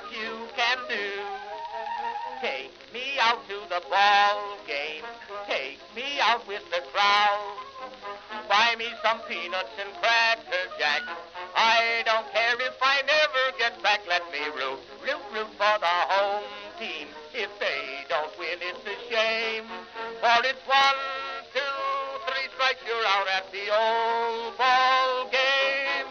that you can do. Take me out to the ball game. Take me out with the crowd. Buy me some peanuts and cracker jack. I don't care if I never get back. Let me root for the home team. If they don't win, it's a shame. For it's 1, 2, 3 strikes, you're out at the old ball game.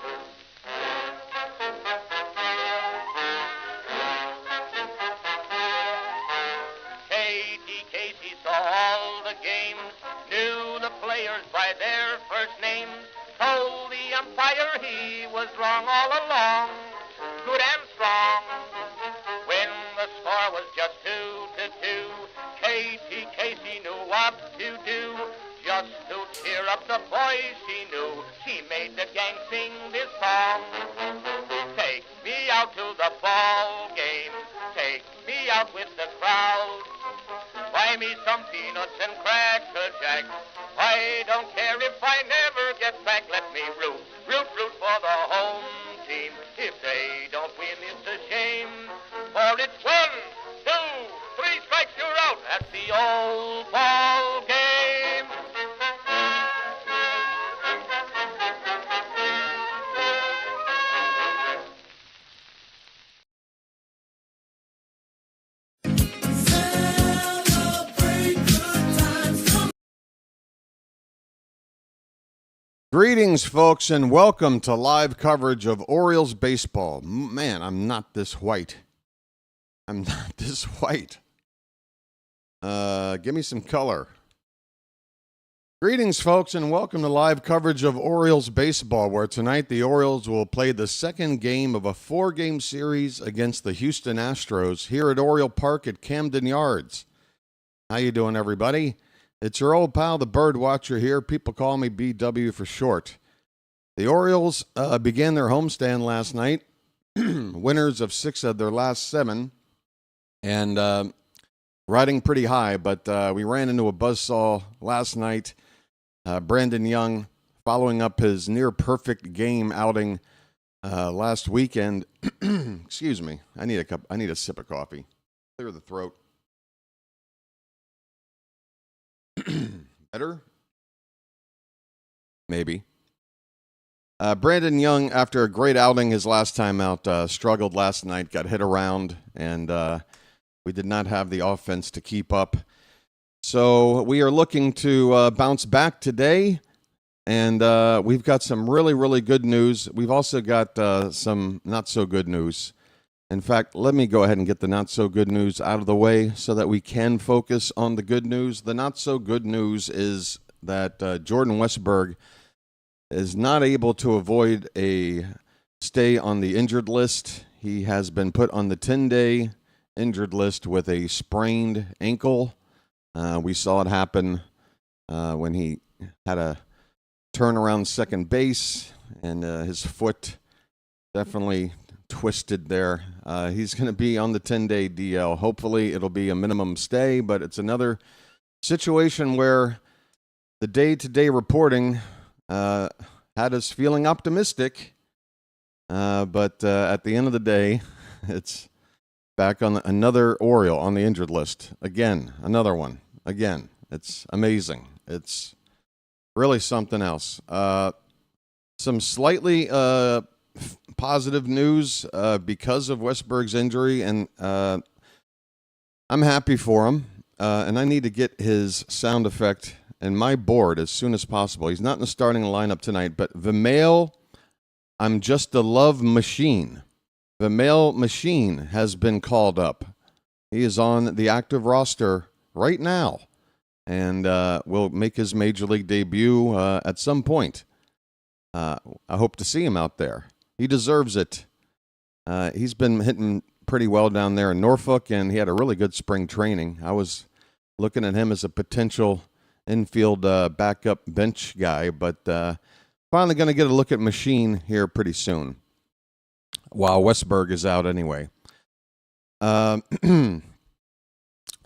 Katie Casey saw all the games, knew the players by their first names, told the umpire he was wrong all along, good and strong. When the score was just 2-2, Katie Casey knew what to do. Just to cheer up the boys she knew, she made the gang sing this song. Take me out to the ball game, take me out with the crowd. Buy me some peanuts and cracker jack. I don't care if I never get back. Let me root for the home team. If they don't win, it's a shame. For it's 1, 2, 3 strikes, you're out at the old ball game. Greetings, folks, and welcome to live coverage of Orioles baseball. Man, I'm not this white. Give me some color. Greetings, folks, and welcome to live coverage of Orioles baseball, where tonight the Orioles will play the second game of a 4-game series against the Houston Astros here at Oriole Park at Camden Yards. How you doing, everybody? It's your old pal, the BirdWatcher here. People call me BW for short. The Orioles began their homestand last night, winners of 6 of their last 7, and riding pretty high, but we ran into a buzzsaw last night. Brandon Young, following up his near-perfect game outing last weekend. Excuse me. I need a sip of coffee. Clear the throat. Better? Maybe. Brandon Young, after a great outing his last time out, struggled last night, got hit around, and we did not have the offense to keep up. So we are looking to bounce back today, and we've got some really, really good news. We've also got some not-so-good news. In fact, let me go ahead and get the not-so-good news out of the way so that we can focus on the good news. The not-so-good news is that Jordan Westburg is not able to avoid a stay on the injured list. He has been put on the 10-day injured list with a sprained ankle. We saw it happen when he had a turn around second base, and his foot definitely twisted there. He's going to be on the 10-day DL. Hopefully it'll be a minimum stay, but it's another situation where the day-to-day reporting had us feeling optimistic, but at the end of the day, it's back on another Oriole on the injured list. Again, another one. Again, it's amazing. It's really something else. Some slightly positive news because of Westburg's injury, and I'm happy for him, and I need to get his sound effect and my board as soon as possible. He's not in the starting lineup tonight, but the male, I'm just a love machine. The male machine has been called up. He is on the active roster right now, and will make his major league debut at some point. I hope to see him out there. He deserves it. He's been hitting pretty well down there in Norfolk, and he had a really good spring training. I was looking at him as a potential infield backup bench guy, but finally going to get a look at Machine here pretty soon, while Westburg is out anyway. So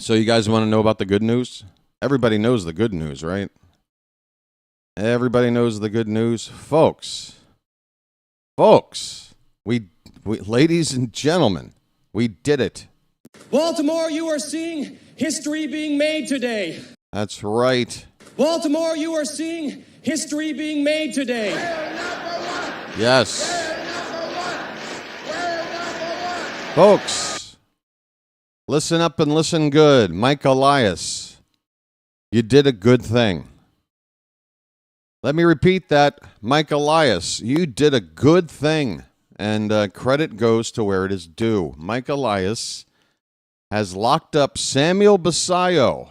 you guys want to know about the good news? Everybody knows the good news, right? Everybody knows the good news. Folks, we ladies and gentlemen, We did it. Baltimore, you are seeing history being made today. That's right. Baltimore, you are seeing history being made today. Yes. Folks, listen up and listen good. Mike Elias, you did a good thing. Let me repeat that. Mike Elias, you did a good thing. And credit goes to where it is due. Mike Elias has locked up Samuel Basallo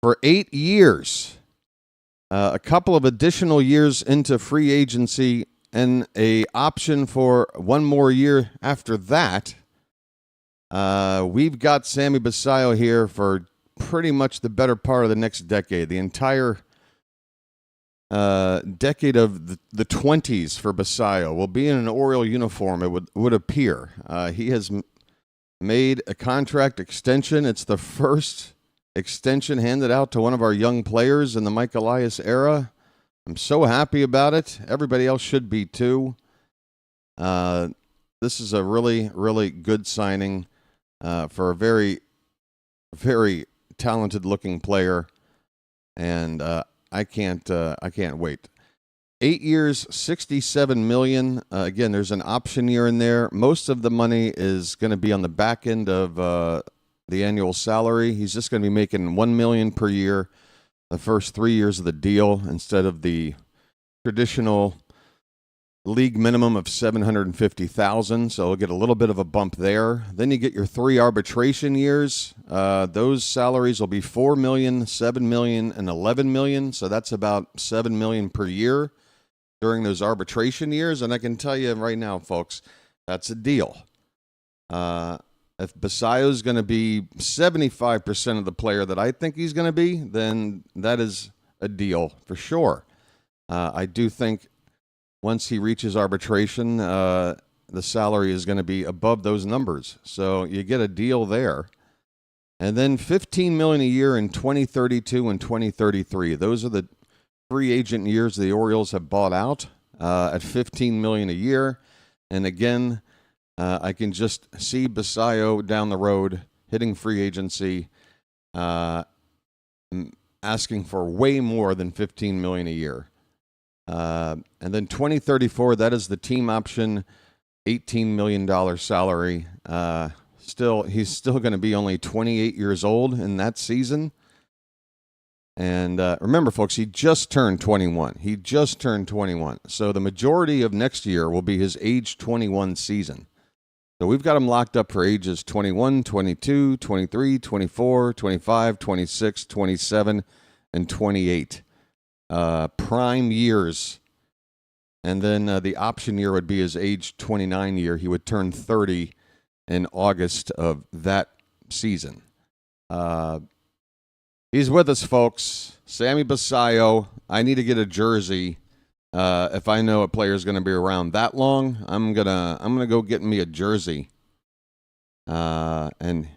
for 8 years. A couple of additional years into free agency and a option for one more year after that. We've got Sammy Basallo here for pretty much the better part of the next decade. The entire decade of the 20s for Basallo will be in an Oriole uniform, it would appear. He has made a contract extension. It's the first extension handed out to one of our young players in the Mike Elias era. I'm so happy about it. Everybody else should be too. This is a really, really good signing for a very, very talented-looking player, and I can't wait. 8 years, $67 million. Again, there's an option year in there. Most of the money is going to be on the back end of the annual salary. He's just going to be making $1 million per year the first 3 years of the deal instead of the traditional league minimum of $750,000. So he'll get a little bit of a bump there. Then you get your 3 arbitration years. Those salaries will be $4 million, $7 million, and $11 million. So that's about $7 million per year during those arbitration years. And I can tell you right now, folks, that's a deal. If Basallo is going to be 75% of the player that I think he's going to be, then that is a deal for sure. I do think once he reaches arbitration, the salary is going to be above those numbers. So you get a deal there. And then $15 million a year in 2032 and 2033. Those are the free agent years the Orioles have bought out at $15 million a year. And again, I can just see Basallo down the road hitting free agency, asking for way more than $15 million a year. And then 2034, that is the team option, $18 million salary. He's still going to be only 28 years old in that season. And remember, folks, he just turned 21. So the majority of next year will be his age 21 season. So we've got him locked up for ages 21, 22, 23, 24, 25, 26, 27, and 28. Prime years. And then the option year would be his age 29 year. He would turn 30 in August of that season. He's with us, folks. Sammy Basallo. I need to get a jersey. If I know a player's going to be around that long, I'm gonna go get me a jersey. And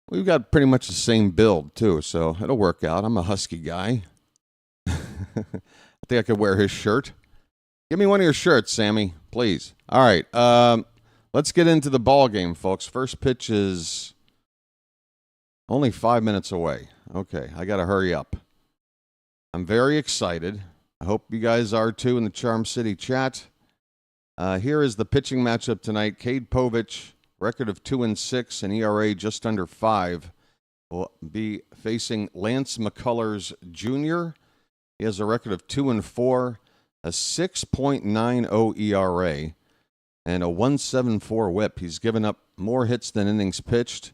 we've got pretty much the same build too, so it'll work out. I'm a husky guy. I think I could wear his shirt. Give me one of your shirts, Sammy, please. All right, let's get into the ball game, folks. First pitch is only 5 minutes away. Okay, I got to hurry up. I'm very excited. I hope you guys are too in the Charm City chat. Here is the pitching matchup tonight. Cade Povich, record of 2-6 and ERA just under 5, will be facing Lance McCullers Jr. He has a record of 2-4, a 6.90 ERA, and a 1.74 WHIP. He's given up more hits than innings pitched,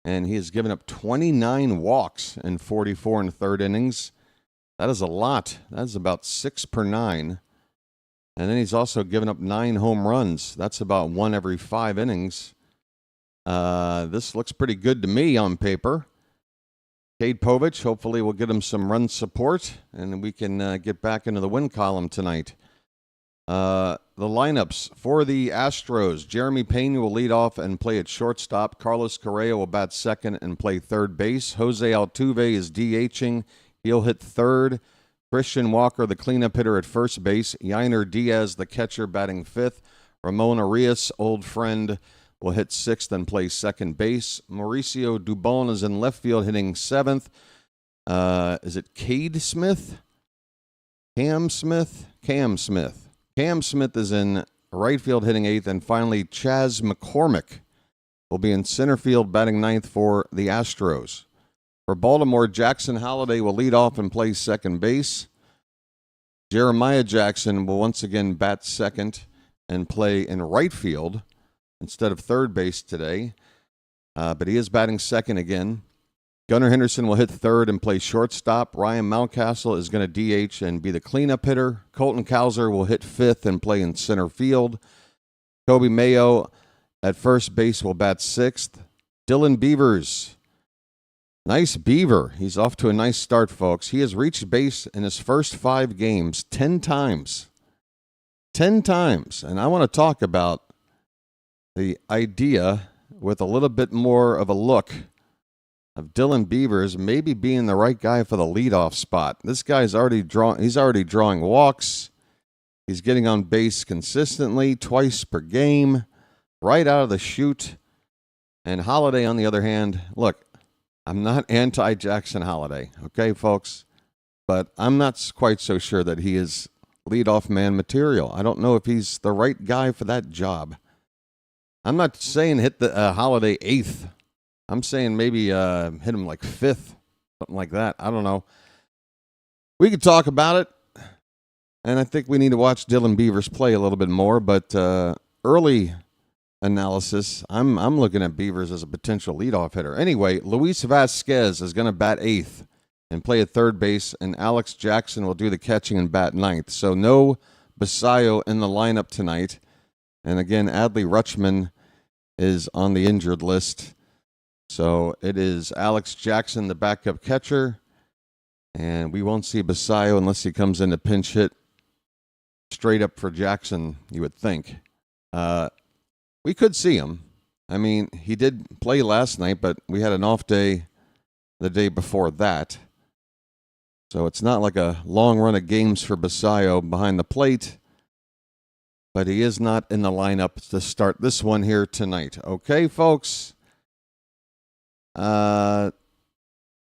and he has given up 29 walks in 44 and third innings. That is a lot. That is about 6 per 9. And then he's also given up 9 home runs. That's about 1 every 5 innings. This looks pretty good to me on paper. Cade Povich, hopefully we'll get him some run support, and we can get back into the win column tonight. The lineups for the Astros. Jeremy Pena will lead off and play at shortstop. Carlos Correa will bat second and play third base. Jose Altuve is DHing. He'll hit third. Christian Walker, the cleanup hitter, at first base. Yainer Diaz, the catcher, batting fifth. Ramon Arias, old friend, will hit 6th and play second base. Mauricio Dubon is in left field hitting 7th. Is it Cade Smith? Cam Smith? Cam Smith. Cam Smith is in right field hitting 8th. And finally, Chas McCormick will be in center field batting 9th for the Astros. For Baltimore, Jackson Holliday will lead off and play second base. Jeremiah Jackson will once again bat second and play in right field instead of third base today. But he is batting second again. Gunnar Henderson will hit third and play shortstop. Ryan Mountcastle is going to DH and be the cleanup hitter. Colton Cowser will hit fifth and play in center field. Kobe Mayo at first base will bat sixth. Dylan Beavers. Nice Beaver. He's off to a nice start, folks. He has reached base in his first 5 games 10 times. 10 times. And I want to talk about the idea with a little bit more of a look of Dylan Beavers maybe being the right guy for the leadoff spot. This guy's already drawing walks. He's getting on base consistently, twice per game, right out of the chute. And Holliday, on the other hand, look, I'm not anti-Jackson Holliday, okay, folks? But I'm not quite so sure that he is leadoff man material. I don't know if he's the right guy for that job. I'm not saying hit the Holliday 8th. I'm saying maybe hit him like 5th, something like that. I don't know. We could talk about it, and I think we need to watch Dylan Beavers play a little bit more. But early analysis, I'm looking at Beavers as a potential leadoff hitter. Anyway, Luis Vasquez is going to bat 8th and play at third base, and Alex Jackson will do the catching and bat 9th. So no Basayo in the lineup tonight. And again, Adley Rutschman is on the injured list. So it is Alex Jackson, the backup catcher, and we won't see Basayo unless he comes in to pinch hit straight up for Jackson, you would think. We could see him. I mean, he did play last night, but we had an off day the day before that. So it's not like a long run of games for Basayo behind the plate, but he is not in the lineup to start this one here tonight. Okay, folks?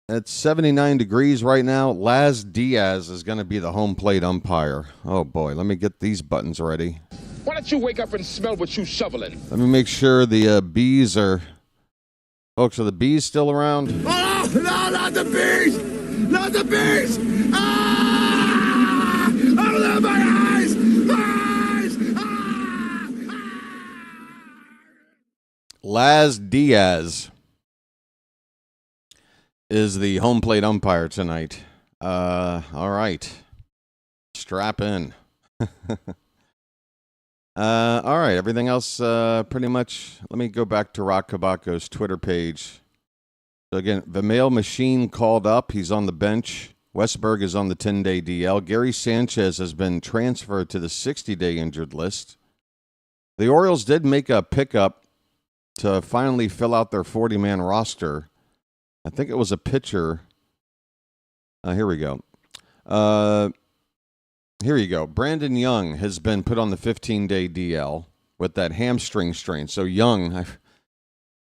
It's 79 degrees right now. Laz Diaz is going to be the home plate umpire. Oh, boy. Let me get these buttons ready. Why don't you wake up and smell what you shoveling? Let me make sure the bees are... Folks, are the bees still around? Oh, no, not the bees! Not the bees! Ah! Oh, my eyes! My eyes! Ah! Laz Diaz is the home plate umpire tonight. All right. Strap in. All right. Everything else pretty much. Let me go back to Rock Cabaco's Twitter page. So again, the mail machine called up. He's on the bench. Westberg is on the 10-day DL. Gary Sanchez has been transferred to the 60-day injured list. The Orioles did make a pickup to finally fill out their 40-man roster. I think it was a pitcher. Here we go. Here you go. Brandon Young has been put on the 15-day DL with that hamstring strain. So Young, I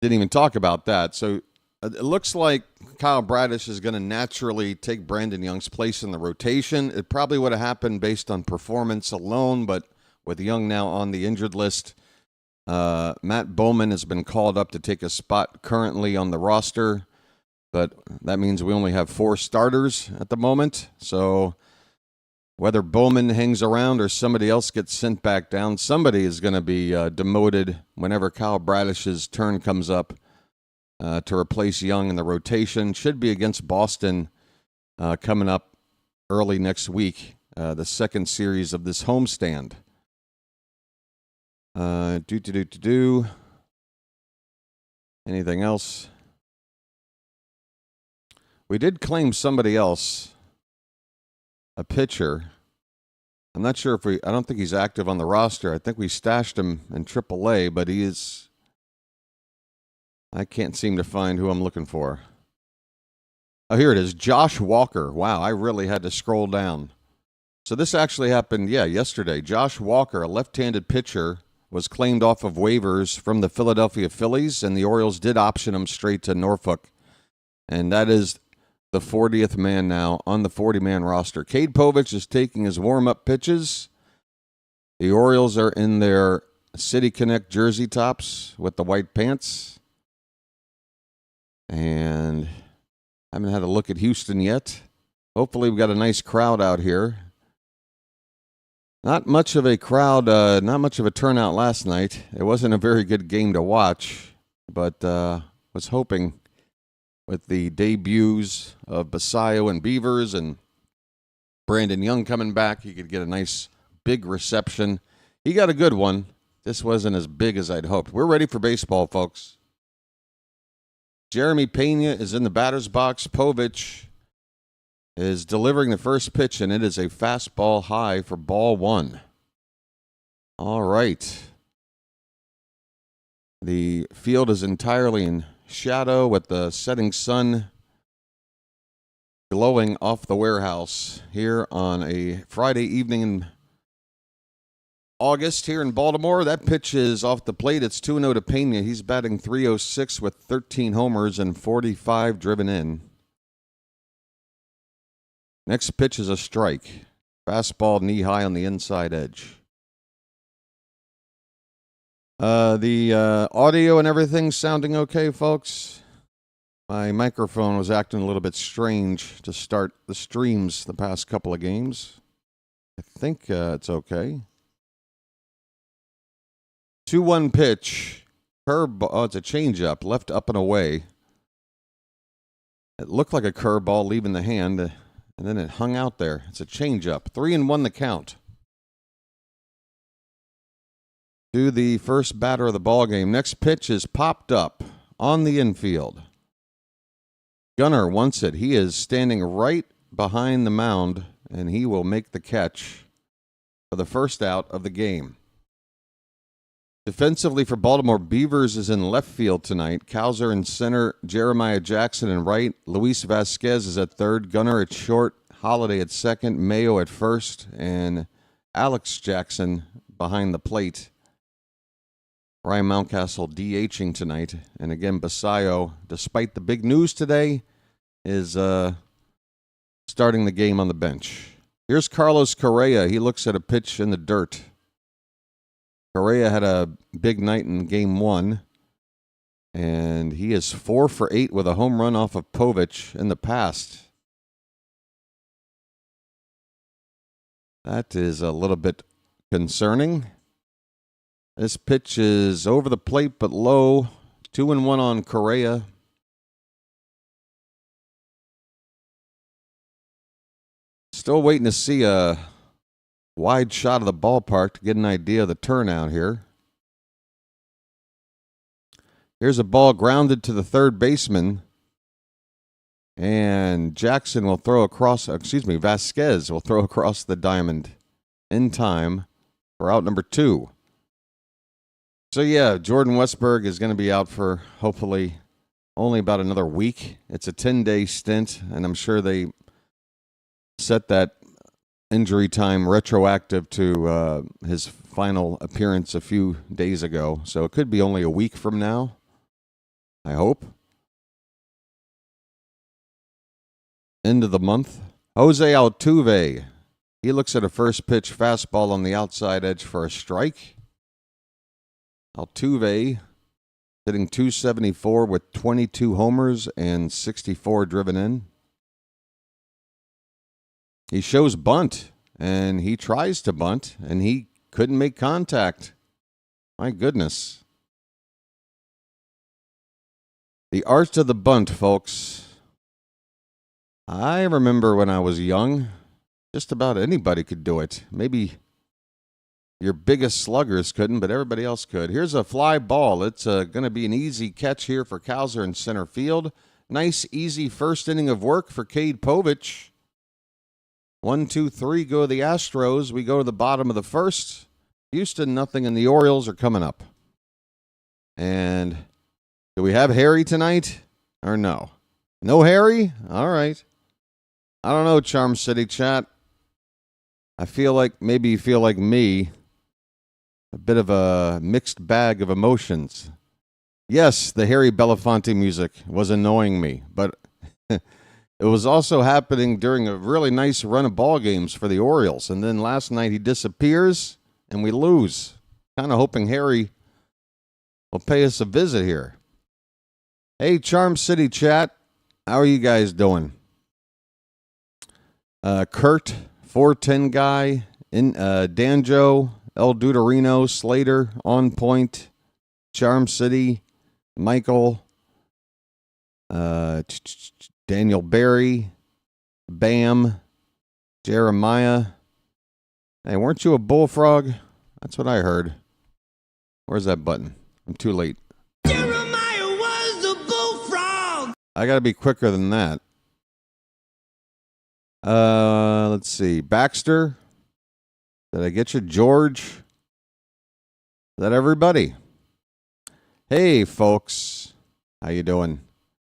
didn't even talk about that. So it looks like Kyle Bradish is going to naturally take Brandon Young's place in the rotation. It probably would have happened based on performance alone, but with Young now on the injured list, Matt Bowman has been called up to take a spot currently on the roster. But that means we only have 4 starters at the moment. So whether Bowman hangs around or somebody else gets sent back down, somebody is going to be demoted whenever Kyle Bradish's turn comes up to replace Young in the rotation. Should be against Boston coming up early next week, the second series of this homestand. Anything else? We did claim somebody else, a pitcher. I'm not sure if I don't think he's active on the roster. I think we stashed him in AAA, but he is, I can't seem to find who I'm looking for. Oh, here it is, Josh Walker. Wow, I really had to scroll down. So this actually happened, yesterday. Josh Walker, a left-handed pitcher, was claimed off of waivers from the Philadelphia Phillies, and the Orioles did option him straight to Norfolk. And that is the 40th man now on the 40-man roster. Cade Povich is taking his warm-up pitches. The Orioles are in their City Connect jersey tops with the white pants. And I haven't had a look at Houston yet. Hopefully we've got a nice crowd out here. Not much of a crowd, not much of a turnout last night. It wasn't a very good game to watch, but was hoping with the debuts of Basayo and Beavers and Brandon Young coming back, he could get a nice big reception. He got a good one. This wasn't as big as I'd hoped. We're ready for baseball, folks. Jeremy Pena is in the batter's box. Povich is delivering the first pitch, and it is a fastball high for ball one. All right. The field is entirely in shadow with the setting sun glowing off the warehouse here on a Friday evening in August here in Baltimore. That pitch is off the plate. It's 2-0 to Pena. He's batting .306 with 13 homers and 45 driven in. Next pitch is a strike. Fastball knee high on the inside edge. The audio and everything sounding okay, folks? My microphone was acting a little bit strange to start the streams the past couple of games. I think it's okay. 2-1 pitch. Curveball. Oh, it's a changeup. Left up and away. It looked like a curveball leaving the hand, and then it hung out there. It's a changeup. 3-1 the count. To the first batter of the ballgame. Next pitch is popped up on the infield. Gunnar wants it. He is standing right behind the mound, and he will make the catch for the first out of the game. Defensively for Baltimore, Beavers is in left field tonight. Cowser in center, Jeremiah Jackson in right. Luis Vasquez is at third, Gunnar at short, Holiday at second, Mayo at first, and Alex Jackson behind the plate. Ryan Mountcastle DHing tonight. And again, Basayo, despite the big news today, is starting the game on the bench. Here's Carlos Correa. He looks at a pitch in the dirt. Correa had a big night in game one, and he is 4 for 8 with a home run off of Povich in the past. That is a little bit concerning. This pitch is over the plate but low. 2-1 on Correa. Still waiting to see a wide shot of the ballpark to get an idea of the turnout here. Here's a ball grounded to the third baseman. And Jackson will throw across, Vasquez will throw across the diamond in time for out number 2. So yeah, Jordan Westberg is going to be out for hopefully only about another week. It's a 10-day stint, and I'm sure they set that injury time retroactive to his final appearance a few days ago. So it could be only a week from now, I hope. End of the month. Jose Altuve. He looks at a first pitch fastball on the outside edge for a strike. Altuve hitting .274 with 22 homers and 64 driven in. He shows bunt, and he tries to bunt, and he couldn't make contact. My goodness. The art of the bunt, folks. I remember when I was young, just about anybody could do it. Maybe your biggest sluggers couldn't, but everybody else could. Here's a fly ball. It's going to be an easy catch here for Cowser in center field. Nice, easy first inning of work for Cade Povich. 1, 2, 3 go the Astros. We go to the bottom of the first. Houston, nothing, and the Orioles are coming up. And do we have Harry tonight or no? No Harry? All right. I don't know, Charm City chat. I feel like maybe you feel like me. a bit of a mixed bag of emotions. Yes, the Harry Belafonte music was annoying me, but it was also happening during a really nice run of ball games for the Orioles. And then last night he disappears and we lose. Kind of hoping Harry will pay us a visit here. Hey, Charm City chat, how are you guys doing? Kurt, 410 guy, Danjo, El Duderino, Slater, On Point, Charm City, Michael, Daniel Barry, Bam, Jeremiah. Hey, weren't you a bullfrog? That's what I heard. Where's that button? I'm too late. Jeremiah was a bullfrog. I got to be quicker than that. Let's see. Baxter. Did I get you? George. Is that everybody? Hey, folks. How you doing?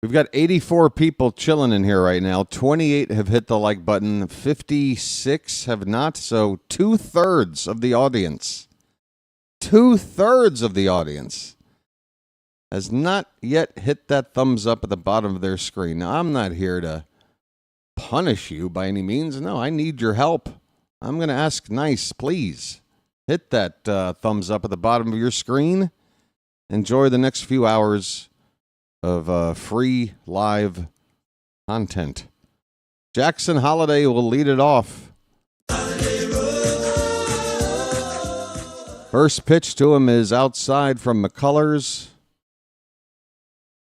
We've got 84 people chilling in here right now. 28 have hit the like button. 56 have not. So 2/3 of the audience. 2/3 of the audience has not yet hit that thumbs up at the bottom of their screen. Now, I'm not here to punish you by any means. No, I need your help. I'm going to ask nice, please. Hit that thumbs up at the bottom of your screen. Enjoy the next few hours of free live content. Jackson Holiday will lead it off. First pitch to him is outside from McCullers.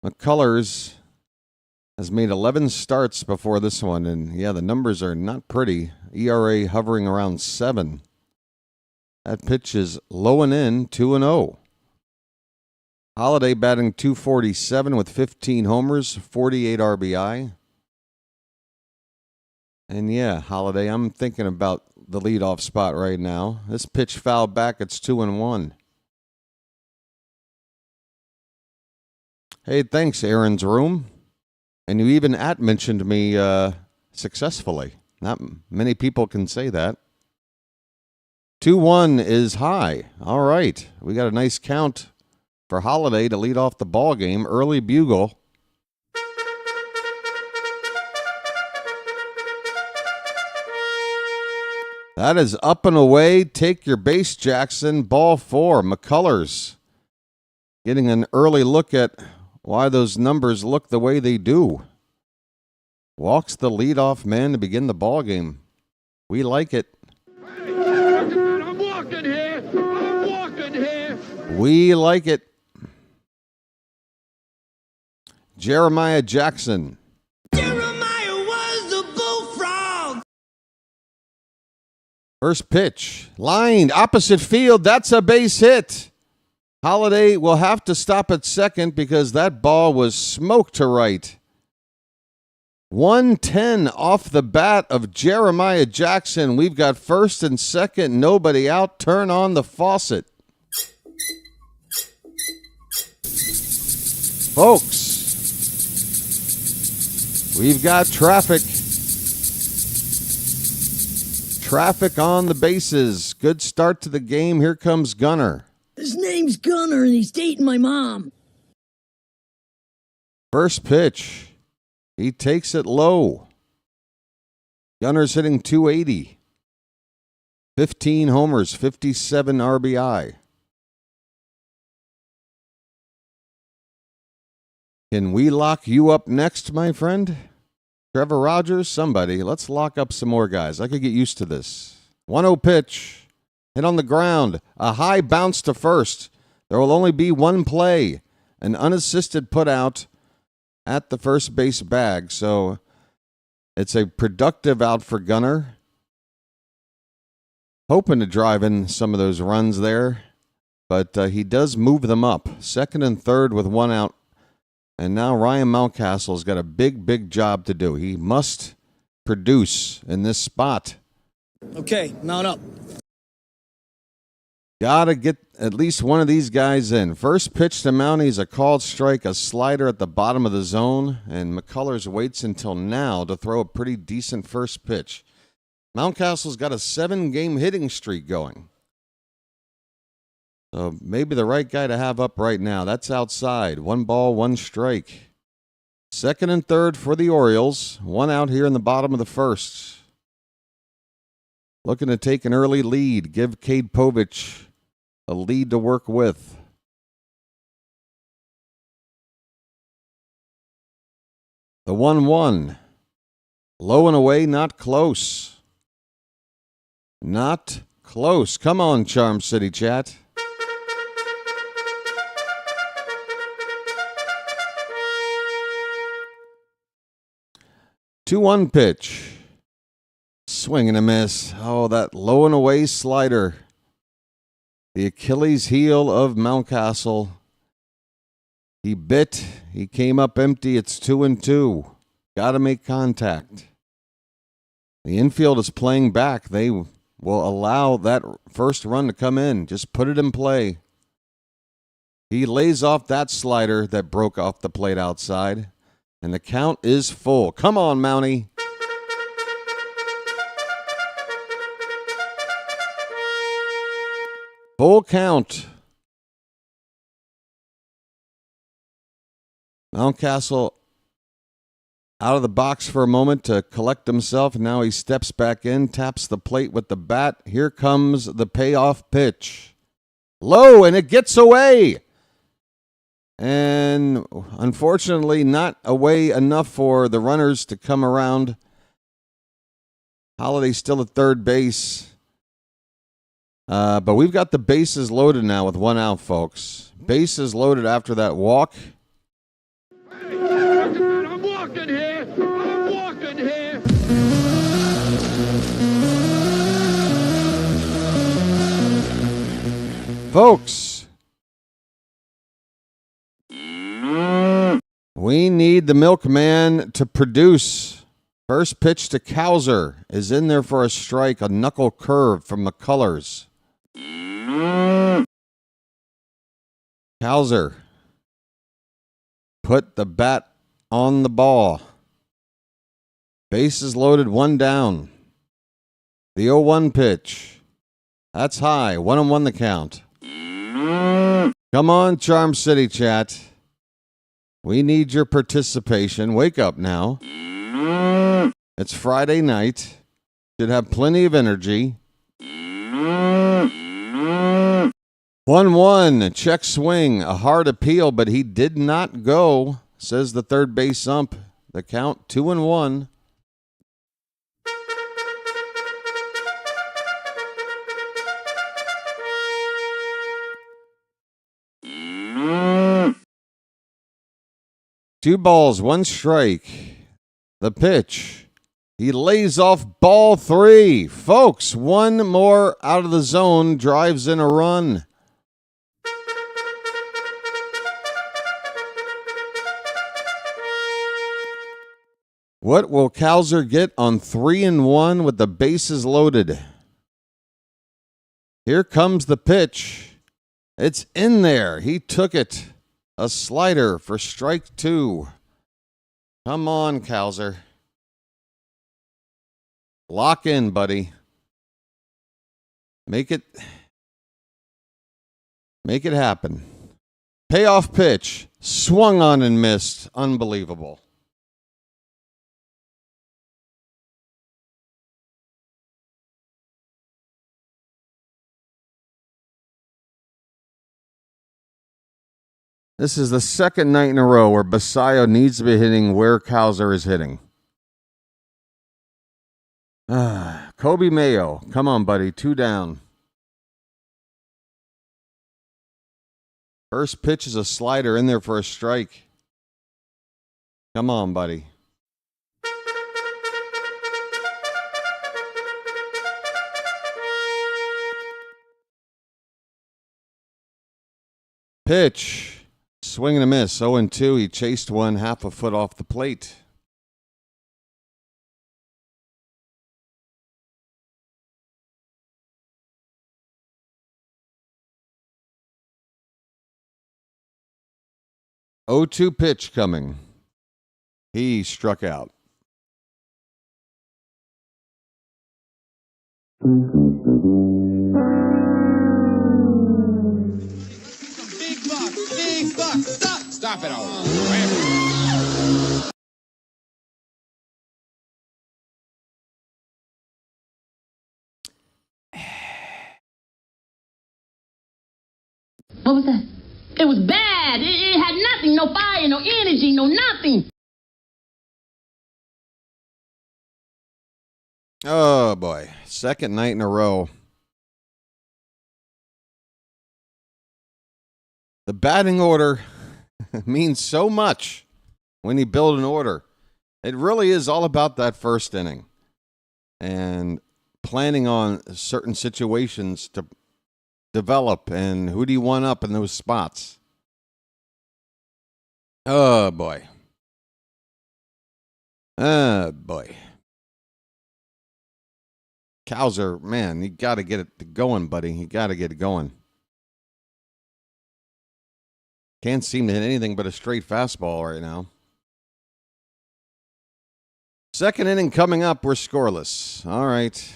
McCullers has made 11 starts before this one, and yeah, the numbers are not pretty. ERA hovering around 7. That pitch is low and in, 2-0. Holiday batting .247 with 15 homers, 48 RBI. And yeah, Holiday, I'm thinking about the leadoff spot right now. This pitch fouled back, it's 2-1. Hey, thanks, Aaron's Room. And you even mentioned me successfully. Not many people can say that. 2-1 is high. All right. We got a nice count for Holiday to lead off the ball game. Early bugle. That is up and away. Take your base, Jackson. Ball 4. McCullers getting an early look at why those numbers look the way they do. Walks the leadoff man to begin the ball game. We like it. I'm walking here. I'm walking here. We like it. Jeremiah Jackson. Jeremiah was a bullfrog. First pitch. Lined opposite field. That's a base hit. Holiday will have to stop at second because that ball was smoked to right. 110 off the bat of Jeremiah Jackson. We've got first and second. Nobody out. Turn on the faucet. Folks, we've got traffic. Traffic on the bases. Good start to the game. Here comes Gunner. His name's Gunner, and he's dating my mom. First pitch. He takes it low. Gunner's hitting .280. 15 homers, 57 RBI. Can we lock you up next, my friend? Trevor Rogers, somebody. Let's lock up some more guys. I could get used to this. 1-0 pitch. Hit on the ground. A high bounce to first. There will only be one play. An unassisted put out at the first base bag. So it's a productive out for Gunner. Hoping to drive in some of those runs there. But he does move them up. Second and third with one out. And now Ryan Mountcastle's got a big job to do. He must produce in this spot. Okay, mount up. Got to get at least one of these guys in. First pitch to Mounties, a called strike, a slider at the bottom of the zone, and McCullers waits until now to throw a pretty decent first pitch. Mountcastle's got a 7-game hitting streak going. So maybe the right guy to have up right now. That's outside. 1 ball, 1 strike. Second and third for the Orioles. 1 out here in the bottom of the first. Looking to take an early lead. Give Cade Povich a lead to work with. The 1-1. Low and away, not close. Not close. Come on, Charm City chat. 2-1 pitch. Swing and a miss. Oh, that low and away slider. The Achilles heel of Mountcastle. He bit. He came up empty. It's 2-2. Got to make contact. The infield is playing back. They will allow that first run to come in. Just put it in play. He lays off that slider that broke off the plate outside. And the count is full. Come on, Mountie. Full count. Mountcastle out of the box for a moment to collect himself. Now he steps back in, taps the plate with the bat. Here comes the payoff pitch. Low, and it gets away. And unfortunately, not away enough for the runners to come around. Holliday still at third base. But we've got the bases loaded now with 1 out, folks. Bases loaded after that walk. I'm walking here. I'm walking here. Folks, we need the milkman to produce. First pitch to Cowser is in there for a strike, a knuckle curve from McCullers. Cowser put the bat on the ball. Bases loaded, 1 down. The 0-1 pitch. That's high. 1-1 the count. Come on, Charm City chat. We need your participation. Wake up now. It's Friday night. Should have plenty of energy. 1-1. Check swing. A hard appeal, but he did not go, says the third base ump. The count 2-1. Two balls, 1 strike. The pitch. He lays off ball 3. Folks, 1 more out of the zone, drives in a run. What will Cowser get on 3-1 with the bases loaded? Here comes the pitch. It's in there. He took it. A slider for strike 2. Come on, Cowser. Lock in, buddy. Make it happen. Payoff pitch. Swung on and missed. Unbelievable. This is the second night in a row where Basayo needs to be hitting where Cowser is hitting. Kobe Mayo. Come on, buddy. 2 down. First pitch is a slider in there for a strike. Come on, buddy. Pitch. Swing and a miss. 0-2. He chased one 1/2 foot off the plate. Oh-2 pitch coming. He struck out. Stop it all. What was that? It was bad. It had nothing. No fire, no energy, no nothing. Oh, boy. Second night in a row. The batting order means so much when you build an order. It really is all about that first inning and planning on certain situations to develop and who do you want up in those spots. Oh, boy. Oh, boy. Cowser, man, you got to get it going, buddy. You got to get it going. Can't seem to hit anything but a straight fastball right now. Second inning coming up. We're scoreless. All right.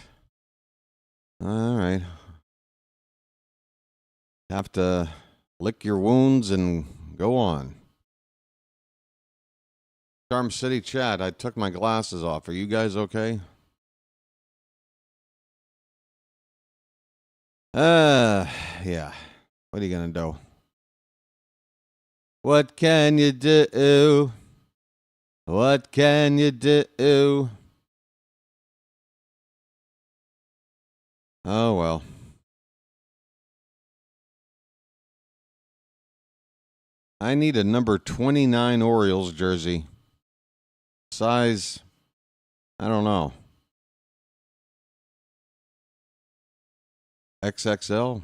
All right. Have to lick your wounds and go on. Charm City chat, I took my glasses off. Are you guys okay? Yeah. What are you going to do? What can you do? What can you do? Oh, well. I need a number 29 Orioles jersey. Size, I don't know. XXL?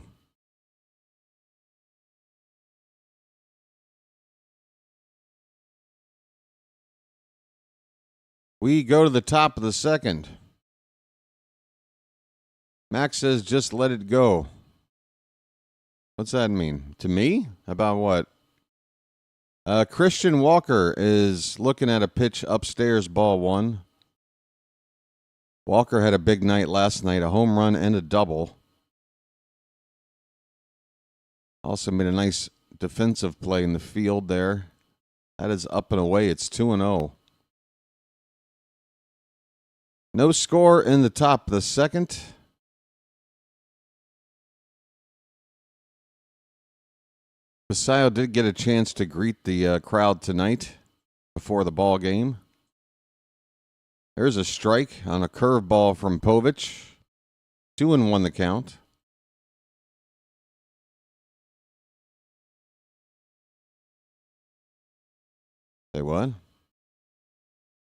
We go to the top of the second. Max says, just let it go. What's that mean? To me? About what? Christian Walker is looking at a pitch upstairs, ball one. Walker had a big night last night, a home run and a double. Also made a nice defensive play in the field there. That is up and away. It's 2-0. No score in the top of the second. Basayo did get a chance to greet the crowd tonight before the ball game. There's a strike on a curveball from Povich. 2-1 the count. Say what?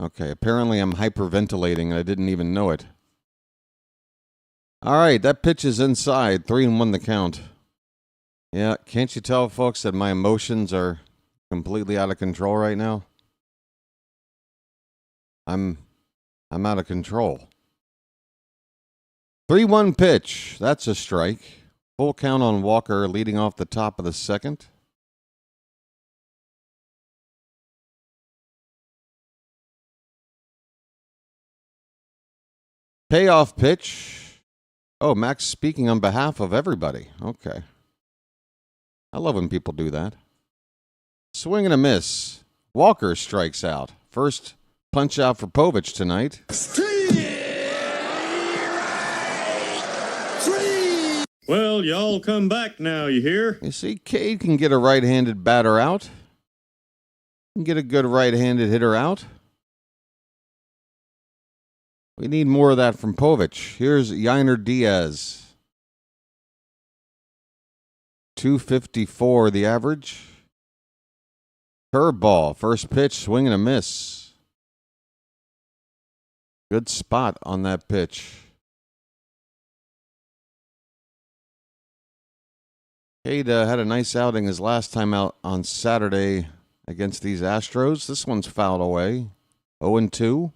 Okay, apparently I'm hyperventilating and I didn't even know it. All right, that pitch is inside. 3-1 the count. Yeah, can't you tell, folks, that my emotions are completely out of control right now? I'm out of control. 3-1 pitch. That's a strike. Full count on Walker leading off the top of the second. Payoff pitch. Oh, Max speaking on behalf of everybody. Okay. I love when people do that. Swing and a miss. Walker strikes out. First punch out for Povich tonight. Well, y'all come back now, you hear? You see, Cade can get a right-handed batter out. Can get a good right-handed hitter out. We need more of that from Povich. Here's Yainer Diaz. 254 the average. Curveball, first pitch, swing and a miss. Good spot on that pitch. Cade had a nice outing his last time out on Saturday against these Astros. This one's fouled away. 0-2.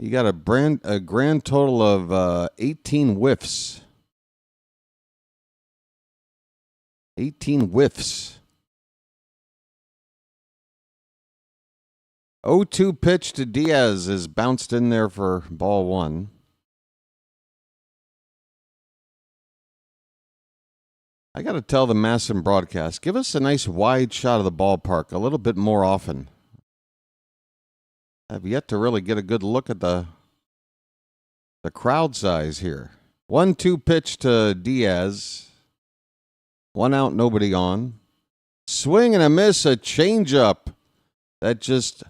You got a grand total of 18 whiffs. 18 whiffs. 0-2 pitch to Diaz is bounced in there for ball one. I got to tell the Masson broadcast, give us a nice wide shot of the ballpark a little bit more often. I've yet to really get a good look at the crowd size here. 1-2 pitch to Diaz. 1 out, nobody on. Swing and a miss, a changeup that just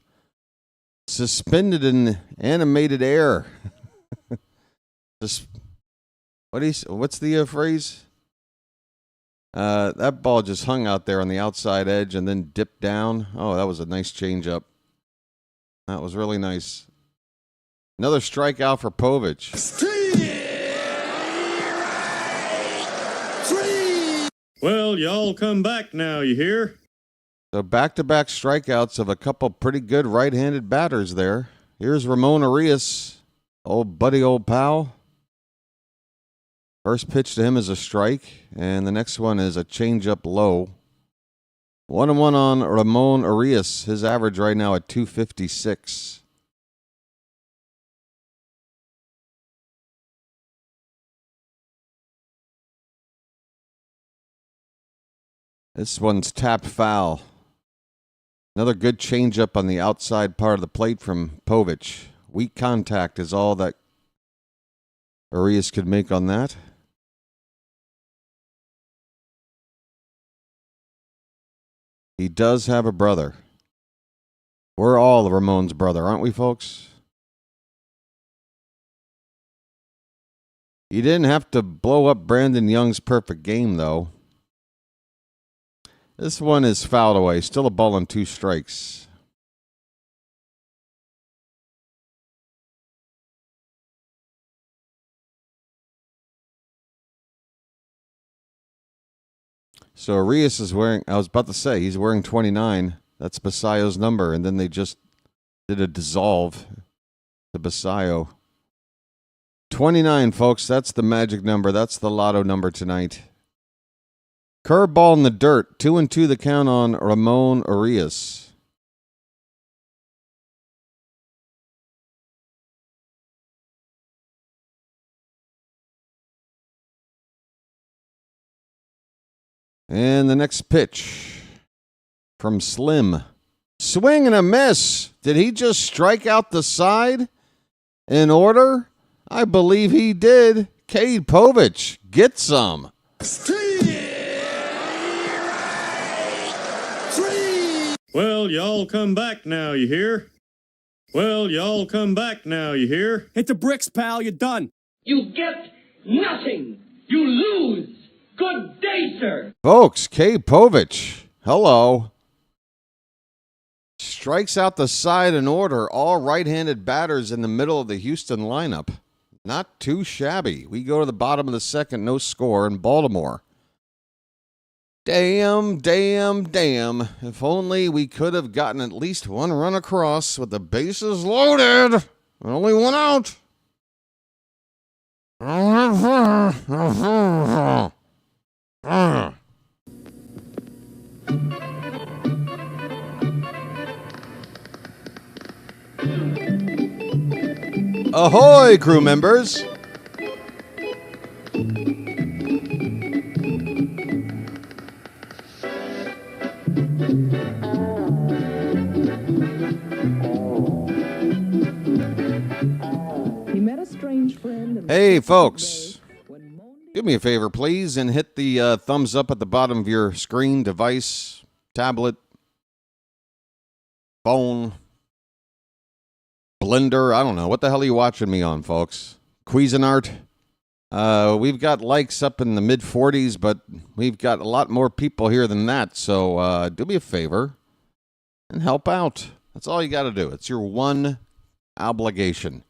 suspended in animated air. What's the phrase? That ball just hung out there on the outside edge and then dipped down. Oh, that was a nice changeup. That was really nice. Another strikeout for Povich. Well, y'all come back now, you hear? So back-to-back strikeouts of a couple pretty good right-handed batters there. Here's Ramon Arias, old buddy, old pal. First pitch to him is a strike, and the next one is a changeup low. 1-1 on Ramon Arias. His average right now at 256. This one's tapped foul. Another good changeup on the outside part of the plate from Povich. Weak contact is all that Arias could make on that. He does have a brother. We're all Ramon's brother, aren't we, folks? You didn't have to blow up Brandon Young's perfect game, though. This one is fouled away. Still a ball and 2 strikes. So Arias is wearing, I was about to say, he's wearing 29. That's Basayo's number. And then they just did a dissolve to Basayo. 29, folks. That's the magic number. That's the lotto number tonight. Curveball in the dirt. 2-2 the count on Ramon Arias. And the next pitch from Slim. Swing and a miss. Did he just strike out the side in order? I believe he did. Cade Povich, get some. Well, y'all come back now, you hear? Well, y'all come back now, you hear? Hit the bricks, pal. You're done. You get nothing. You lose. Good day, sir. Folks, Cade Povich, hello. Strikes out the side in order. All right-handed batters in the middle of the Houston lineup. Not too shabby. We go to the bottom of the second, no score in Baltimore. Damn, damn, damn. If only we could have gotten at least one run across with the bases loaded. And only 1 out. Ahoy, crew members! He met a strange friend. Hey, folks. Do me a favor, please, and hit the thumbs up at the bottom of your screen, device, tablet, phone, blender. I don't know. What the hell are you watching me on, folks? Cuisinart. We've got likes up in the mid-40s, but we've got a lot more people here than that. So do me a favor and help out. That's all you got to do. It's your one obligation.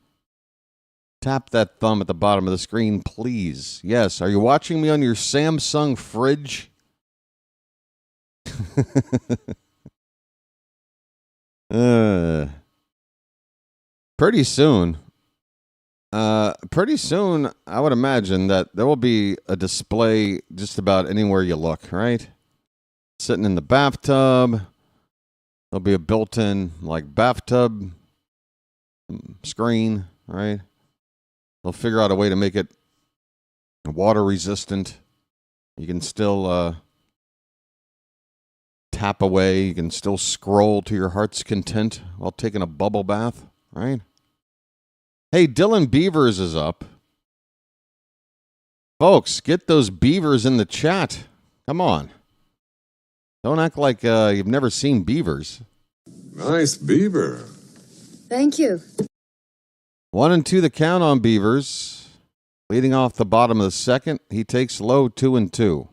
Tap that thumb at the bottom of the screen, please. Yes, are you watching me on your Samsung fridge? Pretty soon, I would imagine that there will be a display just about anywhere you look, right? Sitting in the bathtub, there'll be a built-in, like, bathtub screen, right? They'll figure out a way to make it water resistant You can still tap away. You can still scroll to your heart's content while taking a bubble bath, right? Hey, Dylan Beavers is up. Folks, get those beavers in the chat. Come on. Don't act like you've never seen beavers. Nice beaver. Thank you. 1-2 the count on Beavers. Leading off the bottom of the second, he takes low 2-2.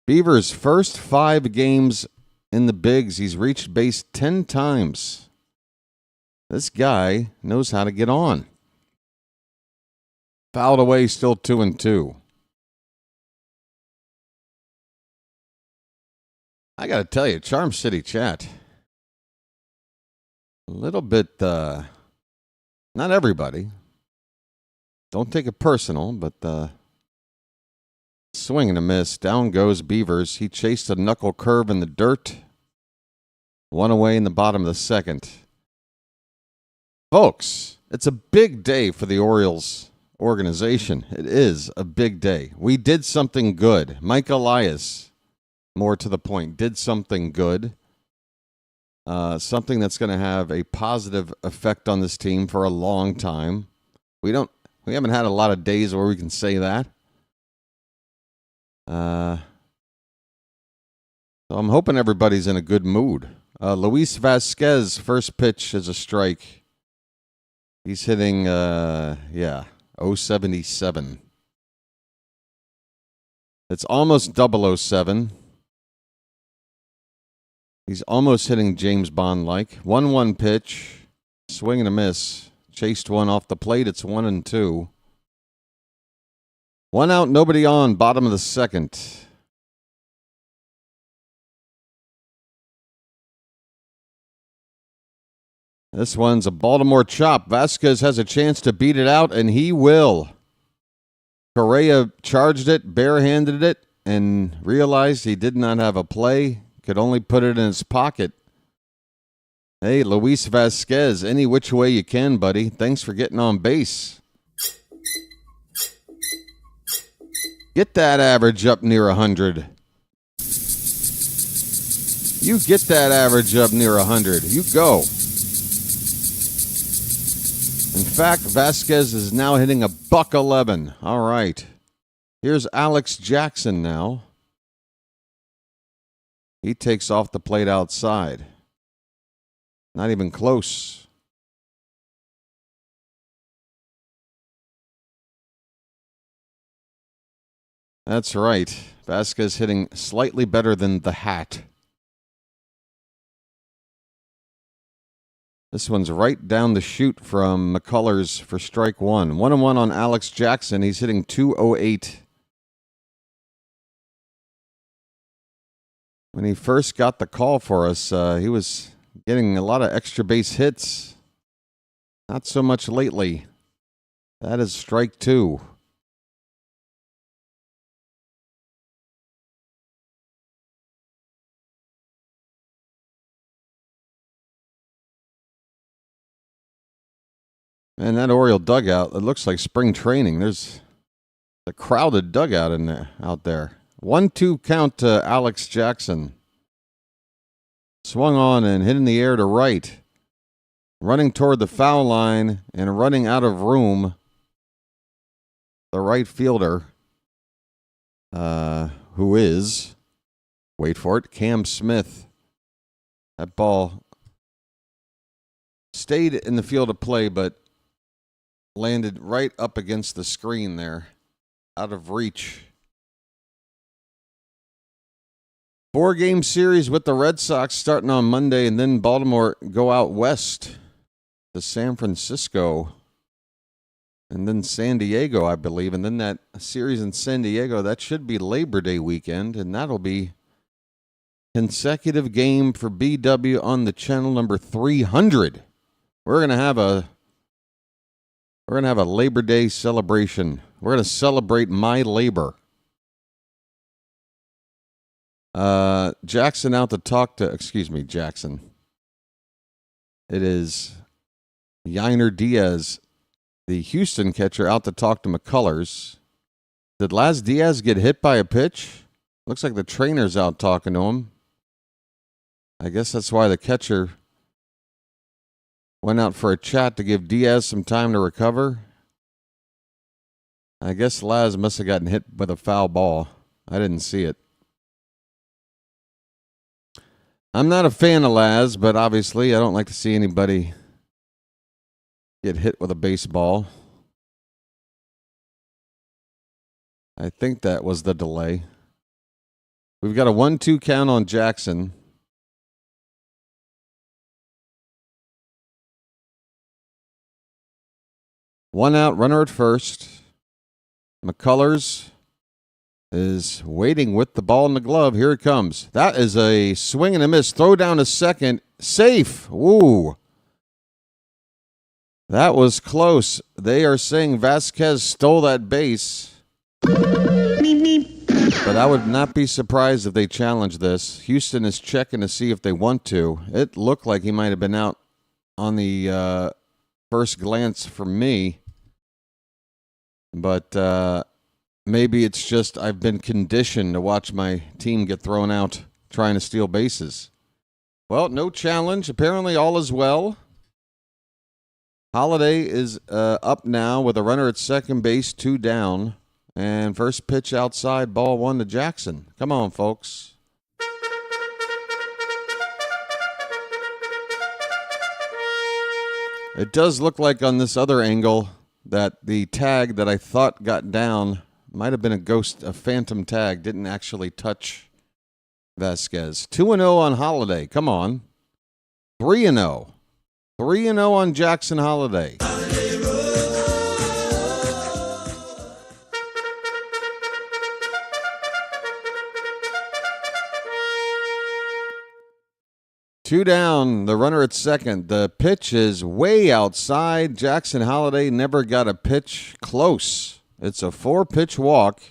Beavers' first 5 games in the bigs, he's reached base 10 times. This guy knows how to get on. Fouled away, still 2-2. I got to tell you, Charm City chat. A little bit, not everybody. Don't take it personal, but swing and a miss. Down goes Beavers. He chased a knuckle curve in the dirt. 1 away in the bottom of the second. Folks, it's a big day for the Orioles organization. It is a big day. We did something good. Mike Elias, more to the point, did something good. Something that's going to have a positive effect on this team for a long time. We haven't had a lot of days where we can say that. So I'm hoping everybody's in a good mood. Luis Vasquez, first pitch is a strike. He's hitting, 077. It's almost 007. He's almost hitting James Bond-like. 1-1 pitch. Swing and a miss. Chased one off the plate. It's 1-2. 1 out, nobody on. Bottom of the second. This one's a Baltimore chop. Vasquez has a chance to beat it out, and he will. Correa charged it, barehanded it, and realized he did not have a play. Could only put it in his pocket. Hey, Luis Vasquez, any which way you can, buddy. Thanks for getting on base. Get that average up near 100. You get that average up near 100. You go. In fact, Vasquez is now hitting a $111. All right. Here's Alex Jackson now. He takes off the plate outside. Not even close. That's right. Vasquez hitting slightly better than the hat. This one's right down the chute from McCullers for strike 1. 1-1 on Alex Jackson. He's hitting 208. When he first got the call for us, he was getting a lot of extra base hits. Not so much lately. That is strike 2. And that Oriole dugout, it looks like spring training. There's a crowded dugout in there, out there. 1-2 count to Alex Jackson. Swung on and hit in the air to right. Running toward the foul line and running out of room. The right fielder, who is, wait for it, Cam Smith. That ball stayed in the field of play, but landed right up against the screen there, out of reach. 4-game series with the Red Sox starting on Monday, and then Baltimore go out west to San Francisco, and then San Diego, I believe. And then that series in San Diego, that should be Labor Day weekend, and that'll be consecutive game for BW on the channel number 300. We're going to have a Labor Day celebration. We're going to celebrate my labor. Jackson out to talk to, Jackson. It is Yainer Diaz, the Houston catcher, out to talk to McCullers. Did Laz Diaz get hit by a pitch? Looks like the trainer's out talking to him. I guess that's why the catcher went out for a chat to give Diaz some time to recover. I guess Laz must have gotten hit with a foul ball. I didn't see it. I'm not a fan of Laz, but obviously I don't like to see anybody get hit with a baseball. I think that was the delay. We've got a 1-2 count on Jackson. One out, runner at first. McCullers is waiting with the ball in the glove. Here it comes. That is a swing and a miss. Throw down to second. Safe. Ooh. That was close. They are saying Vasquez stole that base. But I would not be surprised if they challenge this. Houston is checking to see if they want to. It looked like he might have been out on the first glance for me. But maybe it's just I've been conditioned to watch my team get thrown out trying to steal bases. Well, no challenge. Apparently all is well. Holiday is up now with a runner at second base, 2 down. And first pitch outside, ball 1 to Jackson. Come on, folks. It does look like on this other angle that the tag that I thought got down might have been a phantom tag. Didn't actually touch Vasquez. 2-0 on Holiday. Come on. 3-0. 3-0 on Jackson Holiday. Two down, the runner at second. The pitch is way outside. Jackson Holiday never got a pitch close. It's a 4-pitch walk.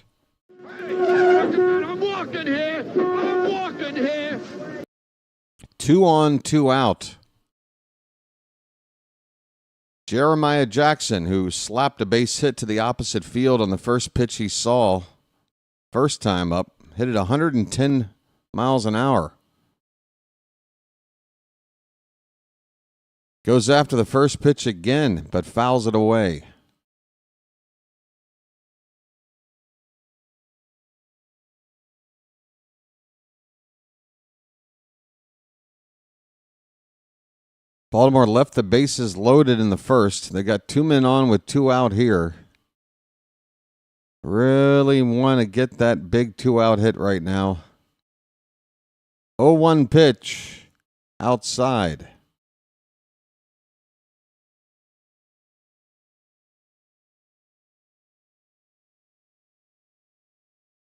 I'm walking here. I'm walking here. 2 on, 2 out. Jeremiah Jackson, who slapped a base hit to the opposite field on the first pitch he saw, first time up, hit it 110 miles an hour. Goes after the first pitch again, but fouls it away. Baltimore left the bases loaded in the first. They got 2 men on with 2 out here. Really want to get that big 2-out hit right now. 0-1 pitch outside.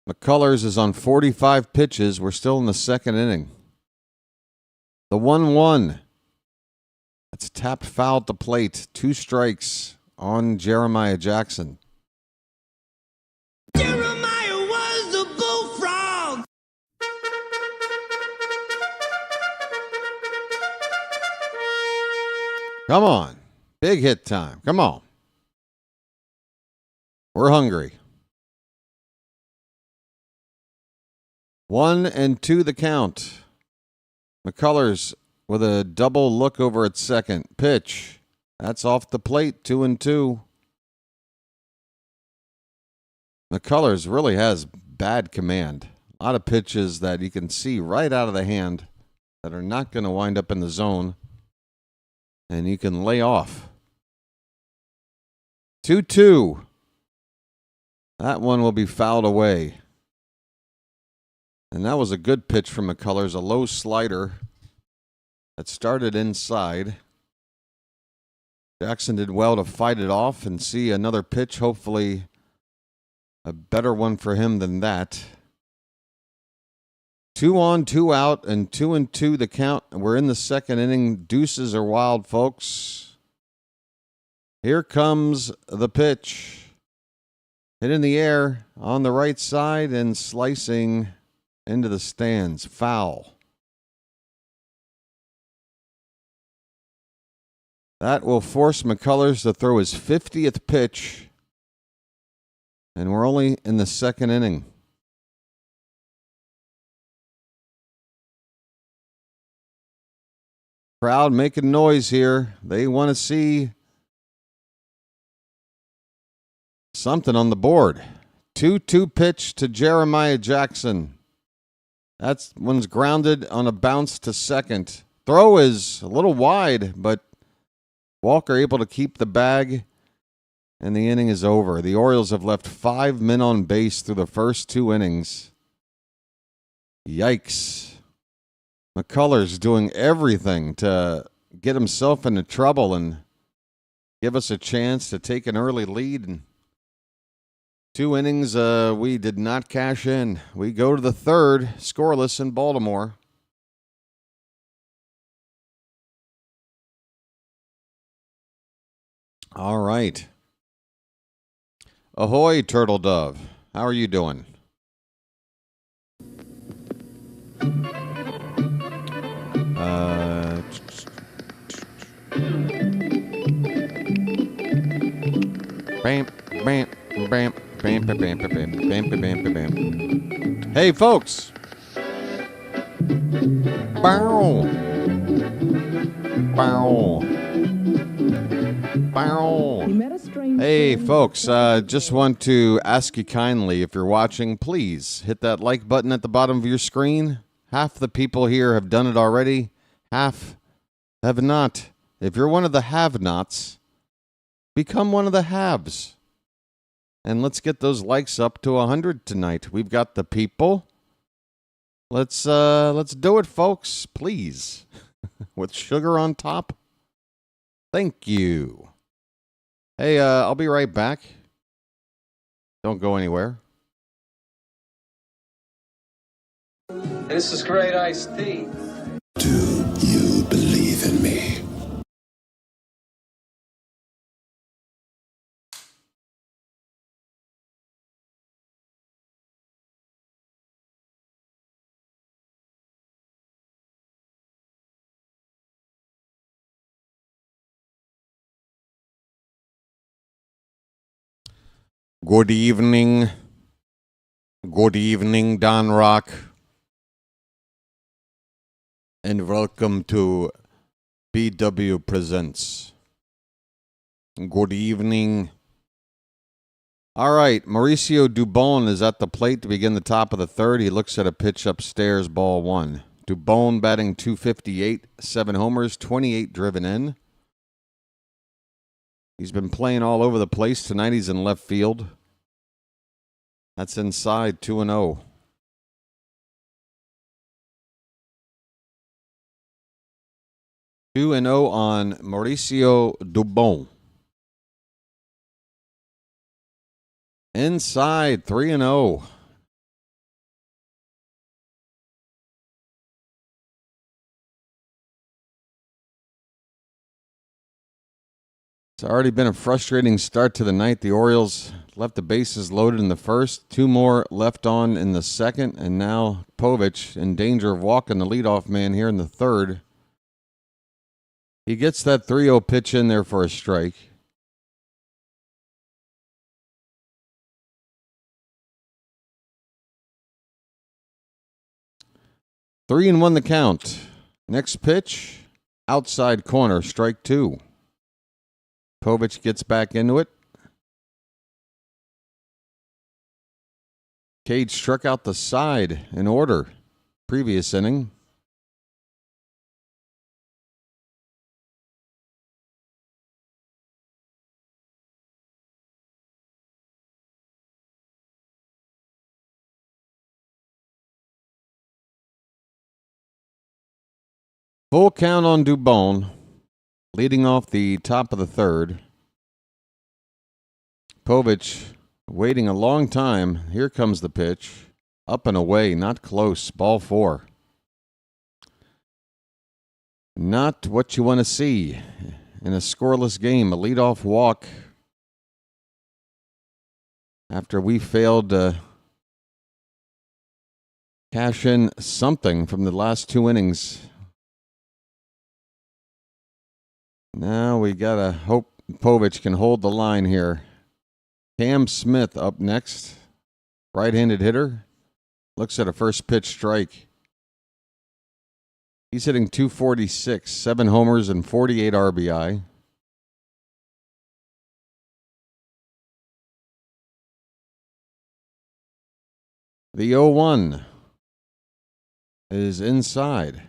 McCullers is on 45 pitches. We're still in the second inning. The 1-1. That's tapped foul at the plate. 2 strikes on Jeremiah Jackson. Jeremiah was a bullfrog. Come on. Big hit time. Come on. We're hungry. 1-2 the count. McCullers with a double look over at second. Pitch. That's off the plate. 2-2. McCullers really has bad command. A lot of pitches that you can see right out of the hand that are not going to wind up in the zone. And you can lay off. 2-2. That one will be fouled away. And that was a good pitch from McCullers, a low slider that started inside. Jackson did well to fight it off and see another pitch, hopefully a better one for him than that. 2 on, 2 out, and 2-2 the count. We're in the second inning. Deuces are wild, folks. Here comes the pitch. Hit in the air on the right side and slicing into the stands. Foul. That will force McCullers to throw his 50th pitch. And we're only in the second inning. Crowd making noise here. They want to see something on the board. 2-2 pitch to Jeremiah Jackson. That one's grounded on a bounce to second. Throw is a little wide, but Walker able to keep the bag, and the inning is over. The Orioles have left 5 men on base through the first 2 innings. Yikes. McCullers doing everything to get himself into trouble and give us a chance to take an early lead. And 2 innings, we did not cash in. We go to the third, scoreless in Baltimore. All right. Ahoy, Turtle Dove. How are you doing? Bam, bam, bam, bam, bam, bam, bam, bam, bam, bam, bam. Hey, folks. Bow. Bow. Bow. Hey, folks. Just want to ask you kindly, if you're watching, please hit that like button at the bottom of your screen. Half the people here have done it already. Half have not. If you're one of the have-nots, become one of the haves. And let's get those likes up to 100 tonight. We've got the people. Let's do it, folks, please. With sugar on top. Thank you. Hey, I'll be right back. Don't go anywhere. This is great iced tea. Do you believe in me? Good evening. Good evening, Don Rock. And welcome to BW Presents. Good evening. All right, Mauricio Dubon is at the plate to begin the top of the third. He looks at a pitch upstairs, ball 1. Dubon batting .258, 7 homers, 28 driven in. He's been playing all over the place. Tonight he's in left field. That's inside, 2-0. On Mauricio Dubon. Inside, 3-0. It's already been a frustrating start to the night. The Orioles left the bases loaded in the first, 2 more left on in the second, and now Povich in danger of walking the leadoff man here in the third. He gets that 3-0 pitch in there for a strike. Three and 1 the count. Next pitch, outside corner, strike 2. Povich gets back into it. Cage struck out the side in order. Previous inning. Full count on Dubon, leading off the top of the third. Povich waiting a long time. Here comes the pitch. Up and away, not close. Ball 4. Not what you want to see in a scoreless game. A leadoff walk after we failed to cash in something from the last 2 innings. Now we got to hope Povich can hold the line here. Cam Smith up next. Right-handed hitter. Looks at a first pitch strike. He's hitting .246, 7 homers and 48 RBI. The 0-1 is inside.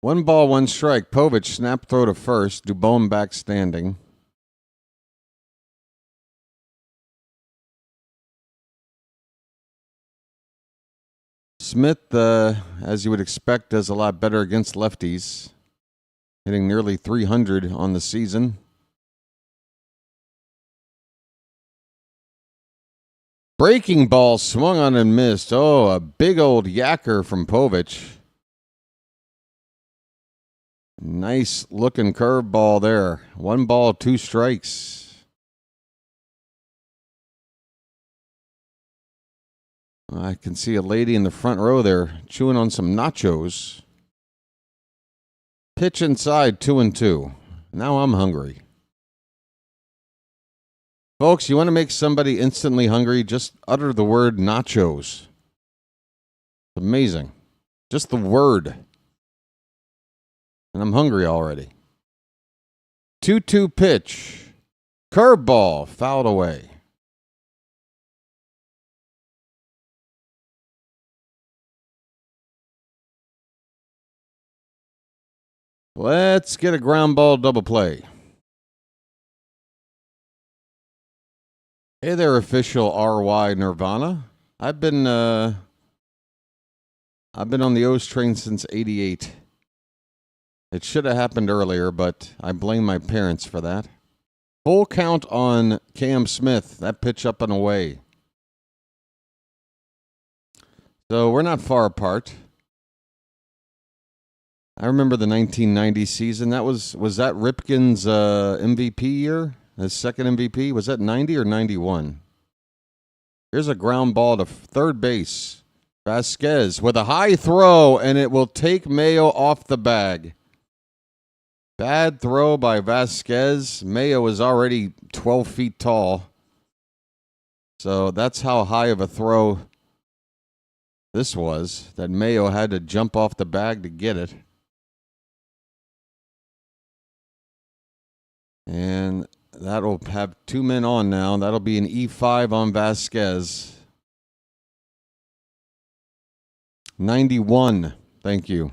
One ball, one strike. Povich snap throw to first. Dubon back standing. Smith, as you would expect, does a lot better against lefties. Hitting nearly 300 on the season. Breaking ball swung on and missed. Oh, a big old yacker from Povich. Nice looking curveball there. 1 ball, 2 strikes. I can see a lady in the front row there chewing on some nachos. Pitch inside, 2-2. Now I'm hungry. Folks, you want to make somebody instantly hungry? Just utter the word nachos. It's amazing. Just the word. And I'm hungry already. 2-2 pitch. Curveball fouled away. Let's get a ground ball double play. Hey there, official RY Nirvana. I've been on the O's train since '88. It should have happened earlier, but I blame my parents for that. Full count on Cam Smith. That pitch up and away. So we're not far apart. I remember the 1990 season. Was that Ripken's MVP year? His second MVP? Was that 90 or 91? Here's a ground ball to third base. Vasquez with a high throw, and it will take Mayo off the bag. Bad throw by Vasquez. Mayo is already 12 feet tall. So that's how high of a throw this was, that Mayo had to jump off the bag to get it. And that'll have 2 men on now. That'll be an E5 on Vasquez. 91. Thank you.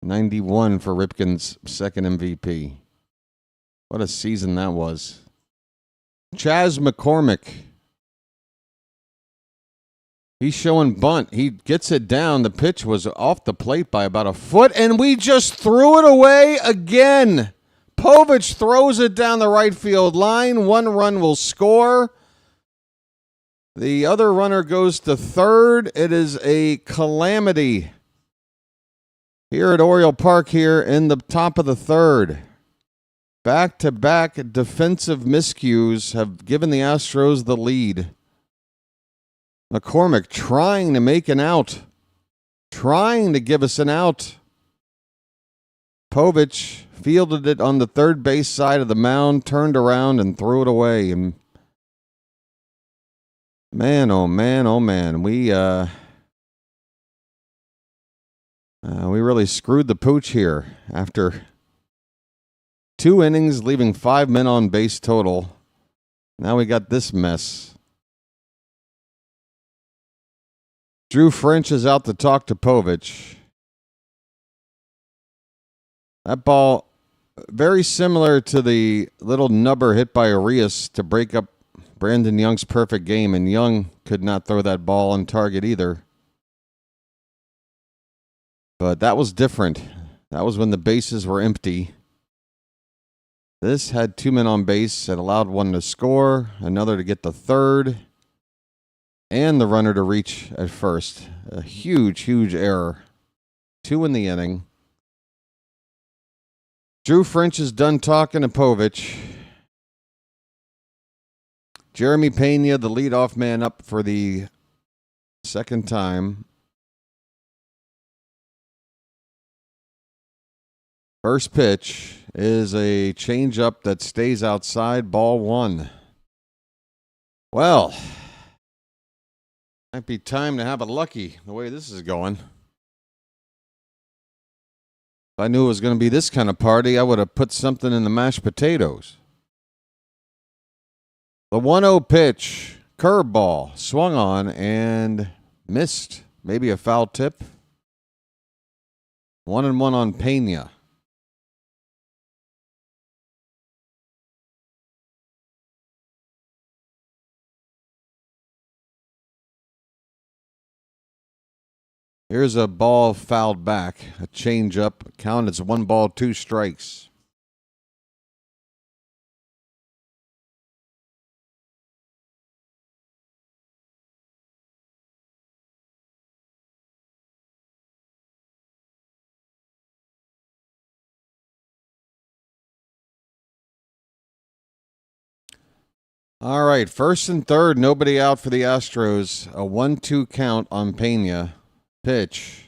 91 for Ripken's second MVP. What a season that was. Chas McCormick. He's showing bunt. He gets it down. The pitch was off the plate by about a foot, and we just threw it away again. Povich throws it down the right field line. 1 run will score. The other runner goes to third. It is a calamity here at Oriole Park here in the top of the third. Back-to-back defensive miscues have given the Astros the lead. McCormick trying to make an out. Trying to give us an out. Povich fielded it on the third base side of the mound, turned around and threw it away. And man, oh man, oh man, we really screwed the pooch here after 2 innings, leaving 5 men on base total. Now we got this mess. Drew French is out to talk to Povich. That ball, very similar to the little nubber hit by Arias to break up Brandon Young's perfect game, and Young could not throw that ball on target either. But that was different. That was when the bases were empty. This had 2 men on base. It allowed one to score, another to get the third, and the runner to reach at first. A huge, huge error. 2 in the inning. Drew French is done talking to Povich. Jeremy Pena, the leadoff man up for the Second time. First pitch is a changeup that stays outside, ball one. Well, might be time to have a lucky the way this is going. If I knew it was going to be this kind of party, I would have put something in the mashed potatoes. The 1-0 pitch, curveball, swung on and missed. Maybe a foul tip. 1-1 on Pena. Here's a ball fouled back. A changeup. Count as 1 ball, 2 strikes. All right, first and third, nobody out for the Astros. A 1-2 count on Pena. Pitch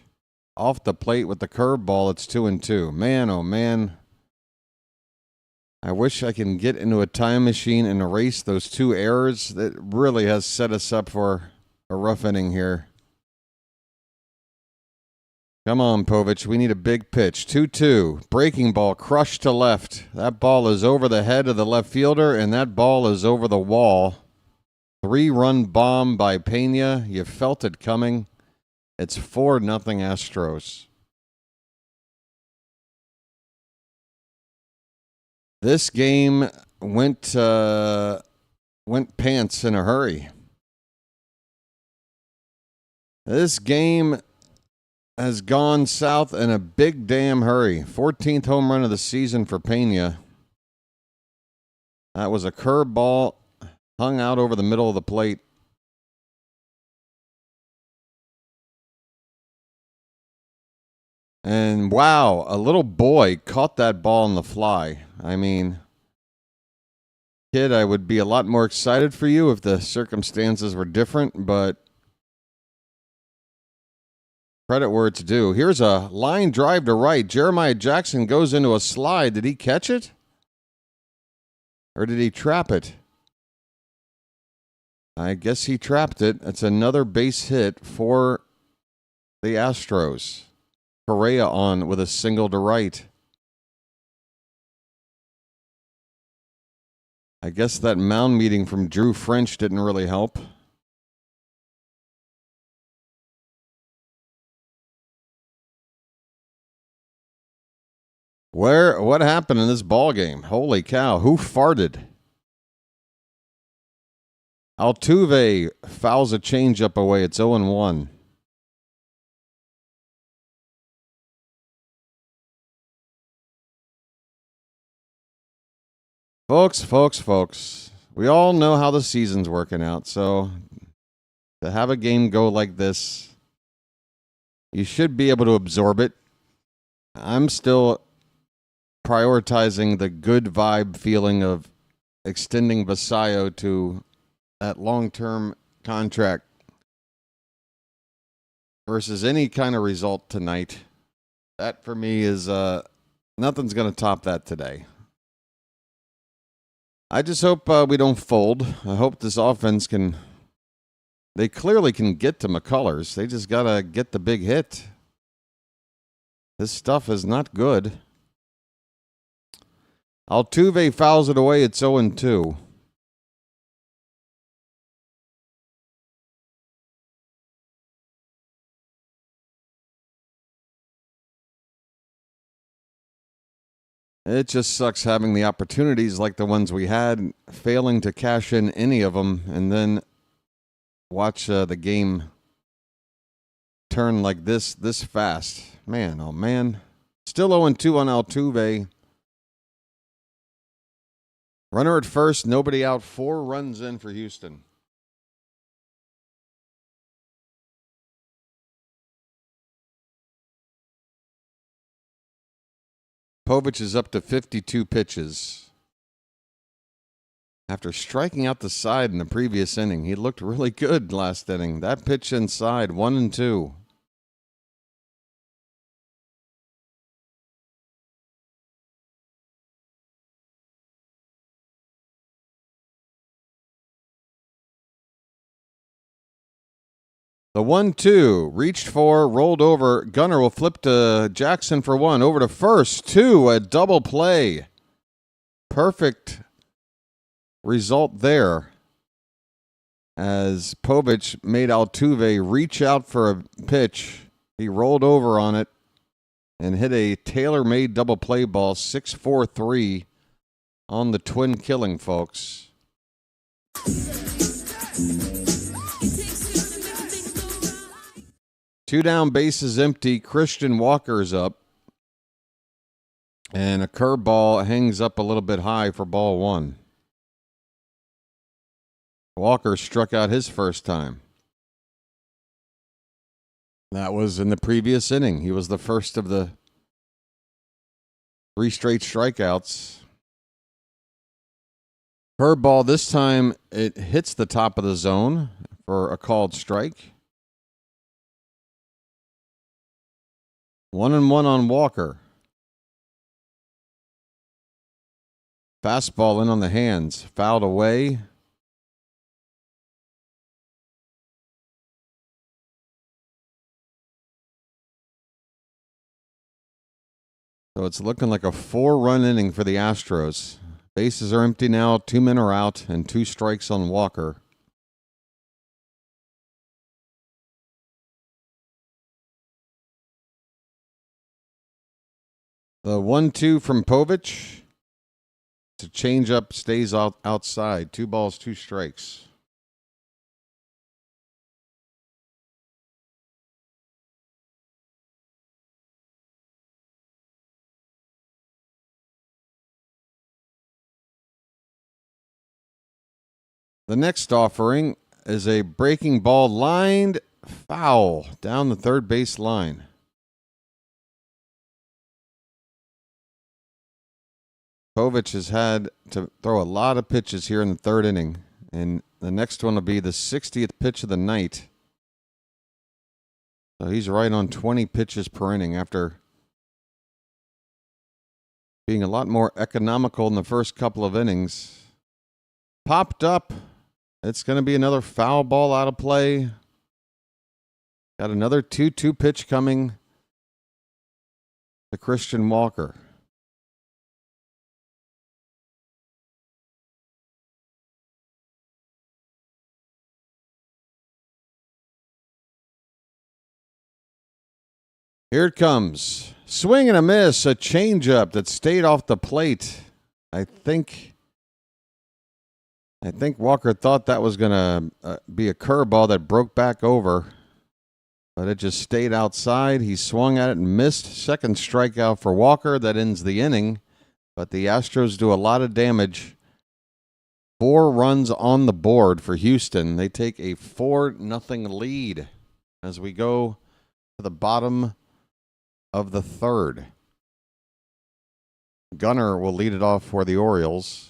off the plate with the curveball. It's 2-2. Man, oh man. I wish I can get into a time machine and erase those 2 errors. That really has set us up for a rough inning here. Come on, Povich. We need a big pitch. 2-2. Breaking ball crushed to left. That ball is over the head of the left fielder, and that ball is over the wall. 3-run bomb by Pena. You felt it coming. It's 4-0 Astros. This game went pants in a hurry. This game has gone south in a big damn hurry. 14th home run of the season for Pena. That was a curveball hung out over the middle of the plate. And wow, a little boy caught that ball on the fly. I mean, kid, I would be a lot more excited for you if the circumstances were different, but credit where it's due. Here's a line drive to right. Jeremiah Jackson goes into a slide. Did he catch it? Or did he trap it? I guess he trapped it. It's another base hit for the Astros. Correa on with a single to right. I guess that mound meeting from Drew French didn't really help. What happened in this ball game? Holy cow, who farted? Altuve fouls a changeup away. It's 0-1. Folks, we all know how the season's working out, so to have a game go like this, you should be able to absorb it. I'm still prioritizing the good vibe feeling of extending Basayo to that long-term contract versus any kind of result tonight. That for me is nothing's going to top that today. I just hope we don't fold. I hope this offense can. They clearly can get to McCullers. They just got to get the big hit. This stuff is not good. Altuve fouls it away. It's 0-2. It just sucks having the opportunities like the ones we had, failing to cash in any of them, and then watch the game turn like this fast. Man, oh man. Still 0-2 on Altuve. Runner at first, nobody out, 4 runs in for Houston. Povich is up to 52 pitches. After striking out the side in the previous inning, he looked really good last inning. That pitch inside, 1-2. The 1-2, reached for, rolled over. Gunnar will flip to Jackson for one. Over to first, 2, a double play. Perfect result there as Povich made Altuve reach out for a pitch. He rolled over on it and hit a tailor-made double play ball, 6-4-3 on the twin killing, folks. Two down, bases empty. Christian Walker's up. And a curveball hangs up a little bit high for ball one. Walker struck out his first time. That was in the previous inning. He was the first of the 3 straight strikeouts. Curveball, this time it hits the top of the zone for a called strike. 1-1 on Walker. Fastball in on the hands. Fouled away. So it's looking like a 4-run inning for the Astros. Bases are empty now. 2 men are out and 2 strikes on Walker. The 1-2 from Povich. To change up, stays outside. 2 balls, 2 strikes. The next offering is a breaking ball lined foul down the third base line. Povich has had to throw a lot of pitches here in the third inning, and the next one will be the 60th pitch of the night. So he's right on 20 pitches per inning after being a lot more economical in the first couple of innings. Popped up. It's going to be another foul ball out of play. Got another 2-2 pitch coming to Christian Walker. Here it comes. Swing and a miss. A changeup that stayed off the plate. I think Walker thought that was going to be a curveball that broke back over. But it just stayed outside. He swung at it and missed. Second strikeout for Walker. That ends the inning. But the Astros do a lot of damage. 4 runs on the board for Houston. They take a 4-0 lead as we go to the bottom of the third. Gunnar will lead it off for the Orioles.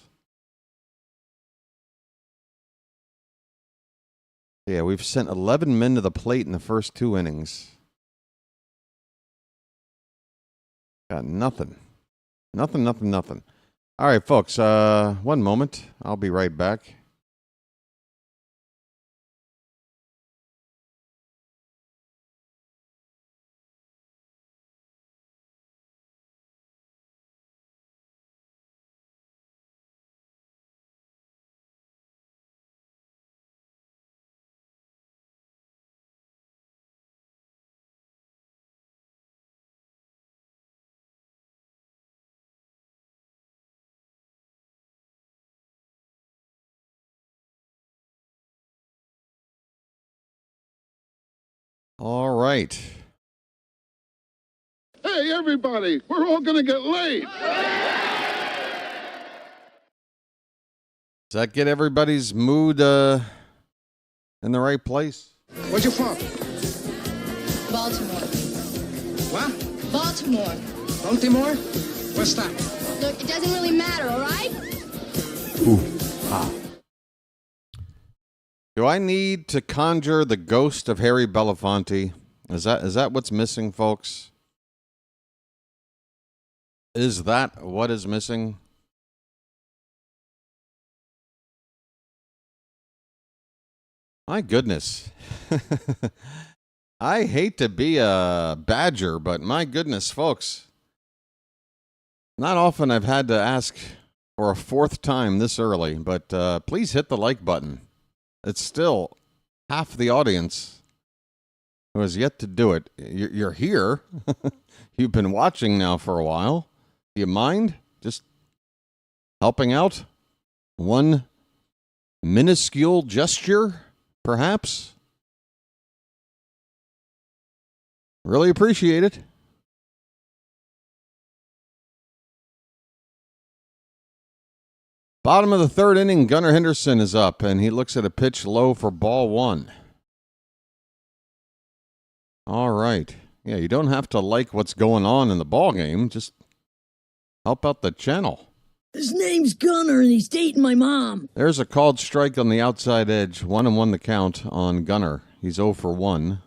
Yeah, we've sent 11 men to the plate in the first 2 innings. Got nothing. Nothing. All right, folks, one moment. I'll be right back. All right. Hey, everybody, we're all going to get laid. Does that get everybody's mood in the right place? Where's your from? Baltimore. What? Baltimore. Baltimore? What's that? Look, it doesn't really matter, all right? Ooh. Do I need to conjure the ghost of Harry Belafonte? Is that what's missing, folks? Is that what is missing? My goodness. I hate to be a badger, but my goodness, folks. Not often I've had to ask for a fourth time this early, but please hit the like button. It's still half the audience who has yet to do it. You're here. You've been watching now for a while. Do you mind just helping out? One minuscule gesture, perhaps? Really appreciate it. Bottom of the third inning, Gunnar Henderson is up, and he looks at a pitch low for ball one. All right. Yeah, you don't have to like what's going on in the ball game. Just help out the channel. His name's Gunnar, and he's dating my mom. There's a called strike on the outside edge. 1-1 the count on Gunnar. He's 0 for 1.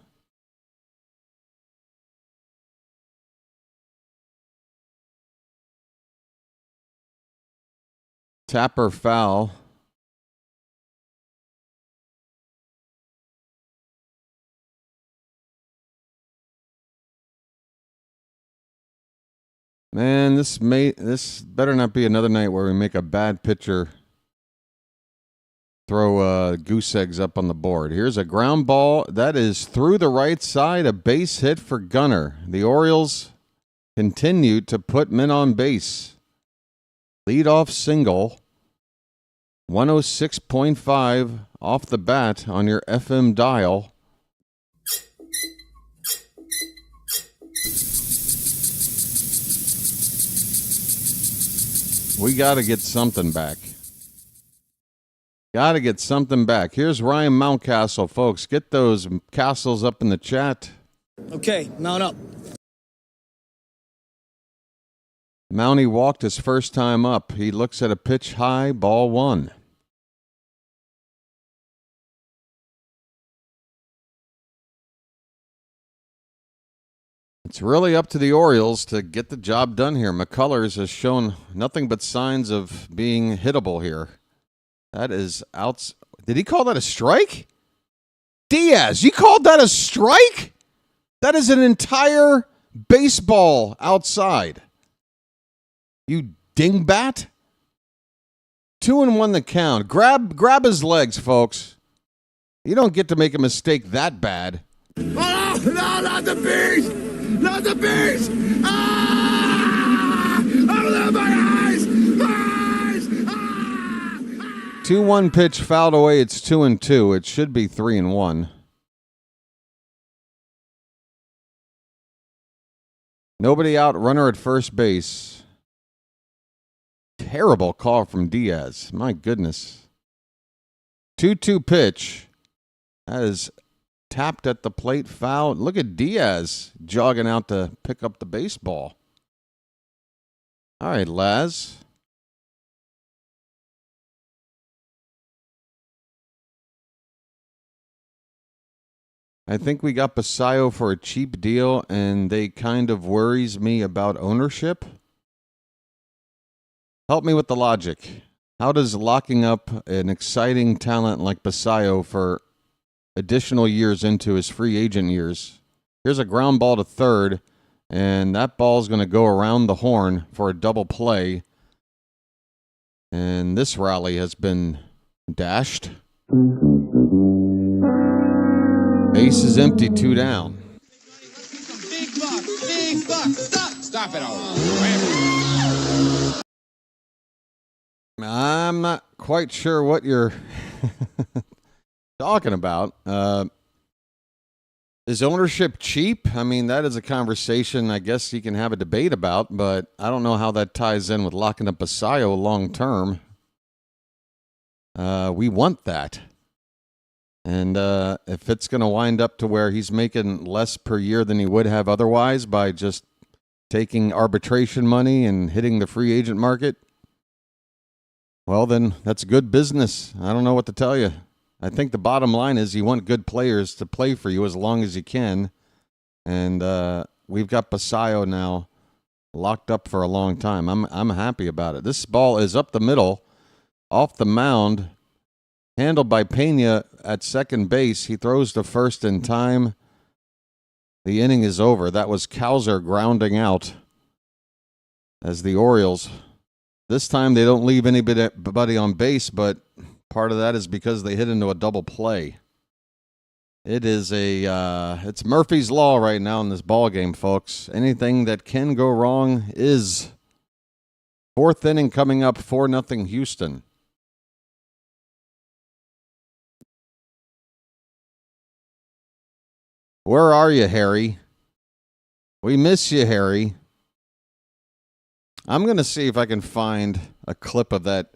Tapper foul. Man, this better not be another night where we make a bad pitcher throw goose eggs up on the board. Here's a ground ball that is through the right side, a base hit for Gunnar. The Orioles continue to put men on base. Leadoff single, 106.5 off the bat on your FM dial. We got to get something back. Got to get something back. Here's Ryan Mountcastle, folks. Get those castles up in the chat. Okay, mount up. Mountie walked his first time up. He looks at a pitch high, ball one. It's really up to the Orioles to get the job done here. McCullers has shown nothing but signs of being hittable here. That is out. Did he call that a strike? Diaz, you called that a strike? That is an entire baseball outside. You dingbat. 2-1 the count. Grab his legs, folks. You don't get to make a mistake that bad. Oh, no, not the beast! Not the beast! Ah! Oh, my eyes! Eyes! Ah! 2-1 pitch fouled away. It's 2-2. It should be 3-1. Nobody out. Runner at first base. Terrible call from Diaz. My goodness. 2-2 pitch. That is tapped at the plate, foul. Look at Diaz jogging out to pick up the baseball. All right, Laz. I think we got Basayo for a cheap deal, and they kind of worries me about ownership. Help me with the logic. How does locking up an exciting talent like Basayo for additional years into his free agent years? Here's a ground ball to third, and that ball's going to go around the horn for a double play. And this rally has been dashed. Base is empty, 2 down. Big buck! Big buck! Stop it all! I'm not quite sure what you're talking about. Is ownership cheap? I mean, that is a conversation I guess you can have a debate about, but I don't know how that ties in with locking up Basayo long term. We want that. And if it's going to wind up to where he's making less per year than he would have otherwise by just taking arbitration money and hitting the free agent market, Well, then that's good business. I don't know what to tell you. I think the bottom line is you want good players to play for you as long as you can. And we've got Basayo now locked up for a long time. I'm happy about it. This ball is up the middle, off the mound, handled by Pena at second base. He throws to first in time. The inning is over. That was Cowser grounding out as the Orioles. This time they don't leave anybody on base, but part of that is because they hit into a double play. It is it's Murphy's Law right now in this ball game, folks. Anything that can go wrong is. Fourth inning coming up, 4-0 Houston. Where are you, Harry? We miss you, Harry. I'm going to see if I can find a clip of that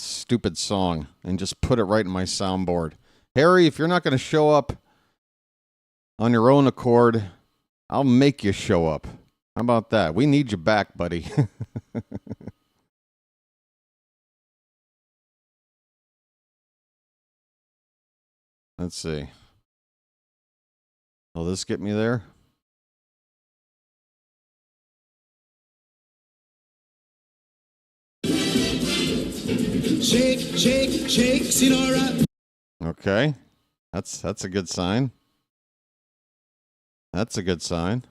stupid song and just put it right in my soundboard. Harry, if you're not going to show up on your own accord, I'll make you show up. How about that? We need you back, buddy. Let's see. Will this get me there? Shake, shake, shake, Sinora. Okay. That's a good sign. That's a good sign.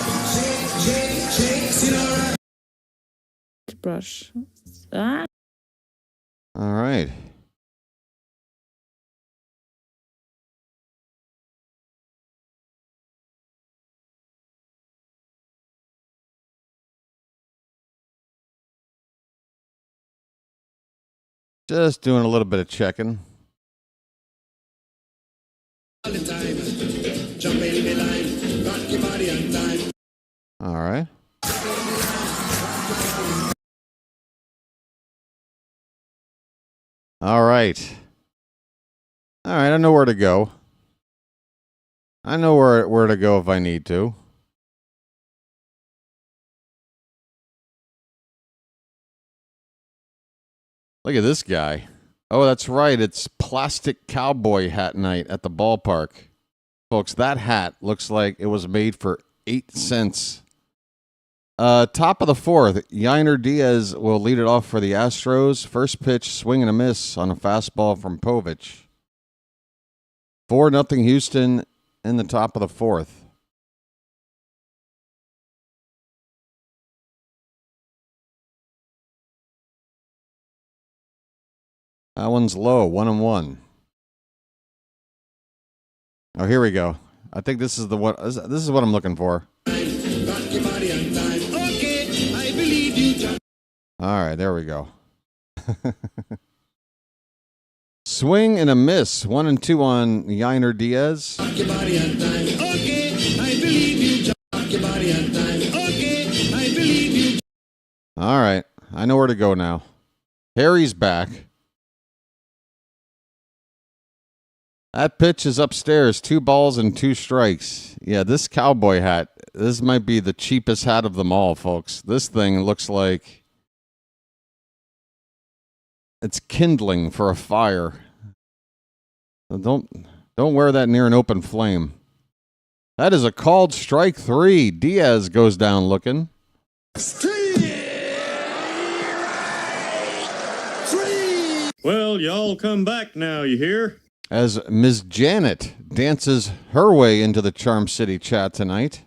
Shake, shake, shake, Sinora. Brush. Ah. All right. Just doing a little bit of checking. All the time. Jump in the line. Rock your body on time. All right. All right. All right, I know where to go. I know where to go if I need to. Look at this guy. Oh, that's right. It's plastic cowboy hat night at the ballpark. Folks, that hat looks like it was made for 8 cents. Top of the fourth, Yainer Diaz will lead it off for the Astros. First pitch, swing and a miss on a fastball from Povich. 4-0 Houston in the top of the fourth. That one's low, 1-1. Oh, here we go. I think this is the one. This is what I'm looking for. All right, there we go. Swing and a miss. 1-2 on Yainer Diaz. All right, I know where to go now. Harry's back. That pitch is upstairs. 2 balls and 2 strikes. Yeah, this cowboy hat, this might be the cheapest hat of them all, folks. This thing looks like it's kindling for a fire. So don't wear that near an open flame. That is a called strike 3. Diaz goes down looking. Well, y'all come back now, you hear? As Ms. Janet dances her way into the Charm City chat tonight.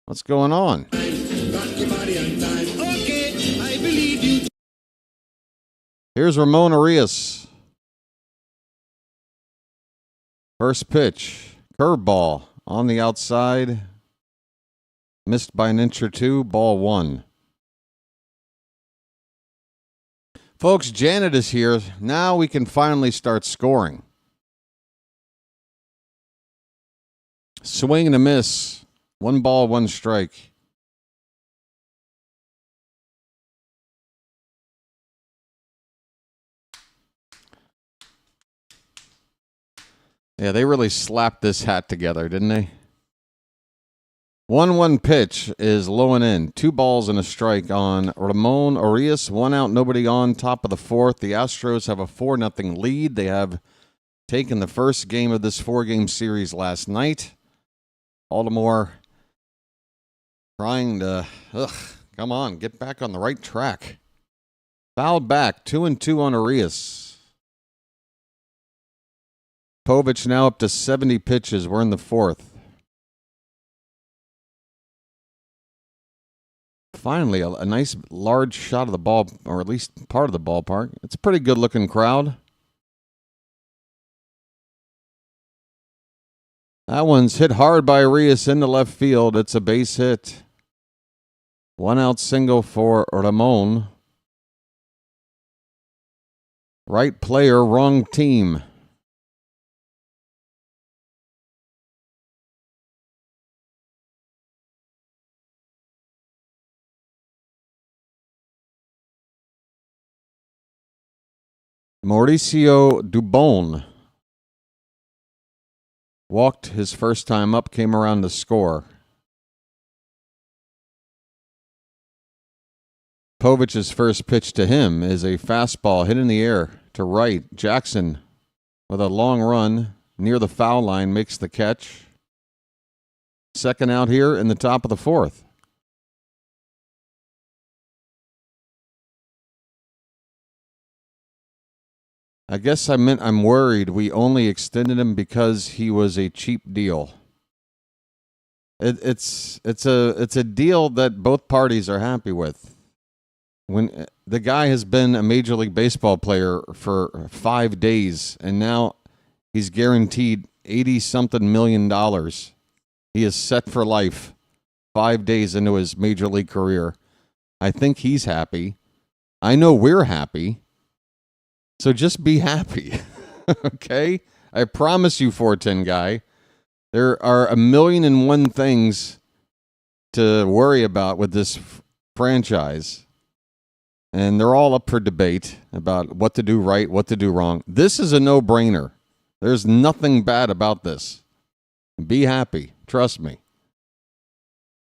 What's going on? Here's Ramon Arias. First pitch, curveball on the outside. Missed by an inch or two, ball 1. Folks, Janet is here. Now we can finally start scoring. Swing and a miss. 1 ball, 1 strike. Yeah, they really slapped this hat together, didn't they? 1-1 pitch is low and in. 2 balls and a strike on Ramon Arias. 1 out, nobody on. Top of the 4th. The Astros have a 4-0 lead. They have taken the first game of this 4-game series last night. Baltimore trying to, come on, get back on the right track. Fouled back, 2-2 on Arias. Povich now up to 70 pitches. We're in the 4th. Finally, a nice large shot of the ball, or at least part of the ballpark. It's a pretty good-looking crowd. That one's hit hard by Arias into left field. It's a base hit. 1 out single for Ramon. Right player, wrong team. Mauricio Dubon walked his first time up, came around to score. Povich's first pitch to him is a fastball hit in the air to right. Jackson with a long run near the foul line makes the catch. Second out here in the top of the 4th. I guess I meant I'm worried we only extended him because he was a cheap deal. It's a deal that both parties are happy with. When the guy has been a Major League Baseball player for 5 days, and now he's guaranteed $80-something million. He is set for life 5 days into his Major League career. I think he's happy. I know we're happy. So just be happy, okay? I promise you, 410 guy, there are 1,000,001 things to worry about with this franchise, and they're all up for debate about what to do right, what to do wrong. This is a no-brainer. There's nothing bad about this. Be happy. Trust me.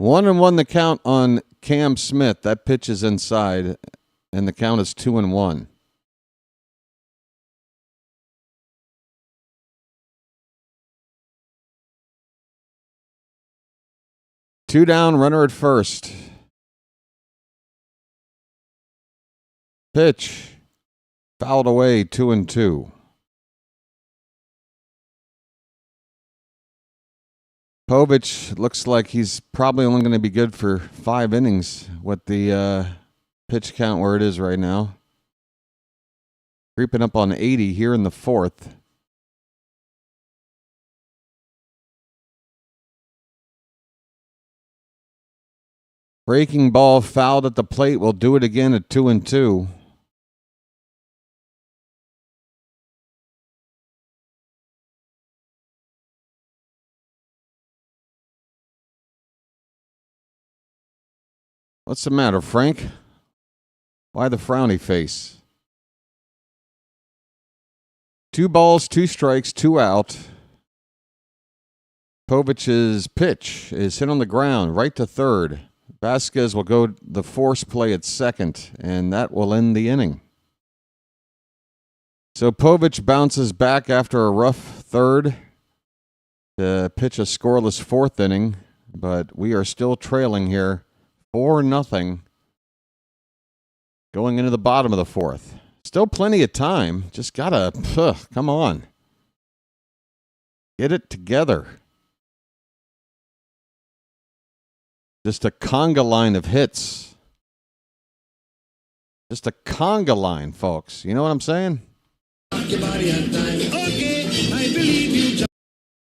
1-1 the count on Cam Smith. That pitch is inside, and the count is 2-1. Two down, runner at first. Pitch. Fouled away, 2-2. Povich looks like he's probably only going to be good for 5 innings with the pitch count where it is right now. Creeping up on 80 here in the 4th. Breaking ball fouled at the plate. We'll do it again at 2-2. What's the matter, Frank? Why the frowny face? 2 balls, 2 strikes, 2 out. Povich's pitch is hit on the ground, right to third. Vasquez will go the force play at second, and that will end the inning. So Povich bounces back after a rough third to pitch a scoreless 4th inning, but we are still trailing here 4-0 going into the bottom of the 4th. Still plenty of time. Just gotta, come on. Get it together. Just a conga line of hits. Just a conga line, folks. You know what I'm saying? Rock your body on time. Okay, I believe you.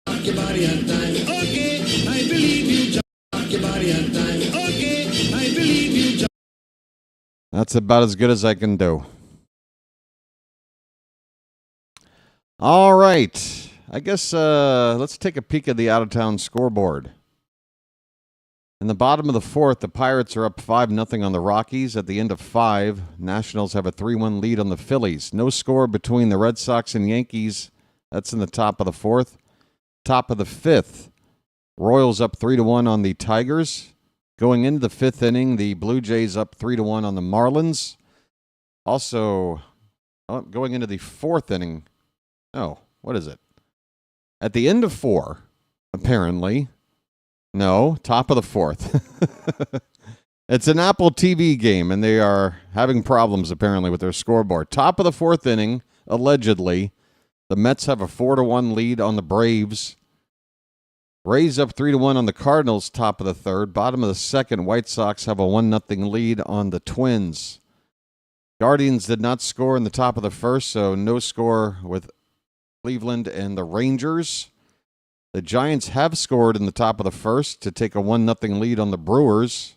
Rock your body on time. Okay, I believe you. Rock your body on time. Okay, I believe you. That's about as good as I can do. All right. I guess let's take a peek at the out-of-town scoreboard. In the bottom of the 4th, the Pirates are up 5-0 on the Rockies. At the end of 5, Nationals have a 3-1 lead on the Phillies. No score between the Red Sox and Yankees. That's in the top of the 4th. Top of the 5th, Royals up 3-1 on the Tigers. Going into the 5th inning, the Blue Jays up 3-1 on the Marlins. Also, going into the 4th inning. Oh, what is it? At the end of 4, apparently. No, top of the 4th. It's an Apple TV game, and they are having problems, apparently, with their scoreboard. Top of the 4th inning, allegedly. The Mets have a 4-1 lead on the Braves. Rays up 3-1 on the Cardinals, top of the 3rd. Bottom of the 2nd, White Sox have a 1-0 lead on the Twins. Guardians did not score in the top of the 1st, so no score with Cleveland and the Rangers. The Giants have scored in the top of the 1st to take a 1-0 lead on the Brewers.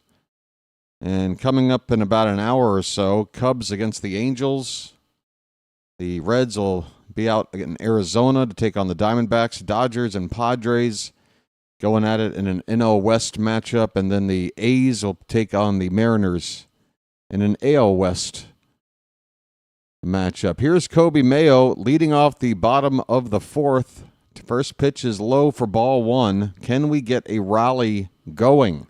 And coming up in about an hour or so, Cubs against the Angels. The Reds will be out in Arizona to take on the Diamondbacks. Dodgers and Padres going at it in an NL West matchup. And then the A's will take on the Mariners in an AL West matchup. Here's Kobe Mayo leading off the bottom of the 4th. First pitch is low for ball 1. Can we get a rally going?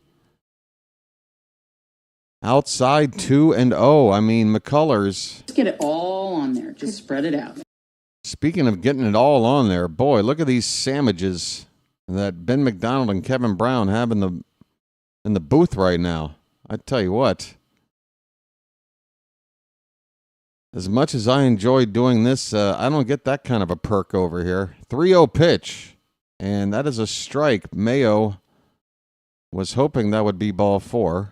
Outside 2-0. I mean, McCullers. Just get it all on there. Just spread it out. Speaking of getting it all on there, boy, look at these sandwiches that Ben McDonald and Kevin Brown have in the booth right now. I tell you what. As much as I enjoy doing this, I don't get that kind of a perk over here. 3-0 pitch, and that is a strike. Mayo was hoping that would be ball 4.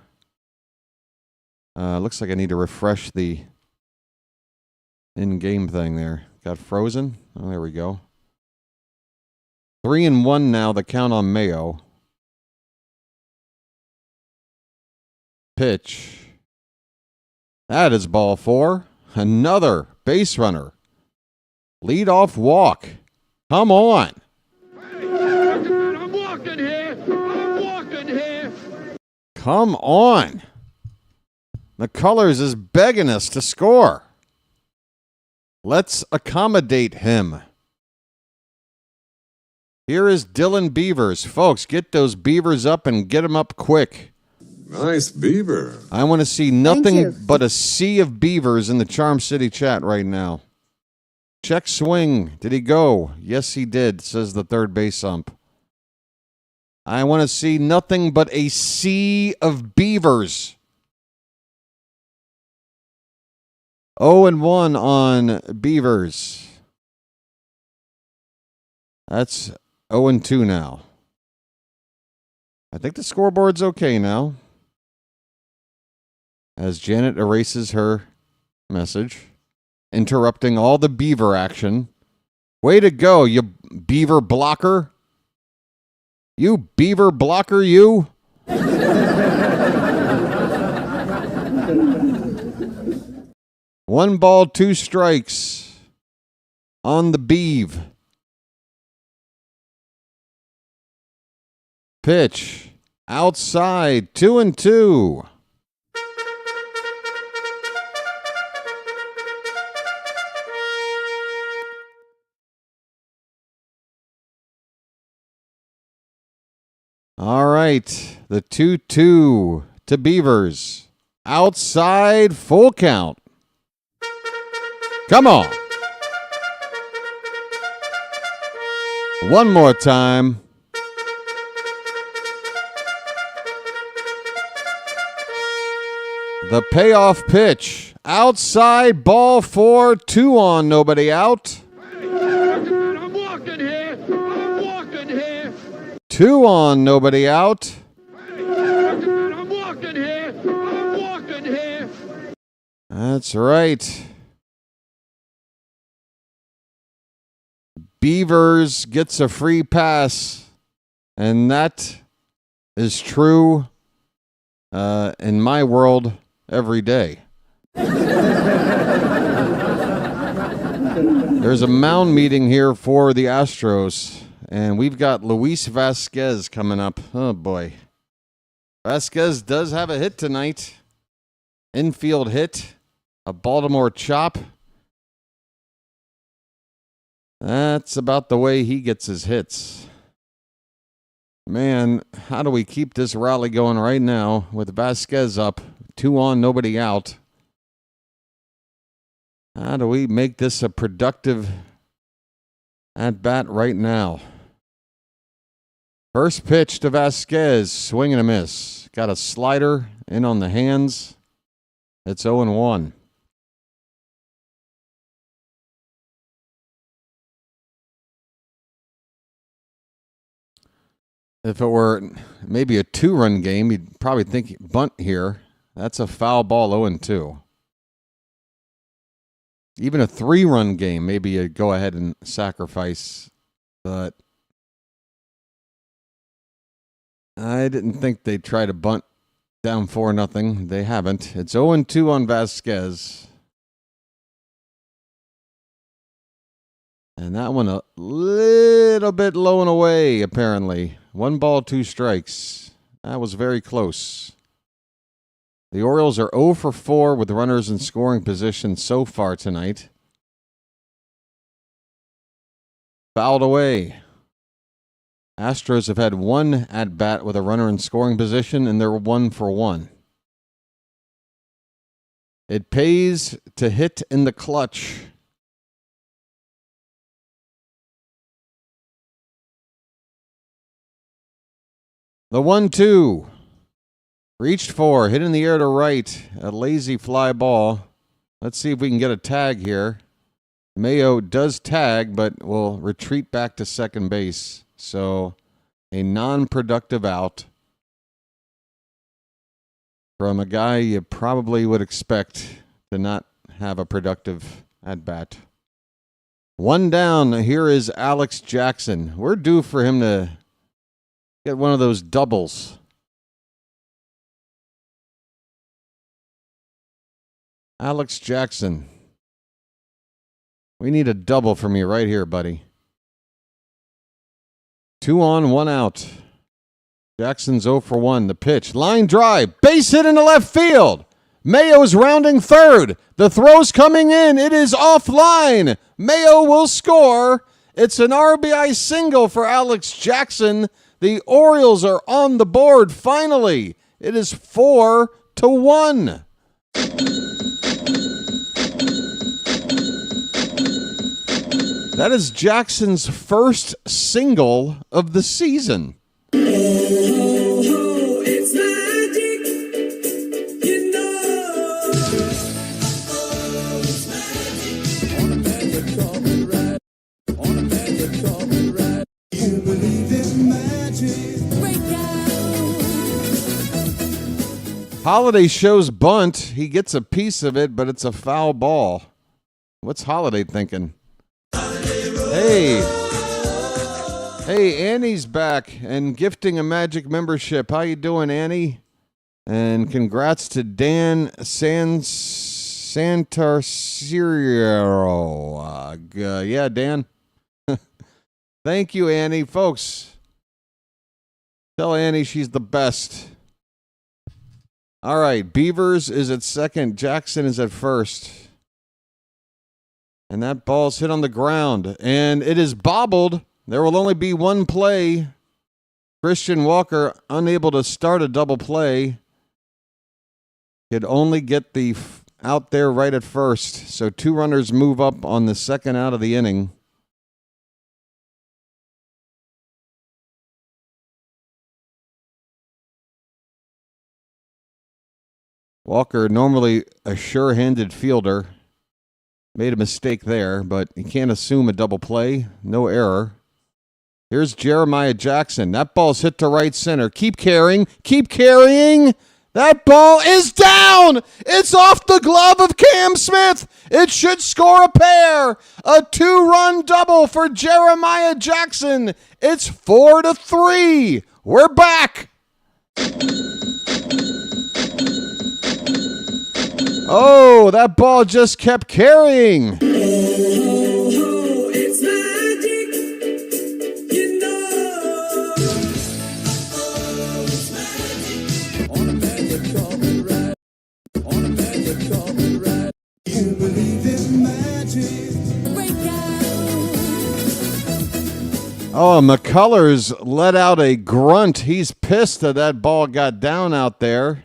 Looks like I need to refresh the in-game thing there. Got frozen? Oh, there we go. 3-1 now, the count on Mayo. Pitch. That is ball 4. Another base runner. Lead-off walk. Come on. I'm walking here. I'm walking here. Come on. McCullers is begging us to score. Let's accommodate him. Here is Dylan Beavers. Folks, get those beavers up and get them up quick. Nice beaver. I want to see nothing but a sea of beavers in the Charm City chat right now. Check swing. Did he go? Yes, he did, says the third base ump. I want to see nothing but a sea of beavers. 0-1 on Beavers. That's 0-2 now. I think the scoreboard's okay now. As Janet erases her message, interrupting all the beaver action. Way to go, you beaver blocker. You beaver blocker, you. 1 ball, 2 strikes on the Beeve. Pitch outside, 2-2. All right, the 2-2 to Beavers. Outside, full count. Come on. One more time. The payoff pitch. Outside, ball 4, 2 on, nobody out. I'm walking here. I'm walking here. 2 on, nobody out. I'm walking here. I'm walking here. That's right. Beavers gets a free pass, and that is true in my world every day. There's a mound meeting here for the Astros, and we've got Luis Vasquez coming up. Oh, boy. Vasquez does have a hit tonight. Infield hit. A Baltimore chop. That's about the way he gets his hits. Man, how do we keep this rally going right now with Vasquez up, 2 on, nobody out? How do we make this a productive at-bat right now? First pitch to Vasquez, swing and a miss. Got a slider in on the hands. It's 0-1. If it were maybe a 2-run game, you'd probably think bunt here. That's a foul ball, 0-2. Even a 3-run game, maybe you'd go ahead and sacrifice. But I didn't think they'd try to bunt down 4-0. They haven't. It's 0-2 on Vasquez. And that one a little bit low and away, apparently. 1 ball, 2 strikes. That was very close. The Orioles are 0 for 4 with runners in scoring position so far tonight. Fouled away. Astros have had 1 at-bat with a runner in scoring position, and they're 1 for 1. It pays to hit in the clutch. The 1-2. Reached for, hit in the air to right. A lazy fly ball. Let's see if we can get a tag here. Mayo does tag, but will retreat back to second base. So a non-productive out from a guy you probably would expect to not have a productive at-bat. 1 down. Here is Alex Jackson. We're due for him to get one of those doubles. Alex Jackson. We need a double from you right here, buddy. 2 on, 1 out. Jackson's 0 for 1. The pitch. Line drive. Base hit into left field. Mayo's rounding third. The throw's coming in. It is offline. Mayo will score. It's an RBI single for Alex Jackson. The Orioles are on the board finally. It is 4-1. That is Jackson's first single of the season. It's magic, you know. It's magic. On a magic carpet ride. On a magic carpet ride. You believe in magic. Break out. Holiday shows bunt. He gets a piece of it, but it's a foul ball. What's Holiday thinking? Hey, Annie's back and gifting a Magic membership. How you doing, Annie? And congrats to Dan Santarciero. Yeah, Dan. Thank you, Annie. Folks, tell Annie she's the best. All right, Beavers is at second. Jackson is at first. And that ball's hit on the ground. And it is bobbled. There will only be 1 play. Christian Walker unable to start a double play. Could only get the out there right at first. So 2 runners move up on the second out of the inning. Walker, normally a sure-handed fielder. Made a mistake there, but you can't assume a double play. No error. Here's Jeremiah Jackson. That ball's hit to right center. Keep carrying. Keep carrying. That ball is down. It's off the glove of Cam Smith. It should score a pair. A 2-run double for Jeremiah Jackson. It's 4-3. We're back. Oh, that ball just kept carrying. It's magic, you know. It's magic. On a magic carpet ride. On a magic carpet ride. You believe in magic. Break out. Oh, McCullers let out a grunt. He's pissed that ball got down out there.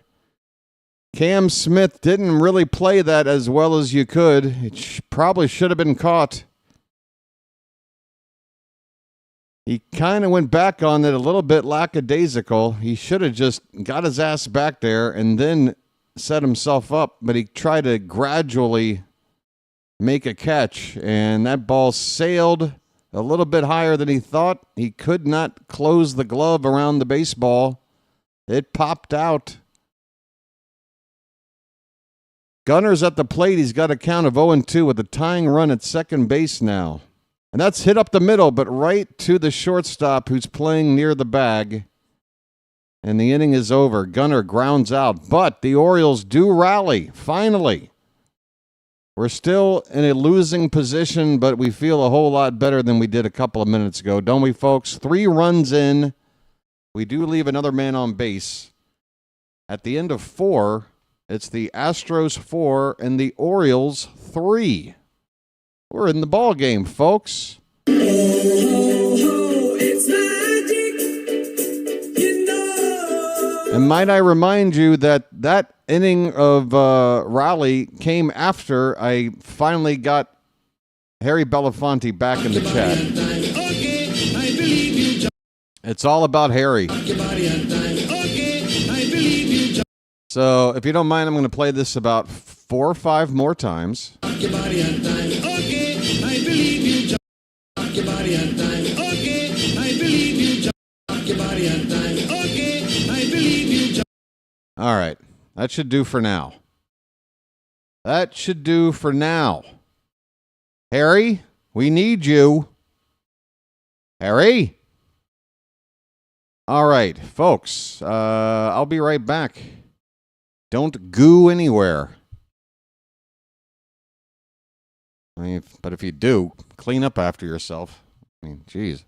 Cam Smith didn't really play that as well as you could. It probably should have been caught. He kind of went back on it a little bit lackadaisical. He should have just got his ass back there and then set himself up, but he tried to gradually make a catch, and that ball sailed a little bit higher than he thought. He could not close the glove around the baseball. It popped out. Gunner's at the plate. He's got a count of 0-2 with a tying run at second base now. And that's hit up the middle, but right to the shortstop who's playing near the bag. And the inning is over. Gunner grounds out, but the Orioles do rally, finally. We're still in a losing position, but we feel a whole lot better than we did a couple of minutes ago, don't we, folks? 3 runs in. We do leave another man on base. At the end of 4, it's the Astros 4 and the Orioles 3. We're in the ball game, folks. And might I remind you that that inning of rally came after I finally got Harry Belafonte back in the chat. It's all about Harry. So if you don't mind, I'm going to play this about 4 or 5 more times. All right. That should do for now. That should do for now. Harry, we need you. Harry? All right, folks. I'll be right back. Don't goo anywhere. I mean, but if you do, clean up after yourself. I mean, geez.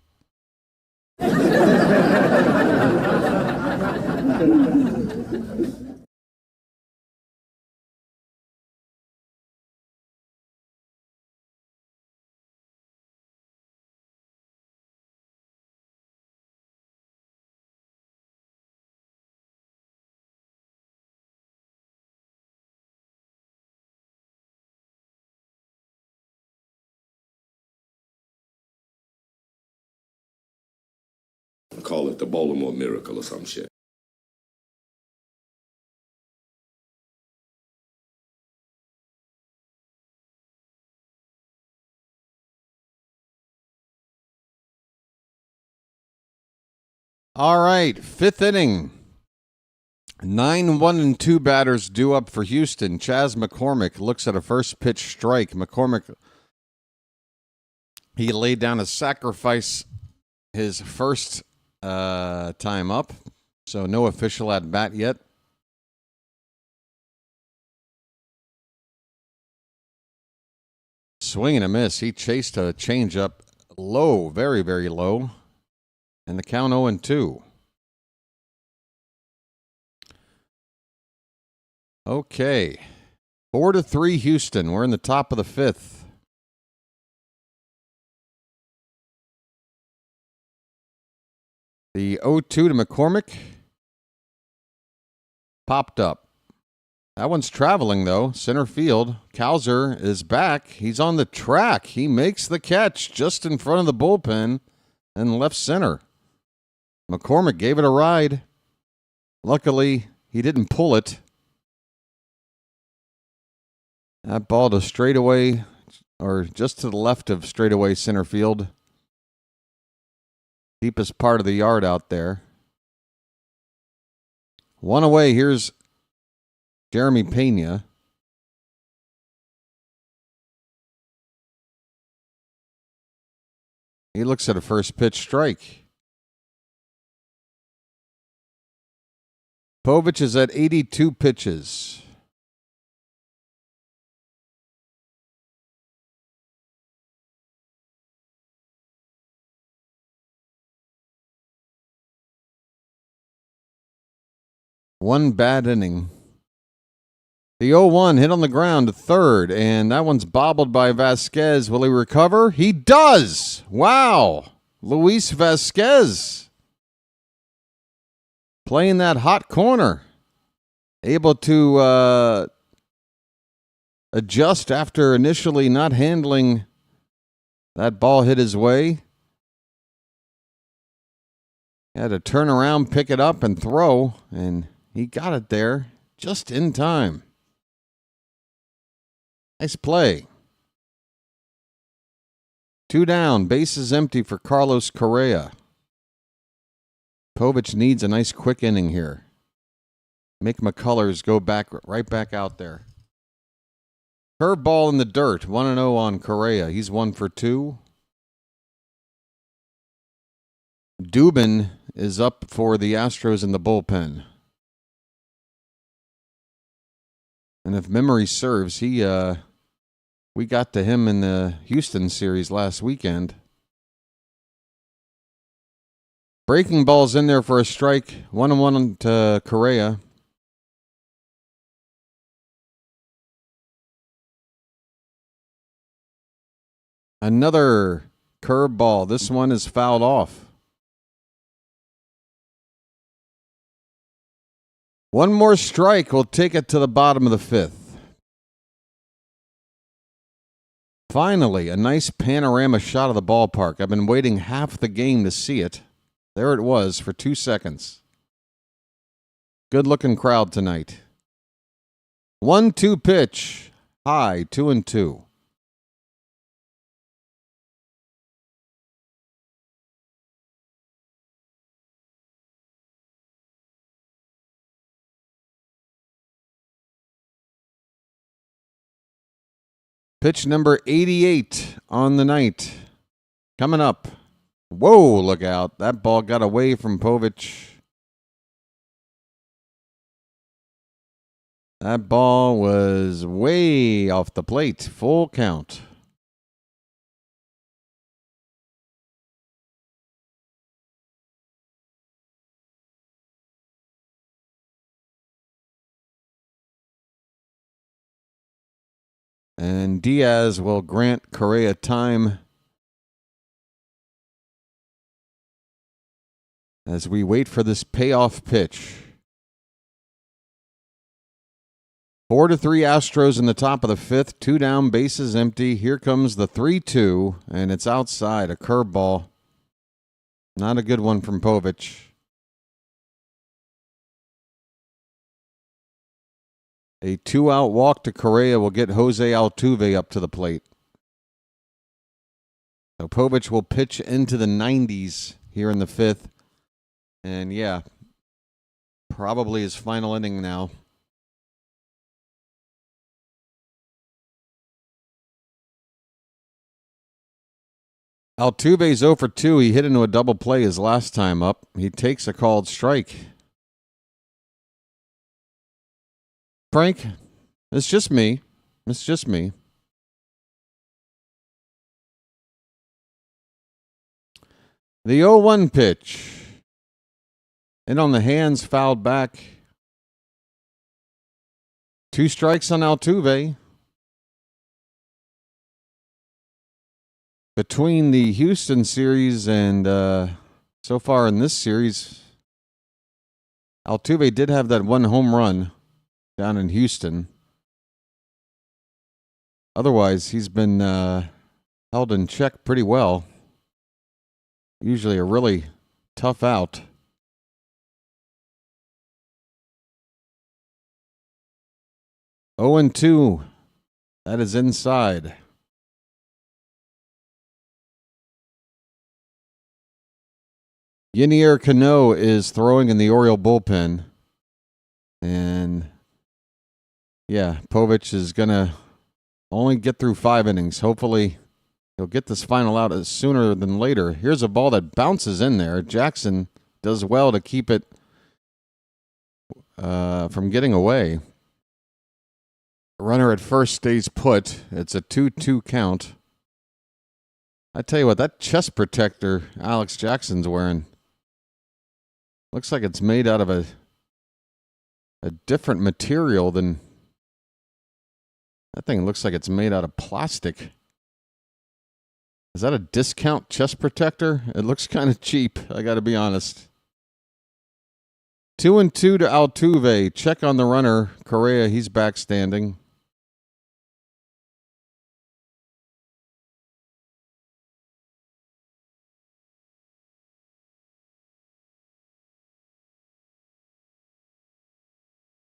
Call it the Baltimore Miracle or some shit. All right, 5th inning. 9-1-2 batters due up for Houston. Chas McCormick looks at a first pitch strike. McCormick, he laid down a sacrifice his first time up, so no official at bat yet. Swing and a miss. He chased a changeup low, very, very low, and the count 0-2. Okay, 4-3 Houston. We're in the top of the 5th. The 0-2 to McCormick popped up. That one's traveling, though. Center field. Cowser is back. He's on the track. He makes the catch just in front of the bullpen and left center. McCormick gave it a ride. Luckily, he didn't pull it. That ball to straightaway, or just to the left of straightaway center field. Deepest part of the yard out there. One away. Here's Jeremy Pena. He looks at a first pitch strike. Povich is at 82 pitches. One bad inning. The 0-1 hit on the ground to third, and that one's bobbled by Vasquez. Will he recover? He does! Wow! Luis Vasquez playing that hot corner. Able to adjust after initially not handling that ball hit his way. Had to turn around, pick it up, and throw, and he got it there just in time. Nice play. 2 down, bases empty for Carlos Correa. Povich needs a nice quick inning here. Make McCullers go right back out there. Curveball in the dirt, 1-0 on Correa. He's 1 for 2. Dubin is up for the Astros in the bullpen. And if memory serves, we got to him in the Houston series last weekend. Breaking ball's in there for a strike. 1-1 to Correa. Another curveball. This one is fouled off. One more strike will take it to the bottom of the 5th. Finally, a nice panorama shot of the ballpark. I've been waiting half the game to see it. There it was for 2 seconds. Good-looking crowd tonight. 1-2 pitch. High, 2-2. Pitch number 88 on the night. Coming up. Whoa, look out. That ball got away from Povich. That ball was way off the plate. Full count. And Diaz will grant Correa time as we wait for this payoff pitch. 4-3 Astros in the top of the 5th. 2 down, bases empty. Here comes the 3-2, and it's outside. A curveball. Not a good one from Povich. A 2-out walk to Correa will get Jose Altuve up to the plate. So Povich will pitch into the 90s here in the 5th. And yeah, probably his final inning now. Altuve's 0 for 2. He hit into a double play his last time up. He takes a called strike. Frank, it's just me. It's just me. The 0-1 pitch. And on the hands, fouled back. 2 strikes on Altuve. Between the Houston series and so far in this series, Altuve did have that 1 home run down in Houston. Otherwise, he's been held in check pretty well. Usually a really tough out. Oh and 2. That is inside. Ynier Cano is throwing in the Oriole bullpen. And yeah, Povich is going to only get through 5 innings. Hopefully, he'll get this final out sooner than later. Here's a ball that bounces in there. Jackson does well to keep it from getting away. Runner at first stays put. It's a 2-2 count. I tell you what, that chest protector Alex Jackson's wearing looks like it's made out of a different material than... That thing looks like it's made out of plastic. Is that a discount chest protector? It looks kind of cheap, I got to be honest. 2-2 to Altuve. Check on the runner. Correa, he's back standing.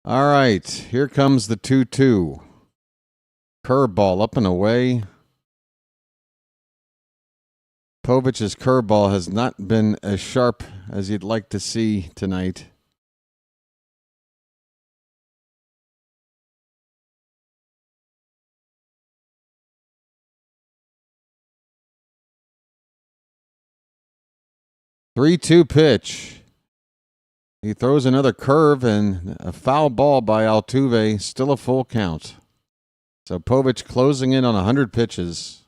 All right, here comes the 2-2. Curveball up and away. Povich's curveball has not been as sharp as you'd like to see tonight. Three-two pitch. He throws another curve and a foul ball by Altuve. Still a full count. So Povich closing in on 100 pitches.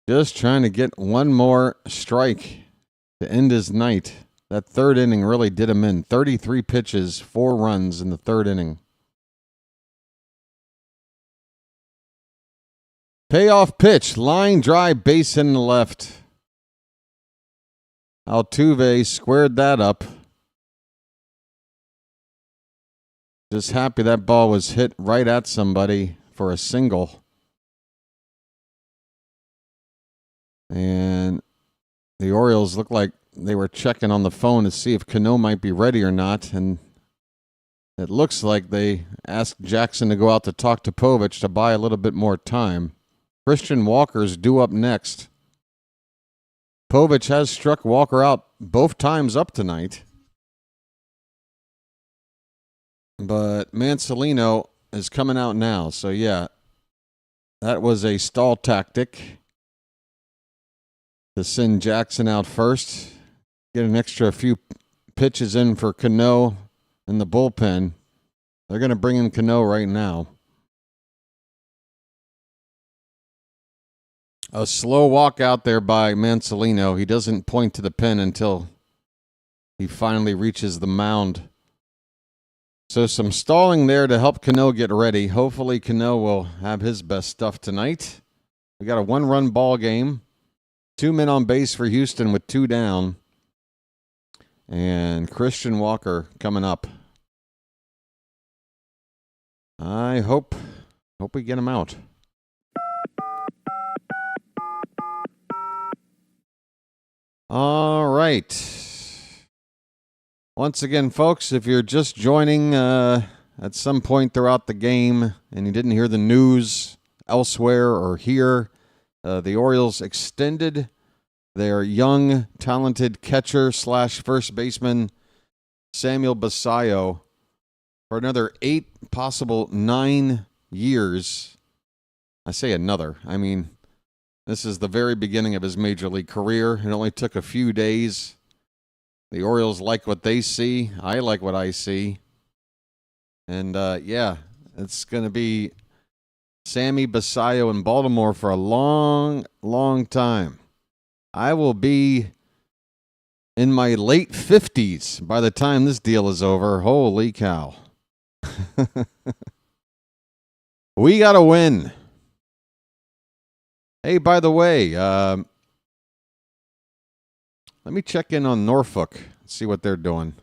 Just trying to get one more strike to end his night. That third inning really did him in. 33 pitches, 4 runs in the third inning. Payoff pitch. Line drive, base hit in the left. Altuve squared that up. Just happy that ball was hit right at somebody for a single. And the Orioles looked like they were checking on the phone to see if Cano might be ready or not. And it looks like they asked Jackson to go out to talk to Povich to buy a little bit more time. Christian Walker's due up next. Povich has struck Walker out both times up tonight. But Mancelino is coming out now. So, yeah, that was a stall tactic to send Jackson out first. Get an extra few pitches in for Cano in the bullpen. They're going to bring in Cano right now. A slow walk out there by Mancelino. He doesn't point to the pen until he finally reaches the mound. So some stalling there to help Cano get ready. Hopefully Cano will have his best stuff tonight. We got a 1-run ball game. 2 men on base for Houston with 2 down. And Christian Walker coming up. I hope we get him out. All right. Once again, folks, if you're just joining at some point throughout the game and you didn't hear the news elsewhere or here, the Orioles extended their young, talented catcher / first baseman, Samuel Basallo, for another 8, possible 9 years. I say another. I mean, this is the very beginning of his major league career. It only took a few days. The Orioles like what they see. I like what I see. And, yeah, it's going to be Sammy Basallo in Baltimore for a long, long time. I will be in my late 50s by the time this deal is over. Holy cow. We got to win. Hey, by the way, let me check in on Norfolk, see what they're doing.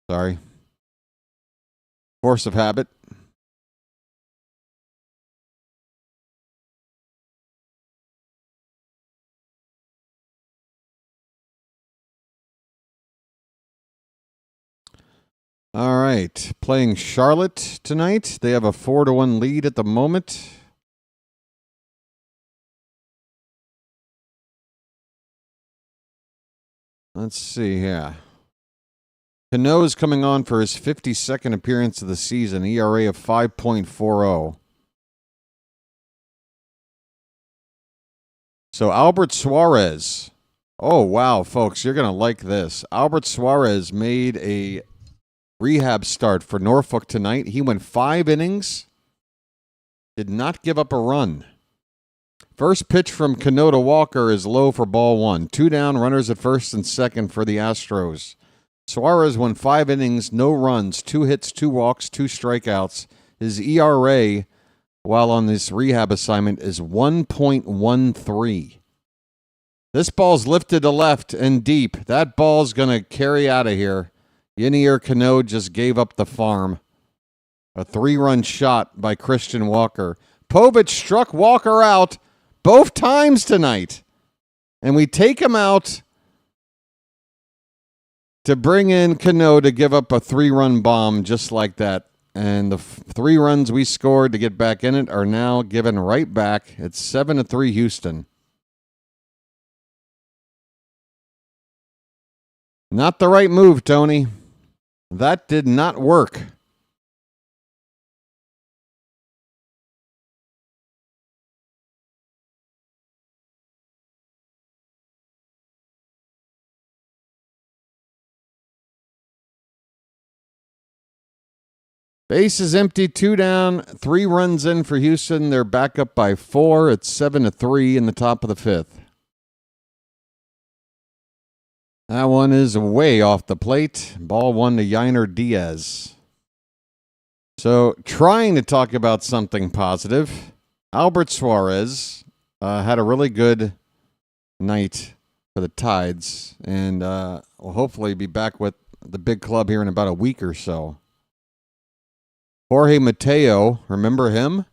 Sorry. Force of habit. All right, playing Charlotte tonight. They have a 4-1 lead at the moment. Let's see here. Cano is coming on for his 52nd appearance of the season, ERA of 5.40. So Albert Suarez. Oh, wow, folks, you're going to like this. Albert Suarez made a rehab start for Norfolk tonight. He went 5 innings, did not give up a run. First pitch from Cano to Walker is low for ball 1. 2 down, runners at first and second for the Astros. Suarez went 5 innings, no runs, 2 hits, 2 walks, 2 strikeouts. His ERA, while on this rehab assignment, is 1.13. This ball's lifted to left and deep. That ball's going to carry out of here. Yenier Cano just gave up the farm. A 3-run shot by Christian Walker. Povich struck Walker out both times tonight. And we take him out to bring in Cano to give up a 3-run bomb just like that. And the 3 runs we scored to get back in it are now given right back. It's 7-3 Houston. Not the right move, Tony. That did not work. Base is empty, 2 down, 3 runs in for Houston. They're back up by 4. It's 7-3 in the top of the 5th. That one is way off the plate. Ball 1 to Yiner Diaz. So, trying to talk about something positive, Albert Suarez had a really good night for the Tides, and will hopefully be back with the big club here in about a week or so. Jorge Mateo, remember him?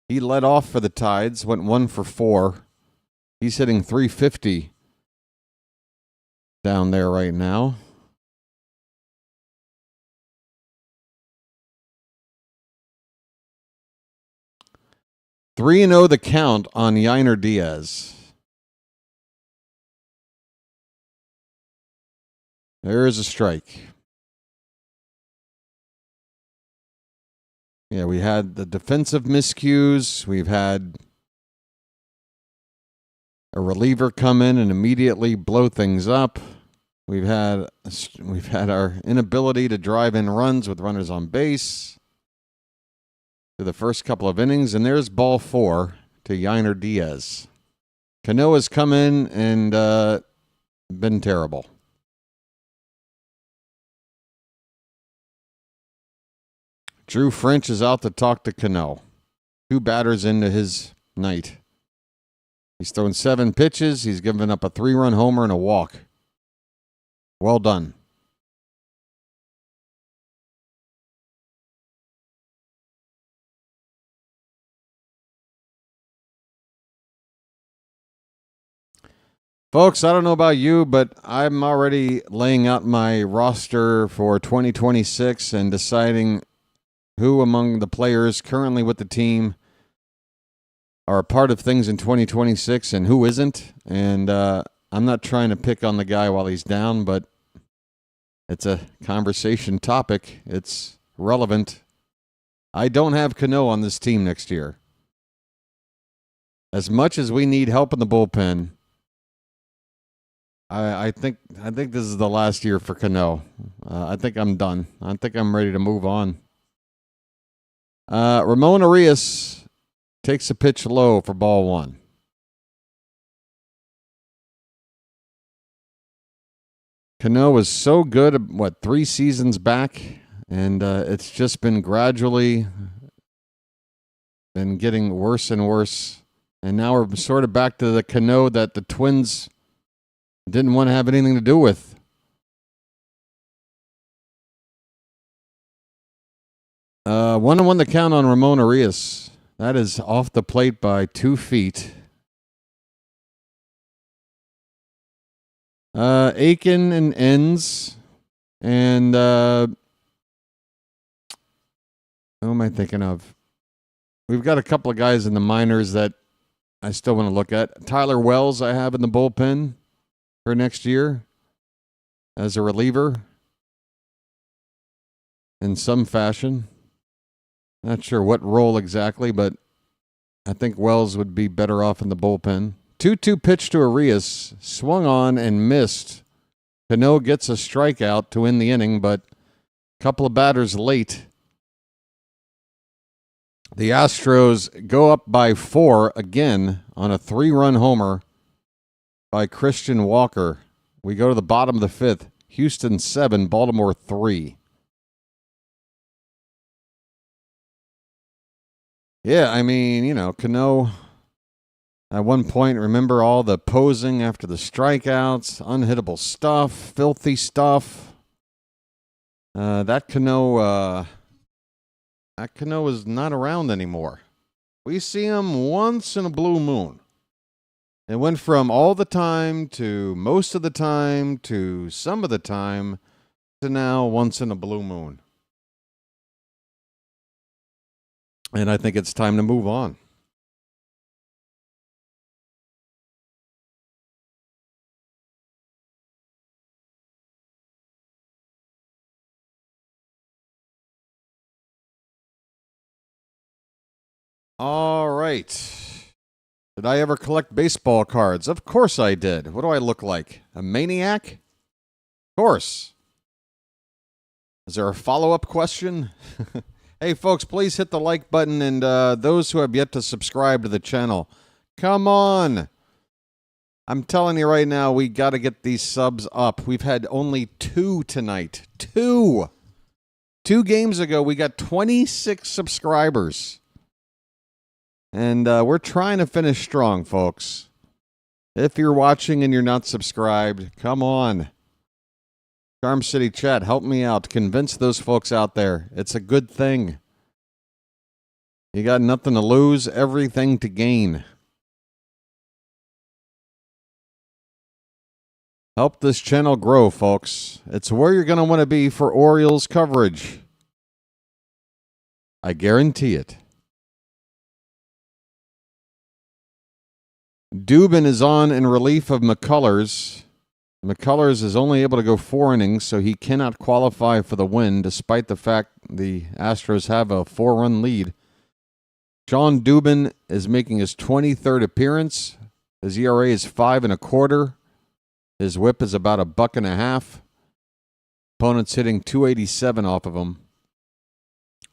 He led off for the Tides, went 1 for 4. He's hitting .350 down there right now. (3-0) the count on Yiner Diaz. There is a strike. Yeah, we had the defensive miscues. We've had a reliever come in and immediately blow things up. We've had our inability to drive in runs with runners on base through the first couple of innings, and there's ball 4 to Yiner Diaz. Cano has come in and been terrible. Drew French is out to talk to Cano. 2 batters into his night. He's thrown 7 pitches. He's given up a 3-run homer and a walk. Well done. Folks, I don't know about you, but I'm already laying out my roster for 2026 and deciding who among the players currently with the team are a part of things in 2026 and who isn't. And I'm not trying to pick on the guy while he's down, but it's a conversation topic. It's relevant. I don't have Cano on this team next year. As much as we need help in the bullpen, I think this is the last year for Cano. I think I'm done. I think I'm ready to move on. Ramon Arias takes a pitch low for ball 1. Cano was so good, 3 seasons back, and it's just been gradually been getting worse and worse. And now we're sort of back to the Cano that the Twins didn't want to have anything to do with. One and one the count on Ramon Arias. That is off the plate by 2 feet. Aiken and Enns. And who am I thinking of? We've got a couple of guys in the minors that I still want to look at. Tyler Wells I have in the bullpen for next year as a reliever in some fashion. Not sure what role exactly, but I think Wells would be better off in the bullpen. 2-2 pitch to Arias, swung on and missed. Cano gets a strikeout to win the inning, but a couple of batters late. The Astros go up by 4 again on a 3-run homer by Christian Walker. We go to the bottom of the 5th. Houston 7, Baltimore 3. Yeah, I mean, you know, Cano, at one point, remember all the posing after the strikeouts, unhittable stuff, filthy stuff. That Cano is not around anymore. We see him once in a blue moon. It went from all the time to most of the time to some of the time to now once in a blue moon. And I think it's time to move on. All right. Did I ever collect baseball cards? Of course I did. What do I look like? A maniac? Of course. Is there a follow-up question? Hey, folks, please hit the like button, and those who have yet to subscribe to the channel, come on. I'm telling you right now, we got to get these subs up. We've had only 2 tonight. 2. 2 games ago, we got 26 subscribers. And we're trying to finish strong, folks. If you're watching and you're not subscribed, come on. Charm City Chat, help me out. Convince those folks out there. It's a good thing. You got nothing to lose, everything to gain. Help this channel grow, folks. It's where you're going to want to be for Orioles coverage. I guarantee it. Dubin is on in relief of McCullers. McCullers is only able to go 4 innings, so he cannot qualify for the win, despite the fact the Astros have a 4-run lead. John Dubin is making his 23rd appearance. His ERA is 5 1/4. His WHIP is about $1.50. Opponent's hitting .287 off of him.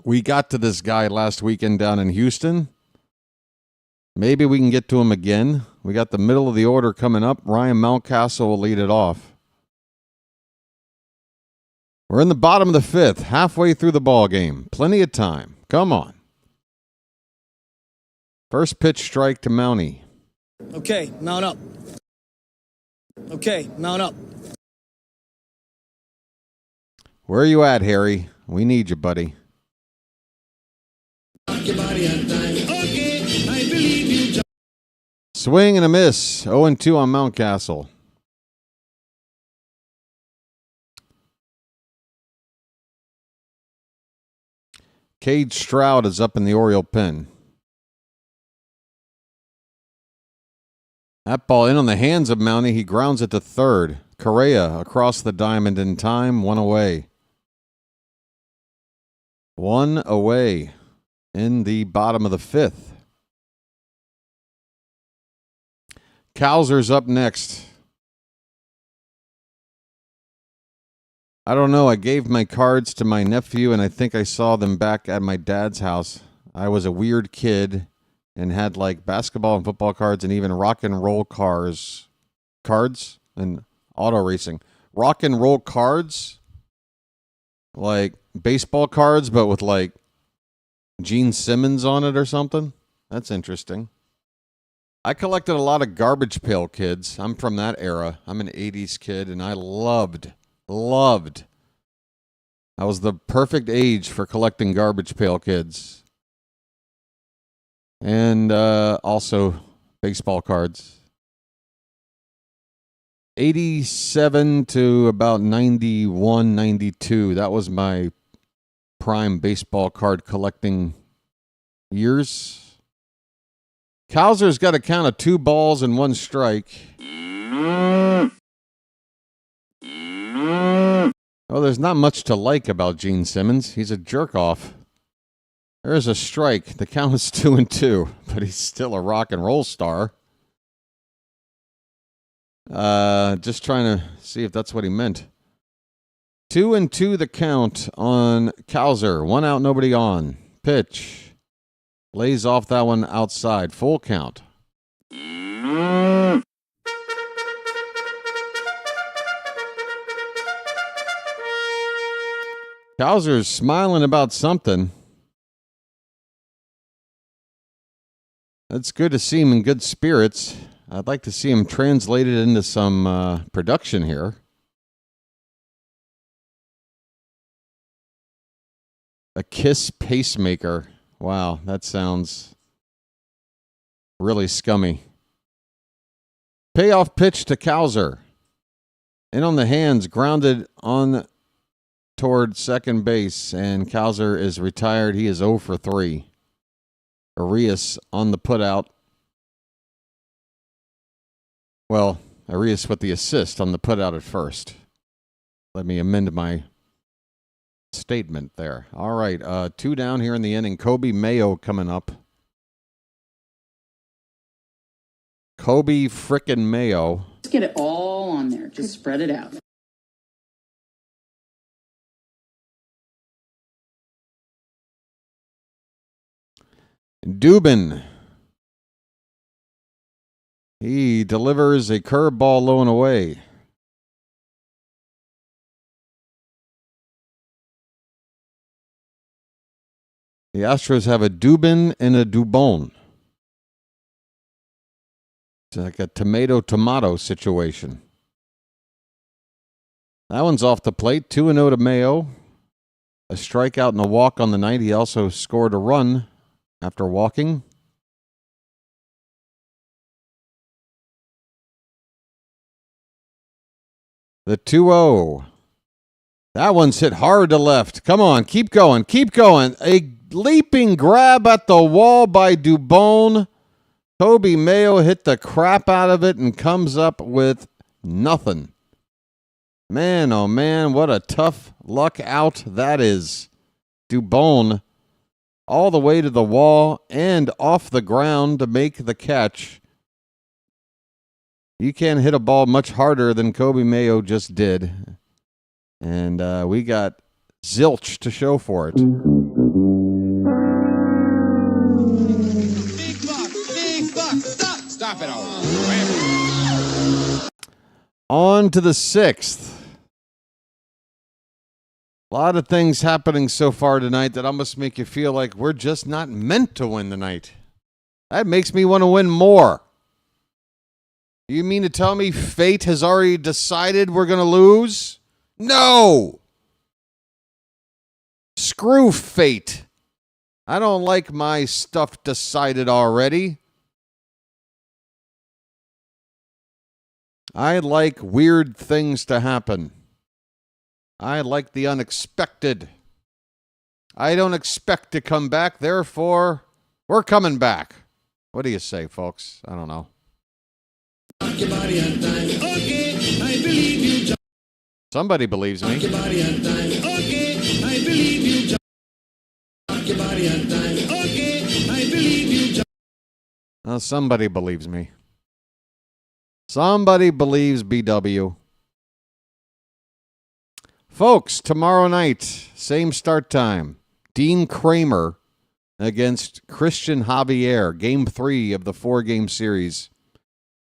We got to this guy last weekend down in Houston. Maybe we can get to him again. We got the middle of the order coming up. Ryan Mountcastle will lead it off. We're in the bottom of the 5th, halfway through the ball game. Plenty of time. Come on. First pitch strike to Mountie. Okay, mount up. Okay, mount up. Where are you at, Harry? We need you, buddy. Swing and a miss. 0-2 on Mountcastle. Cade Stroud is up in the Oriole pen. That ball in on the hands of Mountie. He grounds it to third. Correa across the diamond in time. 1 away. 1 away in the bottom of the 5th. Cowser's up next. I don't know. I gave my cards to my nephew, and I think I saw them back at my dad's house. I was a weird kid and had like basketball and football cards and even rock and roll cards and auto racing. Rock and roll cards, like baseball cards, but with like Gene Simmons on it or something. That's interesting. I collected a lot of Garbage Pail Kids. I'm from that era. I'm an 80s kid, and I loved. I was the perfect age for collecting Garbage Pail Kids. And also baseball cards. 87 to about 91, 92. That was my prime baseball card collecting years. Cowser's got a count of 2 balls and 1 strike. Oh, there's not much to like about Gene Simmons. He's a jerk-off. There's a strike. The count is 2-2, but he's still a rock and roll star. Just trying to see if that's what he meant. 2-2 the count on Cowser. 1 out, nobody on. Pitch. Lays off that one outside. Full count. Cowser's smiling about something. It's good to see him in good spirits. I'd like to see him translated into some production here. A kiss pacemaker. Wow, that sounds really scummy. Payoff pitch to Cowser. In on the hands, grounded on toward second base, and Cowser is retired. He is 0 for 3. Arias on the putout. Well, Arias with the assist on the putout at first. Let me amend my statement there. All right, 2 down here in the inning. Kobe Mayo coming up. Kobe frickin' Mayo. Just get it all on there. Just spread it out. Dubin. He delivers a curveball low and away. The Astros have a Dubin and a Dubon. It's like a tomato situation. That one's off the plate. 2-0 to Mayo. A strikeout and a walk on the night. He also scored a run after walking. The 2-0. That one's hit hard to left. Come on, keep going, keep going. A leaping grab at the wall by Dubon. Kobe Mayo hit the crap out of it and comes up with nothing. Man, oh man, what a tough luck out that is. Dubon all the way to the wall and off the ground to make the catch. You can't hit a ball much harder than Kobe Mayo just did. And we got zilch to show for it. Big buck, stop it all. On to the 6th. A lot of things happening so far tonight that almost make you feel like we're just not meant to win tonight. That makes me want to win more. You mean to tell me fate has already decided we're going to lose? No! Screw fate. I don't like my stuff decided already. I like weird things to happen. I like the unexpected. I don't expect to come back, therefore, we're coming back. What do you say, folks? I don't know. Your body on time. Okay, I believe you. Somebody believes me. Your body on time. Okay, I believe you. Your body on time. Okay, I believe you. Well, somebody believes me. Somebody believes BW. Folks, tomorrow night, same start time. Dean Kramer against Christian Javier. Game 3 of the 4-game series.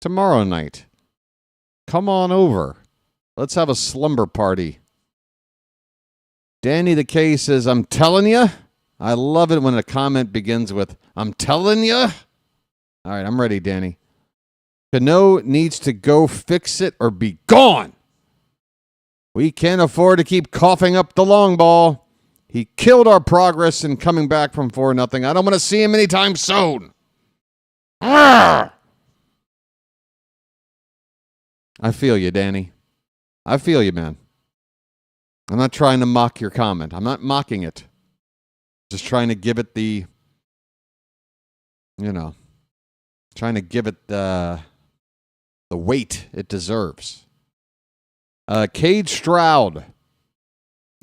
Tomorrow night. Come on over. Let's have a slumber party. Danny the K says, I'm telling you. I love it when a comment begins with, I'm telling you. All right, I'm ready, Danny. Cano needs to go fix it or be gone. We can't afford to keep coughing up the long ball. He killed our progress in coming back from 4-0. I don't want to see him anytime soon. Arrgh! I feel you, Danny. I feel you, man. I'm not trying to mock your comment. I'm not mocking it. Just trying to give it the, trying to give it the weight it deserves. Cade Stroud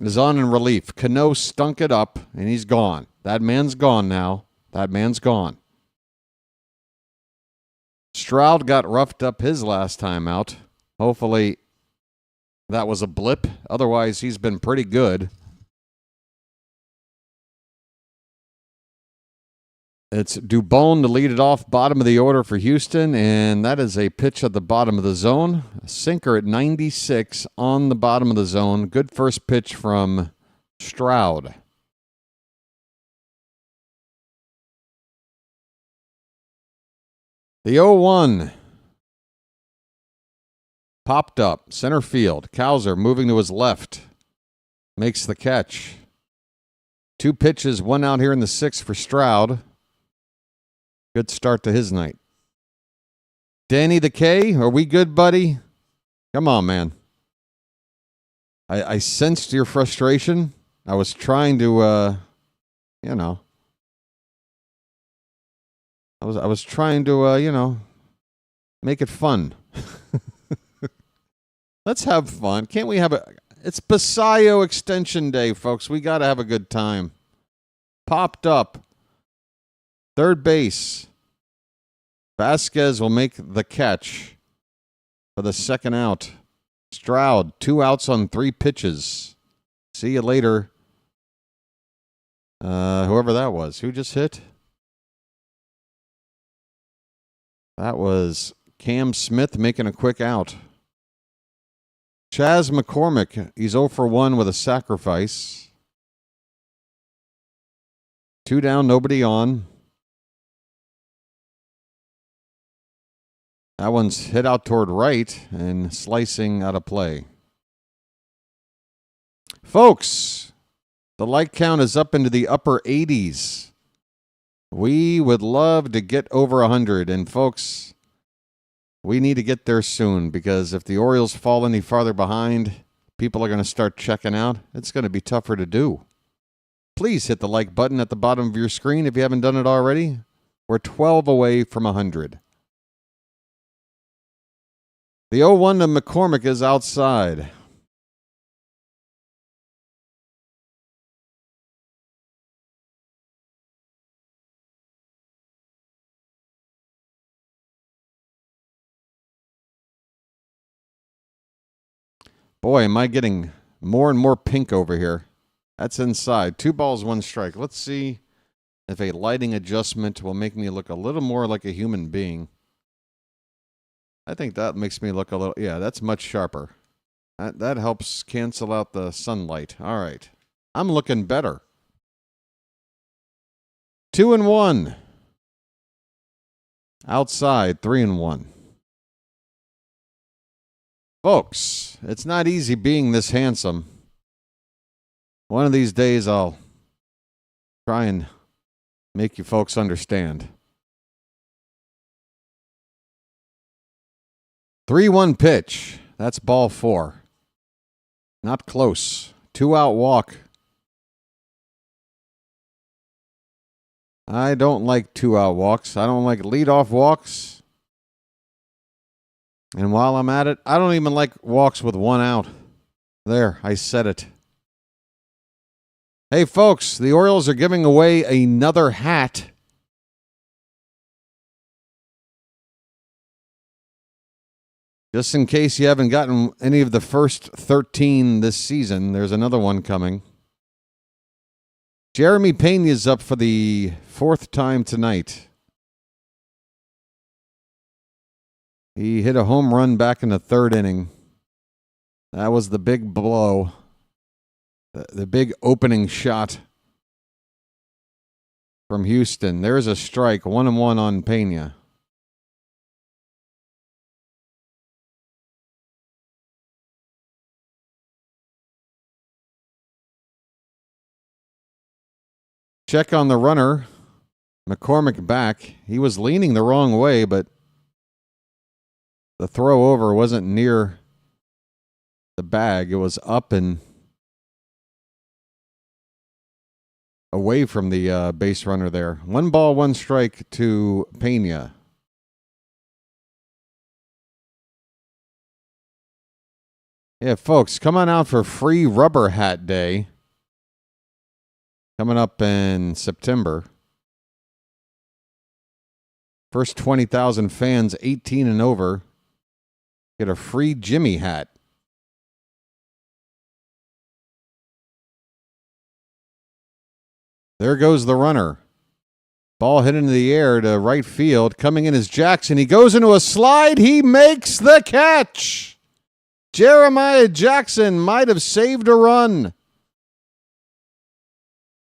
is on in relief. Cano stunk it up, and he's gone. That man's gone now. That man's gone. Stroud got roughed up his last time out. Hopefully that was a blip. Otherwise, he's been pretty good. It's Dubon to lead it off, bottom of the order for Houston, and that is a pitch at the bottom of the zone. A sinker at 96 on the bottom of the zone. Good first pitch from Stroud. The 0-1. Popped up. Center field. Cowser moving to his left. Makes the catch. 2 pitches, 1 out here in the 6th for Stroud. Good start to his night. Danny the K, are we good, buddy? Come on, man. I sensed your frustration. I was trying to, I was trying to, make it fun. Let's have fun. Can't we have it's Basayo Extension Day, folks. We got to have a good time. Popped up. Third base. Vasquez will make the catch for the second out. Stroud, 2 outs on 3 pitches. See you later. Whoever that was. Who just hit? That was Cam Smith making a quick out. Chaz McCormick, he's 0 for 1 with a sacrifice. 2 down, nobody on. That one's hit out toward right and slicing out of play. Folks, the like count is up into the upper 80s. We would love to get over 100. And folks, we need to get there soon, because if the Orioles fall any farther behind, people are going to start checking out. It's going to be tougher to do. Please hit the like button at the bottom of your screen if you haven't done it already. We're 12 away from 100. The 0-1 to McCormick is outside. Boy, am I getting more and more pink over here. That's inside. 2 balls, 1 strike. Let's see if a lighting adjustment will make me look a little more like a human being. I think that makes me look a little... Yeah, that's much sharper. That helps cancel out the sunlight. All right. I'm looking better. 2-1. Outside, 3-1. Folks, it's not easy being this handsome. One of these days I'll try and make you folks understand. 3-1 pitch. That's ball 4. Not close. 2-out walk. I don't like 2-out walks. I don't like leadoff walks. And while I'm at it, I don't even like walks with 1 out. There, I said it. Hey, folks, the Orioles are giving away another hat. Just in case you haven't gotten any of the first 13 this season, there's another one coming. Jeremy Pena is up for the 4th time tonight. He hit a home run back in the 3rd inning. That was the big blow. The big opening shot from Houston. There's a strike, 1-1 on Pena. Check on the runner. McCormick back. He was leaning the wrong way, but the throw over wasn't near the bag. It was up and away from the base runner there. 1 ball, 1 strike to Pena. Yeah, folks, come on out for free rubber hat day. Coming up in September. First 20,000 fans, 18 and over, get a free Jimmy hat. There goes the runner. Ball hit into the air to right field. Coming in is Jackson. He goes into a slide. He makes the catch. Jeremiah Jackson might have saved a run.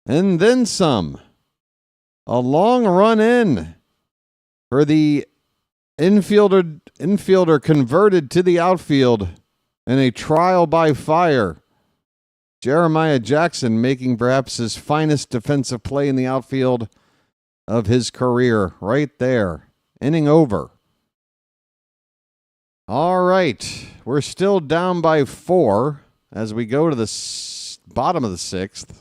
And then some. A long run in for the infielder converted to the outfield in a trial by fire. Jeremiah Jackson making perhaps his finest defensive play in the outfield of his career right there. Inning over. All right. We're still down by 4 as we go to the bottom of the 6th.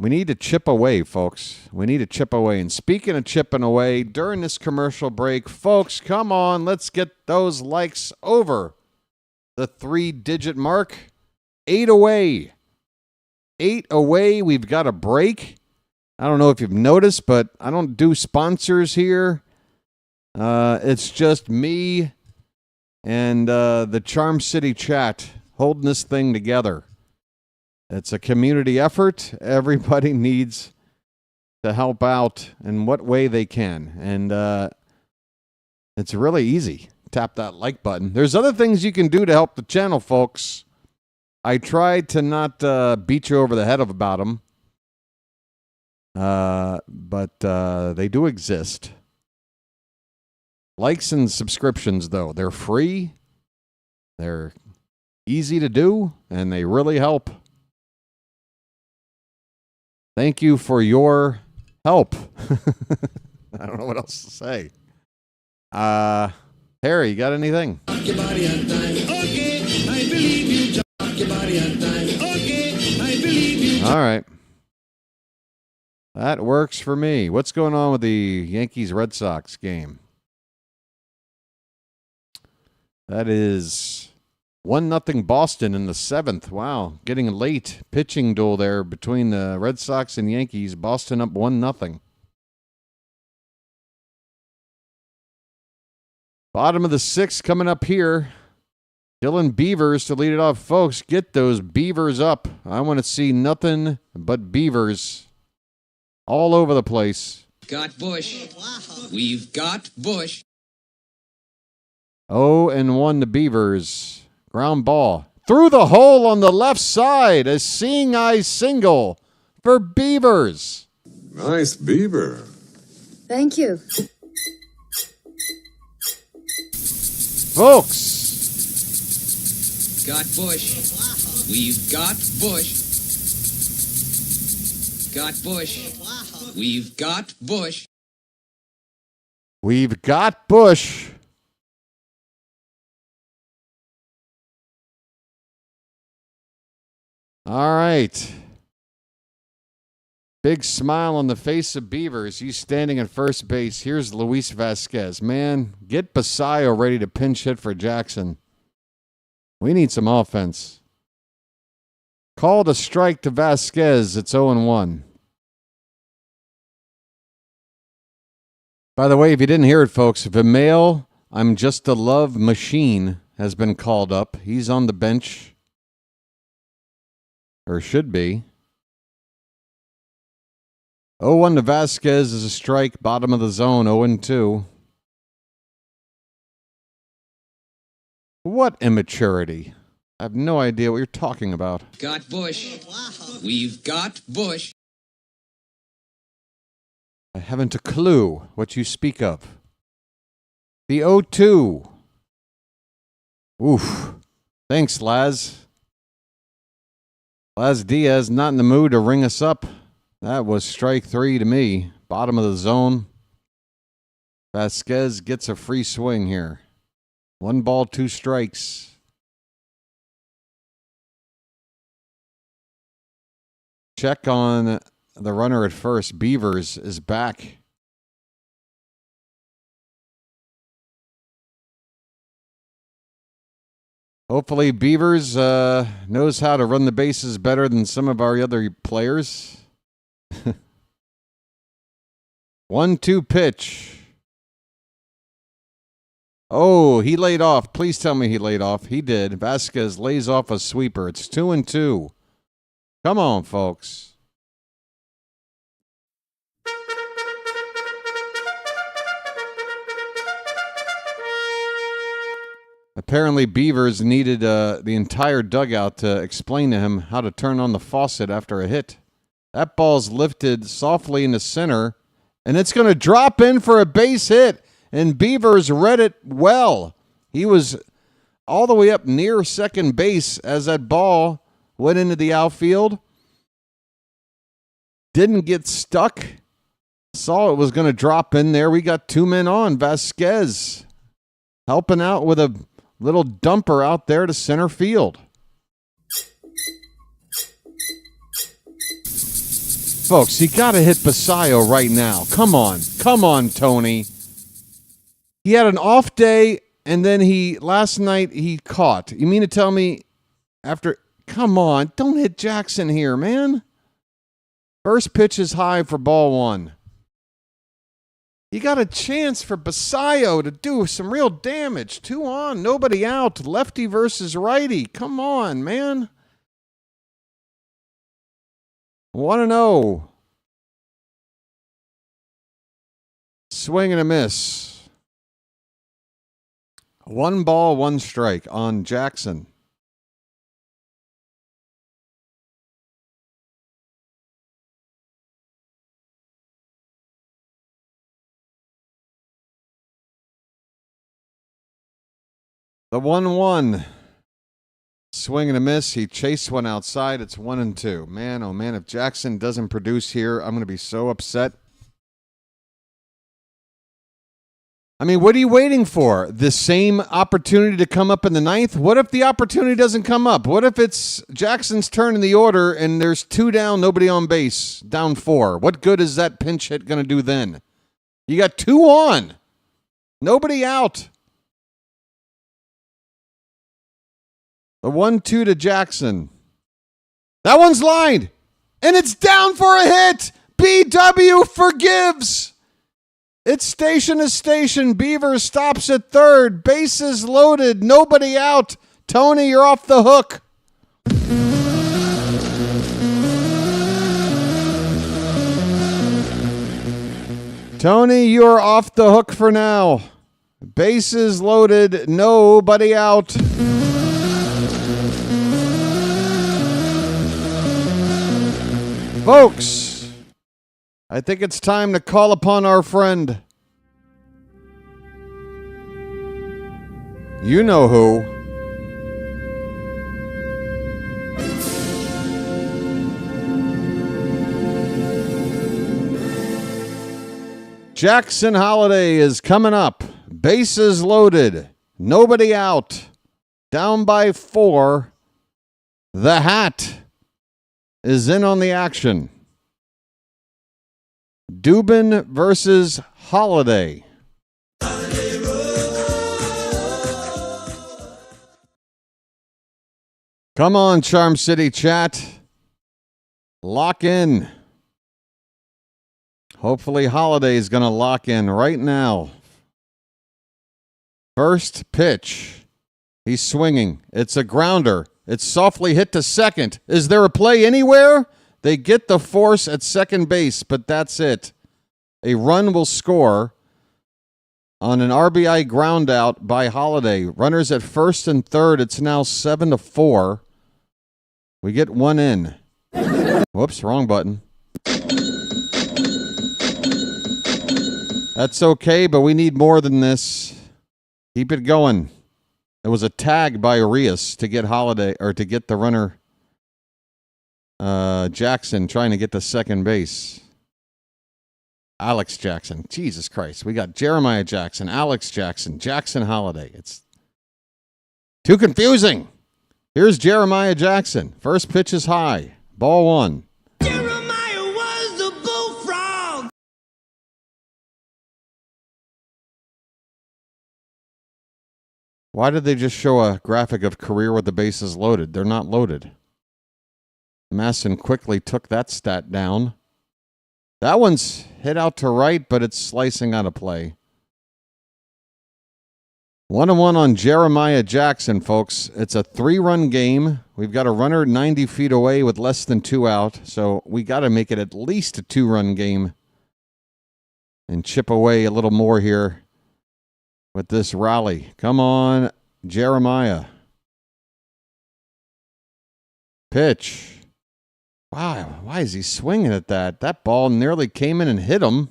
We need to chip away, folks. We need to chip away. And speaking of chipping away, during this commercial break, folks, come on, let's get those likes over the 3-digit mark. 8 away. 8 away. We've got a break. I don't know if you've noticed, but I don't do sponsors here. It's just me and the Charm City chat holding this thing together. It's a community effort. Everybody needs to help out in what way they can. And it's really easy. Tap that like button. There's other things you can do to help the channel, folks. I tried to not beat you over the head about them. But they do exist. Likes and subscriptions, though. They're free. They're easy to do. And they really help. Thank you for your help. I don't know what else to say. Harry, you got anything? Rock your body on time. Okay, I believe you. Rock your body on time. Okay, I believe you. All right. That works for me. What's going on with the Yankees-Red Sox game? That is 1-0 Boston in the 7th. Wow, getting a late pitching duel there between the Red Sox and Yankees. Boston up 1-0. Bottom of the 6th coming up here. Dylan Beavers to lead it off. Folks, get those Beavers up. I want to see nothing but Beavers all over the place. Got Bush. We've got Bush. 0-1 to Beavers. Ground ball. Through the hole on the left side. A seeing eye single for Beavers. Nice beaver. Thank you. Folks. Got Bush. We've got Bush. Got Bush. We've got Bush. We've got Bush. All right. Big smile on the face of Beavers. He's standing at first base. Here's Luis Vasquez. Man, get Basayo ready to pinch hit for Jackson. We need some offense. Called a strike to Vasquez. It's 0-1. By the way, if you didn't hear it, folks, Vimail, I'm Just a Love Machine, has been called up. He's on the bench. Or should be. 0-1 to Vasquez is a strike. Bottom of the zone, 0-2. What immaturity? I have no idea what you're talking about. Got Bush. We've got Bush. I haven't a clue what you speak of. The 0-2. Oof. Thanks, Laz. Laz Diaz not in the mood to ring us up. That was strike 3 to me. Bottom of the zone. Vasquez gets a free swing here. 1 ball, 2 strikes. Check on the runner at first. Beavers is back. Hopefully Beavers knows how to run the bases better than some of our other players. 1-2 pitch. Oh, he laid off. Please tell me he laid off. He did. Vasquez lays off a sweeper. It's 2-2. Come on, folks. Apparently, Beavers needed the entire dugout to explain to him how to turn on the faucet after a hit. That ball's lifted softly into center, and it's going to drop in for a base hit. And Beavers read it well. He was all the way up near second base as that ball went into the outfield. Didn't get stuck. Saw it was going to drop in there. We got 2 men on. Vasquez helping out with a little dumper out there to center field. Folks, you got to hit Basayo right now. Come on. Come on, Tony. He had an off day, and then last night he caught. You mean to tell me after, come on, don't hit Jackson here, man. First pitch is high for ball 1. You got a chance for Basayo to do some real damage. 2 on, nobody out. Lefty versus righty. Come on, man. 1-0. Swing and a miss. 1 ball, 1 strike on Jackson. The 1-1. Swing and a miss. He chased one outside. It's 1-2. Man, oh man, if Jackson doesn't produce here, I'm going to be so upset. I mean, what are you waiting for? The same opportunity to come up in the 9th? What if the opportunity doesn't come up? What if it's Jackson's turn in the order and there's 2 down, nobody on base, down 4? What good is that pinch hit going to do then? You got 2 on. Nobody out. The 1-2 to Jackson. That one's lined. And it's down for a hit. BW forgives. It's station to station. Beaver stops at third. Bases loaded. Nobody out. Tony, you're off the hook. Tony, you're off the hook for now. Bases loaded. Nobody out. Folks, I think it's time to call upon our friend. You know who. Jackson Holiday is coming up. Bases loaded. Nobody out. Down by 4. The Hat is in on the action. Dubin versus Holiday. Come on, Charm City chat. Lock in. Hopefully Holiday is going to lock in right now. First pitch. He's swinging. It's a grounder. It's softly hit to second. Is there a play anywhere? They get the force at second base, but that's it. A run will score on an RBI ground out by Holiday. Runners at first and third. It's now 7-4. We get 1 in. Whoops, wrong button. That's okay, but we need more than this. Keep it going. It was a tag by Arias to get Holiday, or to get the runner Jackson trying to get to second base. Alex Jackson. Jesus Christ. We got Jeremiah Jackson, Alex Jackson, Jackson Holiday. It's too confusing. Here's Jeremiah Jackson. First pitch is high. Ball 1. Jeremiah was a bullfrog. Why did they just show a graphic of career with the bases loaded? They're not loaded. Masson quickly took that stat down. That one's hit out to right, but it's slicing out of play. 1-1 on Jeremiah Jackson, folks. It's a 3-run game. We've got a runner 90 feet away with less than 2 out, so we got to make it at least a 2-run game and chip away a little more here with this rally. Come on, Jeremiah. Pitch. Wow, why is he swinging at that? That ball nearly came in and hit him.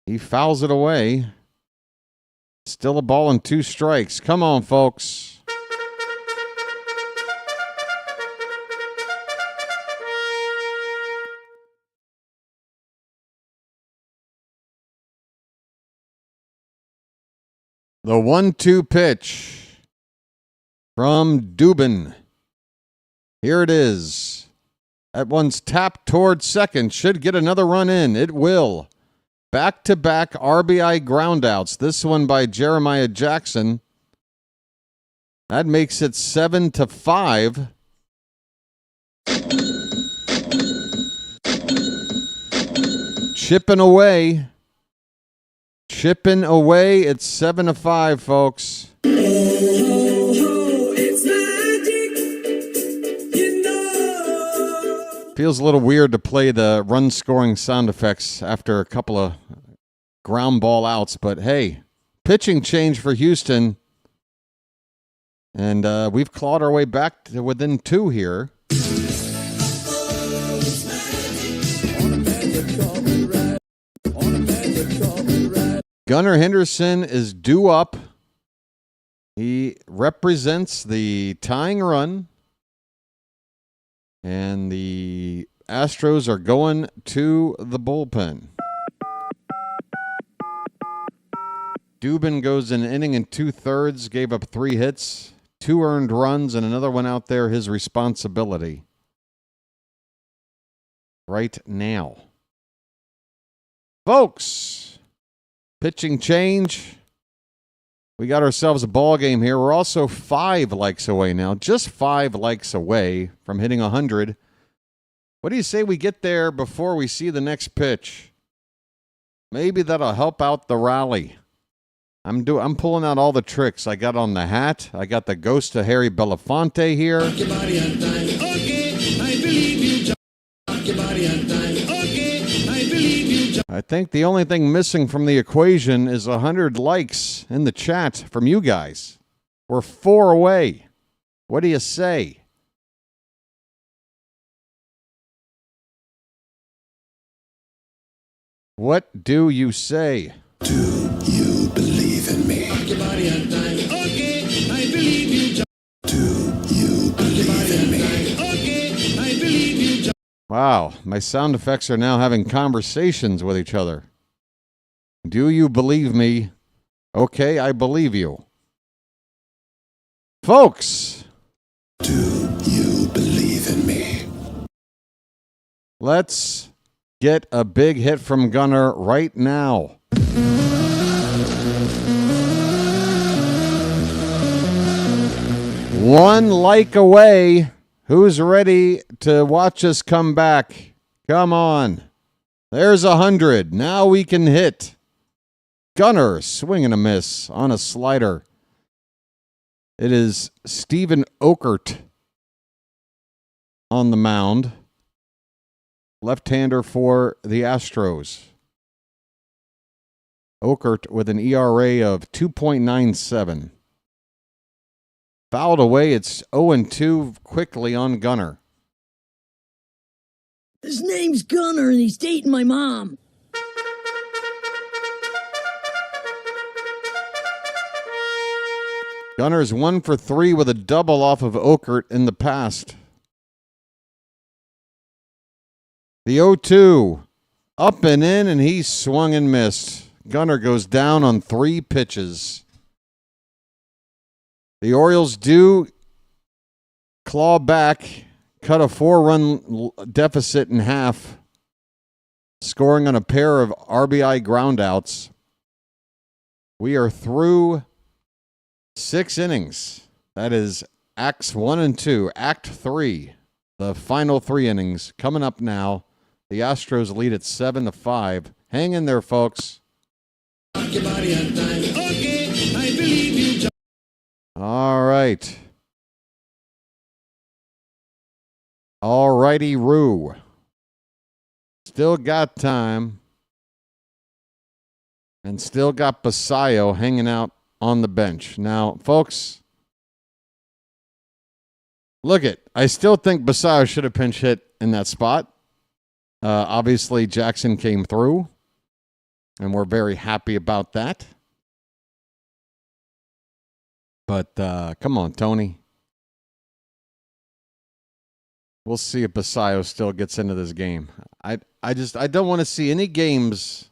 He fouls it away. Still a ball and 2 strikes. Come on, folks. The 1-2 pitch from Dubin. Here it is. That one's tapped towards second. Should get another run in. It will. Back-to-back RBI groundouts. This one by Jeremiah Jackson. That makes it 7-5. Chipping away. Chipping away. It's 7-5, folks. Feels a little weird to play the run-scoring sound effects after a couple of ground ball outs, but hey, pitching change for Houston, and we've clawed our way back to within 2 here. Gunnar Henderson is due up. He represents the tying run. And the Astros are going to the bullpen. Dubin goes an inning and 2/3, gave up 3 hits, 2 earned runs, and another one out there, his responsibility. Right now. Folks, pitching change. We got ourselves a ball game here. We're also 5 likes away now. Just 5 likes away from hitting 100. What do you say we get there before we see the next pitch? Maybe that'll help out the rally. I'm pulling out all the tricks. I got on the hat. I got the ghost of Harry Belafonte here. Okay, I believe you. Rock your body on time. Okay, I believe you. I think the only thing missing from the equation is 100 likes in the chat from you guys. We're 4 away. What do you say? What do you say? Do you believe in me? Rock your body on time. Okay, I believe you. Do you believe in me? Okay, I believe you. Wow, my sound effects are now having conversations with each other. Do you believe me? Okay, I believe you. Folks! Do you believe in me? Let's get a big hit from Gunnar right now. One like away. Who's ready to watch us come back? Come on. There's 100. Now we can hit. Gunnar, swing and a miss on a slider. It is Stephen Okert on the mound. Left-hander for the Astros. Okert with an ERA of 2.97. Fouled away. It's 0-2 quickly on Gunnar. His name's Gunnar and he's dating my mom. Gunner's 1 for 3 with a double off of Okert in the past. The 0-2 up and in, and he swung and missed. Gunnar goes down on 3 pitches. The Orioles do claw back, cut a 4-run deficit in half, scoring on a pair of RBI groundouts. We are through 6 innings. That is Acts 1 and 2. Act 3, the final 3 innings coming up now. The Astros lead at 7-5. Hang in there, folks. Rock your body on time. Okay, I believe you. All right. All righty, Roo. Still got time. And still got Basayo hanging out on the bench. Now, folks, look it. I still think Basayo should have pinch hit in that spot. Obviously, Jackson came through, and we're very happy about that. But come on, Tony. We'll see if Basayo still gets into this game. I don't want to see any games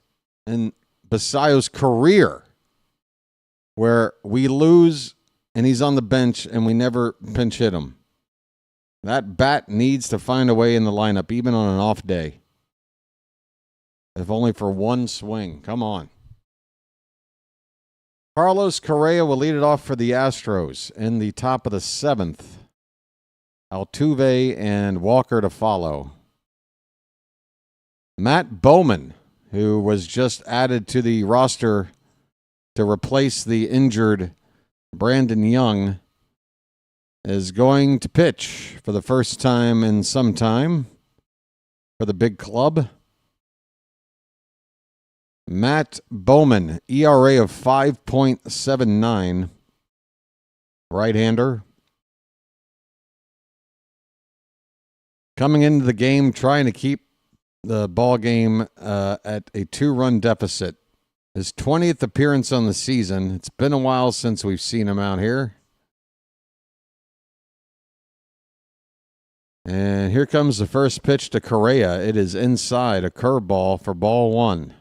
in Basayo's career where we lose and he's on the bench and we never pinch hit him. That bat needs to find a way in the lineup, even on an off day. If only for one swing. Come on. Carlos Correa will lead it off for the Astros in the top of the 7th. Altuve and Walker to follow. Matt Bowman, who was just added to the roster to replace the injured Brandon Young, is going to pitch for the first time in some time for the big club. Matt Bowman, ERA of 5.79, right-hander. Coming into the game, trying to keep the ball game at a 2-run deficit. His 20th appearance on the season. It's been a while since we've seen him out here. And here comes the first pitch to Correa. It is inside, a curveball for ball 1.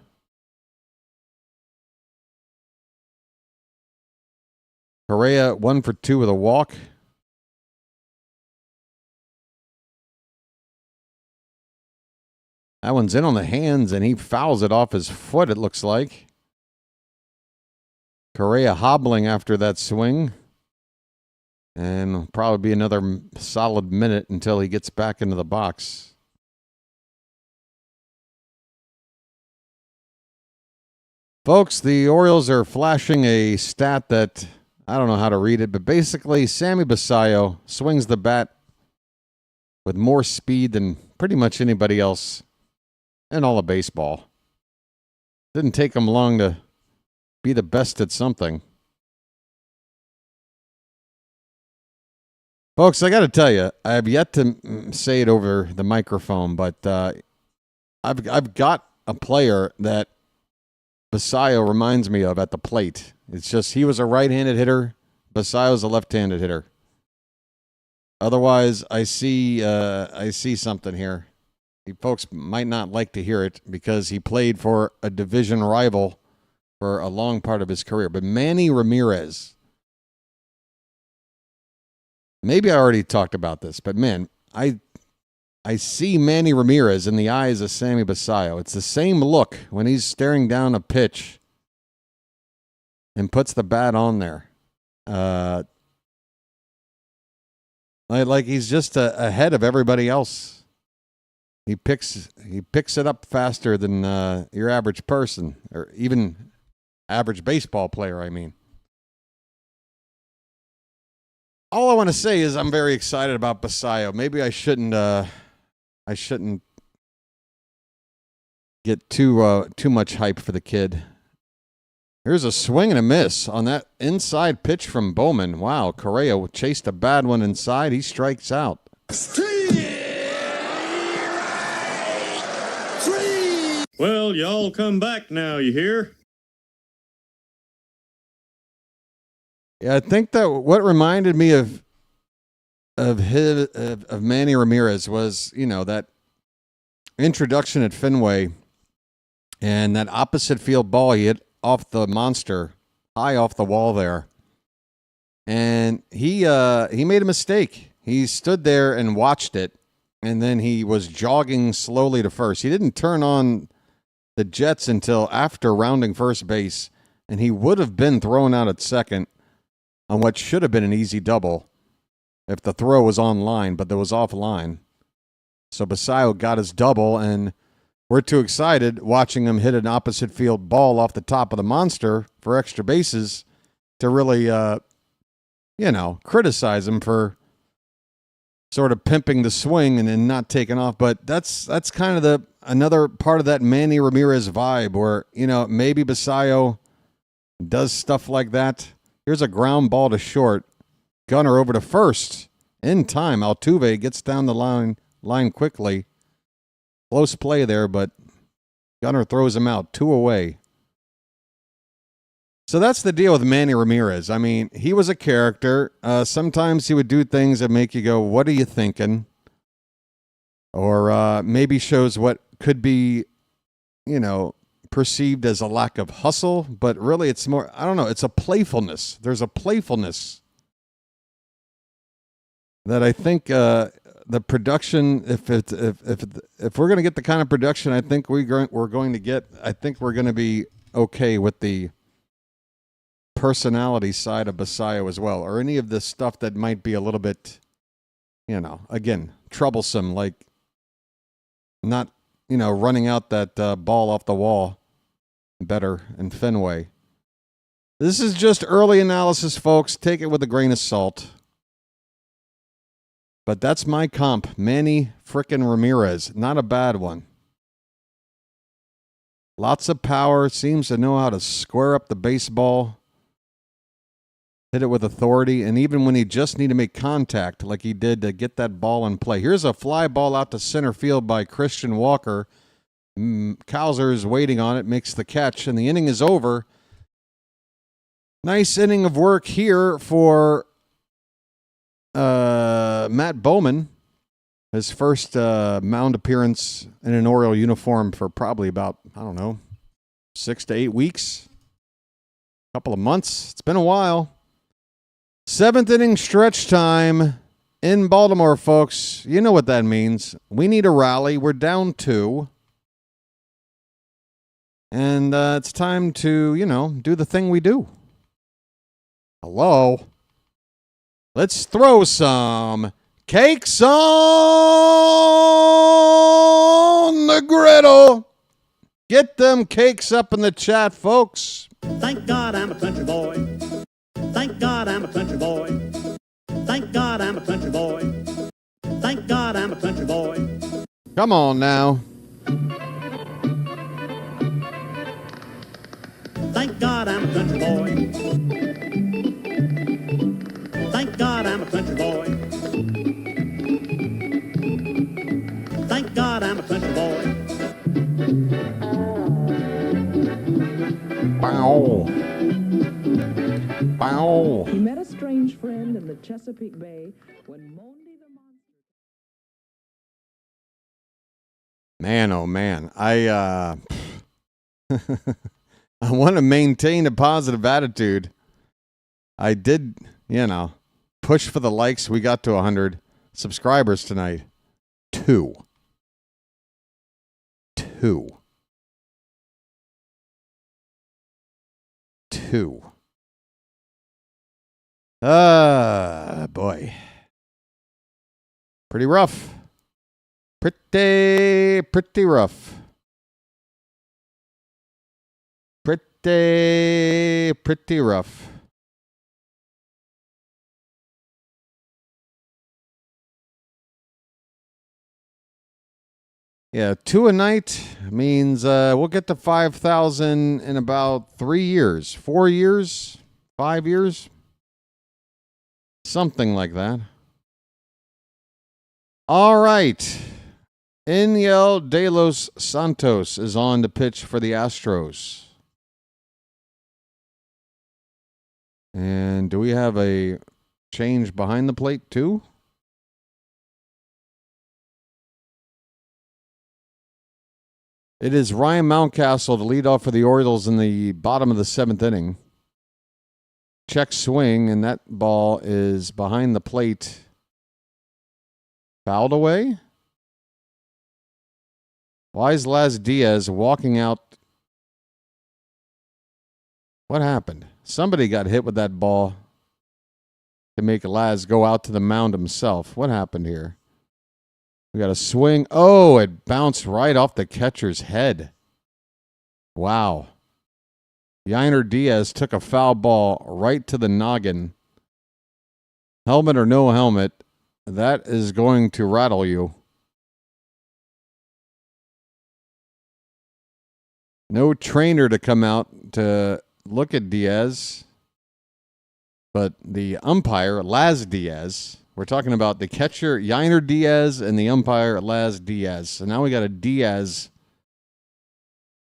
Correa 1 for 2 with a walk. That one's in on the hands, and he fouls it off his foot, it looks like. Correa hobbling after that swing. And probably be another solid minute until he gets back into the box. Folks, the Orioles are flashing a stat that I don't know how to read it, but basically Sammy Basayo swings the bat with more speed than pretty much anybody else in all of baseball. Didn't take him long to be the best at something. Folks, I got to tell you, I have yet to say it over the microphone, but I've got a player that Basayo reminds me of at the plate. It's just he was a right-handed hitter. Basayo's a left-handed hitter. Otherwise, I see something here. You folks might not like to hear it because he played for a division rival for a long part of his career. But Manny Ramirez, maybe I already talked about this, but man, I see Manny Ramirez in the eyes of Sammy Basayo. It's the same look when he's staring down a pitch and puts the bat on there. Like he's just ahead of everybody else. He picks it up faster than your average person, or even average baseball player, I mean. All I want to say is I'm very excited about Basayo. Maybe I shouldn't get too much hype for the kid. Here's a swing and a miss on that inside pitch from Bowman. Wow, Correa chased a bad one inside. He strikes out. Well, y'all come back now, you hear? Yeah, I think that what reminded me of Manny Ramirez was, that introduction at Fenway and that opposite field ball he hit off the monster, high off the wall there. And he made a mistake. He stood there and watched it, and then he was jogging slowly to first. He didn't turn on the jets until after rounding first base, and he would have been thrown out at second on what should have been an easy double if the throw was on line, but that was offline. So Basayo got his double, and we're too excited watching him hit an opposite field ball off the top of the monster for extra bases to really, criticize him for sort of pimping the swing and then not taking off. But that's kind of another part of that Manny Ramirez vibe where, maybe Basayo does stuff like that Here's a ground ball to short. Gunner over to first. In time, Altuve gets down the line quickly. Close play there, but Gunner throws him out. 2 away. So that's the deal with Manny Ramirez. I mean, he was a character. Sometimes he would do things that make you go, what are you thinking? Or maybe shows what could be, perceived as a lack of hustle. But really, it's more, I don't know, it's a playfulness. There's a playfulness that I think the production, if we're going to get the kind of production I think we're going to get, I think we're going to be okay with the personality side of Basayo as well, or any of the stuff that might be a little bit, again, troublesome, like not, running out that ball off the wall better in Fenway. This is just early analysis, folks. Take it with a grain of salt. But that's my comp, Manny frickin' Ramirez. Not a bad one. Lots of power, seems to know how to square up the baseball. Hit it with authority, and even when he just need to make contact like he did to get that ball in play. Here's a fly ball out to center field by Christian Walker. Cowser is waiting on it, makes the catch, and the inning is over. Nice inning of work here for Matt Bowman. His first mound appearance in an Oriole uniform for probably about, 6 to 8 weeks. A couple of months. It's been a while. 7th inning stretch time in Baltimore, folks. You know what that means. We need a rally. We're down 2. And it's time to, do the thing we do. Hello? Let's throw some cakes on the griddle. Get them cakes up in the chat, folks. Thank God I'm a country boy. Thank God I'm a country boy. Thank God I'm a country boy. Thank God I'm a country boy. Come on now. Thank God I'm a country boy. Thank God I'm a country boy. Thank God I'm a country boy. Bow. Bow. He met a strange friend in the Chesapeake Bay when Monday the Monster. Man, oh man. I want to maintain a positive attitude. I did, push for the likes. We got to 100 subscribers tonight. 2. Boy. Pretty rough. Pretty rough. Pretty rough. Yeah, 2 a night means we'll get to 5,000 in about 3 years, 4 years, 5 years, something like that. All right. Eniel De Los Santos is on to pitch for the Astros. And do we have a change behind the plate too? It is Ryan Mountcastle to lead off for the Orioles in the bottom of the 7th inning. Check swing, and that ball is behind the plate. Fouled away? Why is Laz Diaz walking out? What happened? Somebody got hit with that ball to make Laz go out to the mound himself. What happened here? We got a swing. Oh, it bounced right off the catcher's head. Wow. Yainer Diaz took a foul ball right to the noggin. Helmet or no helmet, that is going to rattle you. No trainer to come out to look at Diaz. But the umpire, Laz Diaz, we're talking about the catcher, Yainer Diaz, and the umpire, Laz Diaz. So now we got a Diaz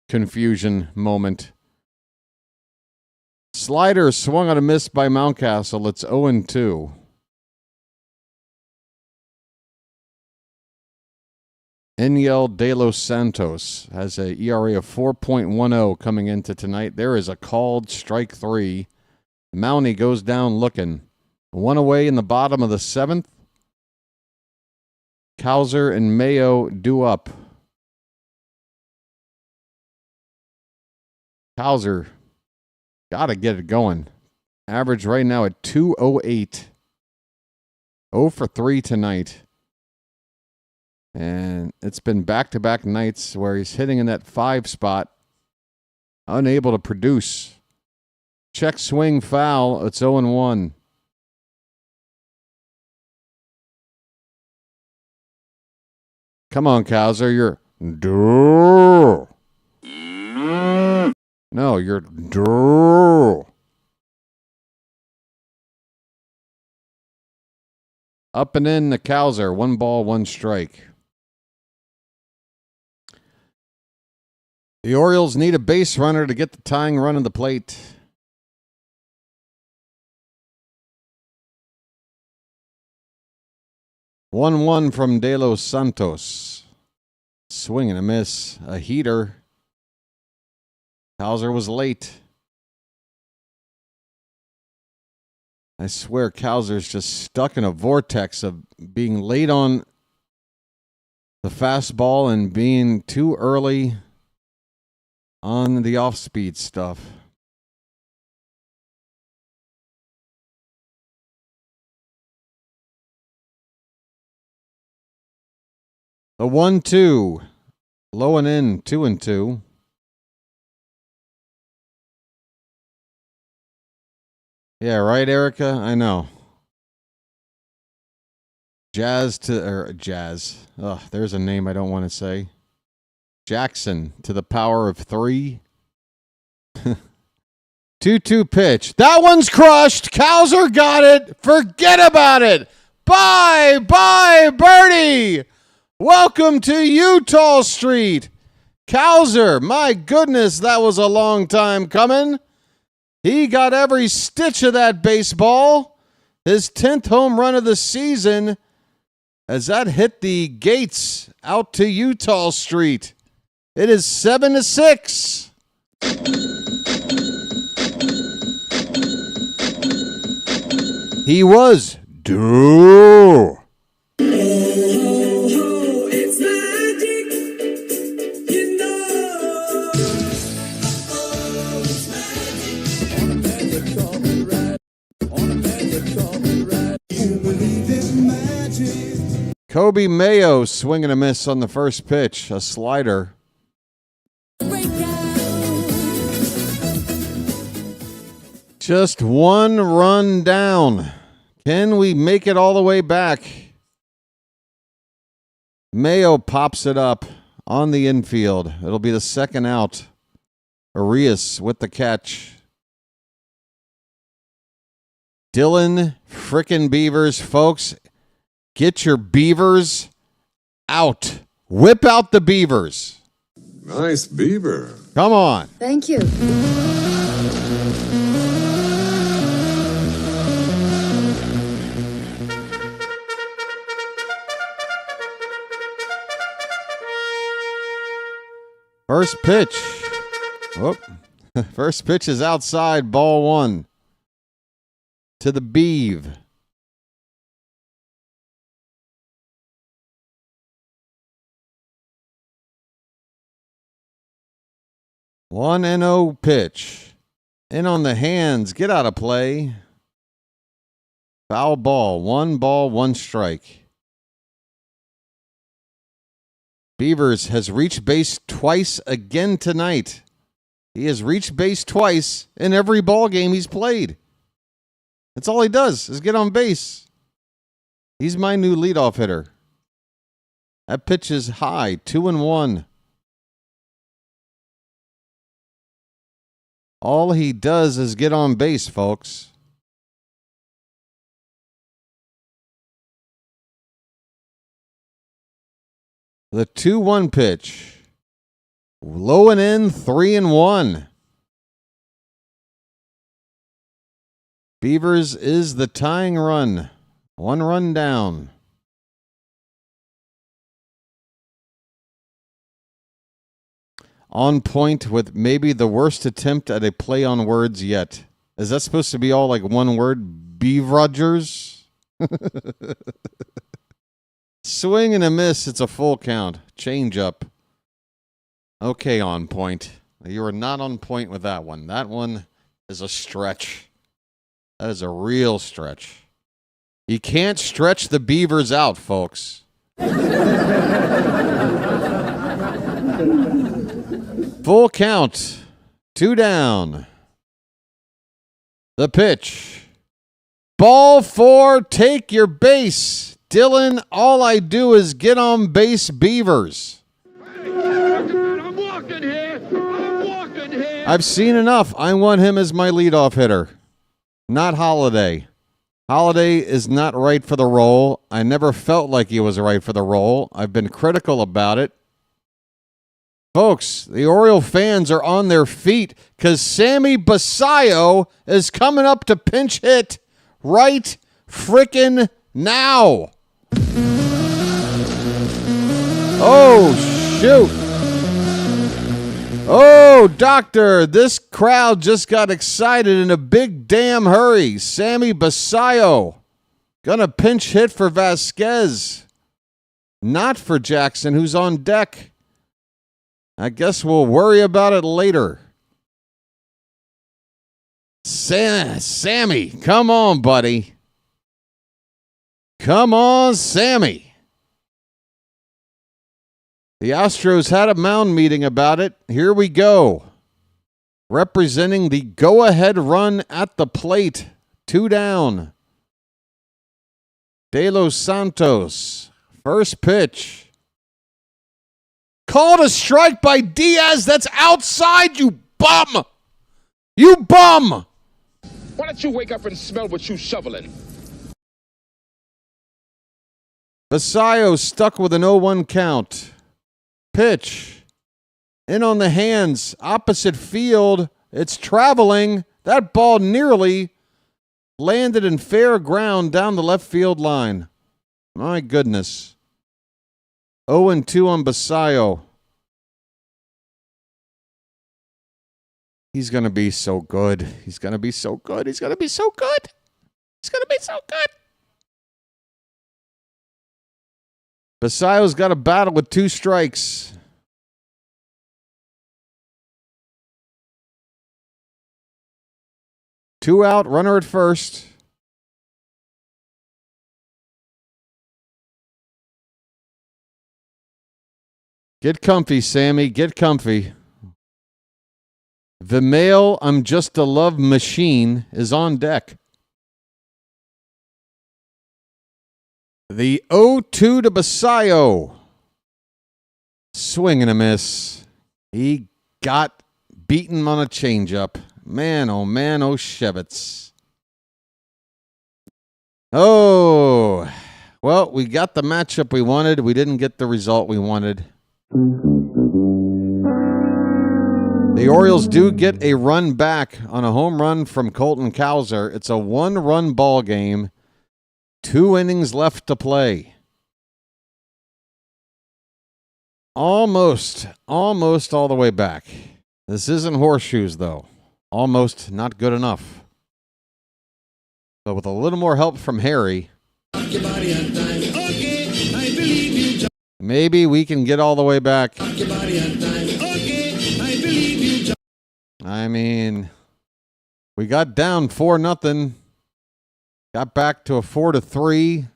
confusion moment. Slider swung on a miss by Mountcastle. It's 0-2. Enyel De Los Santos has a ERA of 4.10 coming into tonight. There is a called strike 3. Mountie goes down looking. One away in the bottom of the 7th. Cowser and Mayo due up. Cowser got to get it going. Average right now at 208. 0 for 3 tonight. And it's been back-to-back nights where he's hitting in that 5 spot. Unable to produce. Check swing foul. It's 0-1. Come on, Cowser. You're... No, you're... Up and in the Cowser. 1 ball, 1 strike. The Orioles need a base runner to get the tying run of the plate. 1-1 from De Los Santos. Swing and a miss. A heater. Cowser was late. I swear Cowser's just stuck in a vortex of being late on the fastball and being too early on the off-speed stuff. The 1-2. Low and in, 2-2. Yeah, right, Erica? I know. Jazz. Oh, there's a name I don't want to say. Jackson to the power of 3. 2-2 pitch. That one's crushed. Cowser got it. Forget about it. Bye, Birdie. Welcome to Utah Street. Cowser, my goodness, that was a long time coming. He got every stitch of that baseball. His 10th home run of the season as that hit the gates out to Utah Street. It is 7-6. He was due. It's magic, you know. It's magic. On a magic carpet ride. On a magic carpet ride. You believe in magic. Kobe Mayo swinging a miss on the first pitch. A slider. Just 1 run down. Can we make it all the way back? Mayo pops it up on the infield. It'll be the second out. Arias with the catch. Dylan frickin' Beavers, folks. Get your Beavers out. Whip out the Beavers. Nice beaver. Come on. Thank you. First pitch. Whoop. First pitch is outside, ball 1. To the Beeve. One 1-0 pitch. In on the hands. Get out of play. Foul ball. 1 ball, 1 strike. Beavers has reached base twice again tonight. He has reached base twice in every ball game he's played. That's all he does is get on base. He's my new leadoff hitter. That pitch is high, 2-1. All he does is get on base, folks. The 2-1 pitch. Low and in, 3-1. Beavers is the tying run. 1 run down. On point with maybe the worst attempt at a play on words yet. Is that supposed to be all like one word? BirdWatchers? Swing and a miss. It's a full count. Change up. Okay, on point. You are not on point with that one. That one is a stretch. That is a real stretch. You can't stretch the Beavers out, folks. Full count. 2 down. The pitch. Ball 4. Take your base. Dylan, all I do is get on base, Beavers. I'm walking here. I've seen enough. I want him as my leadoff hitter. Not Holiday. Holiday is not right for the role. I never felt like he was right for the role. I've been critical about it. Folks, the Oriole fans are on their feet because Sammy Basayo is coming up to pinch hit right frickin' now. Oh, shoot. Oh, doctor, this crowd just got excited in a big damn hurry. Sammy Basayo gonna pinch hit for Vasquez. Not for Jackson, who's on deck. I guess we'll worry about it later. Sammy, come on, buddy. Come on, Sammy. The Astros had a mound meeting about it. Here we go. Representing the go-ahead run at the plate. 2 down. De Los Santos. First pitch. Called a strike by Diaz. That's outside, you bum. You bum. Why don't you wake up and smell what you shoveling? Basayo stuck with an 0-1 count. Pitch. In on the hands. Opposite field. It's traveling. That ball nearly landed in fair ground down the left field line. My goodness. 0-2 on Basayo. He's going to be so good. He's going to be so good. He's going to be so good. He's going to be so good. Basayo's got a battle with 2 strikes. Two out, runner at first. Get comfy, Sammy. Get comfy. The male I'm Just a Love Machine is on deck. The 0-2 to Basayo. Swing and a miss. He got beaten on a changeup. Man, oh Shevitz. Oh, well, we got the matchup we wanted. We didn't get the result we wanted. The Orioles do get a run back on a home run from Colton Cowser. It's a 1-run ball game. 2 innings left to play. Almost all the way back. This isn't horseshoes, though. Almost not good enough. But with a little more help from Harry, maybe we can get all the way back. I mean, we got down 4-0. Got back to a 4-3.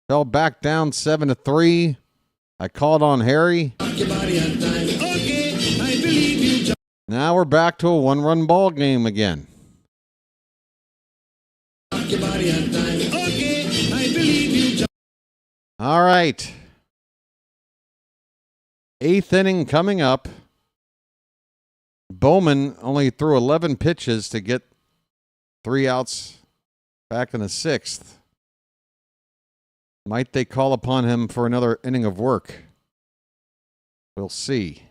Fell back down 7-3. I called on Harry. Now we're back to a 1-run ball game again. All right. 8th inning coming up. Bowman only threw 11 pitches to get 3 outs back in the 6th. Might they call upon him for another inning of work? We'll see.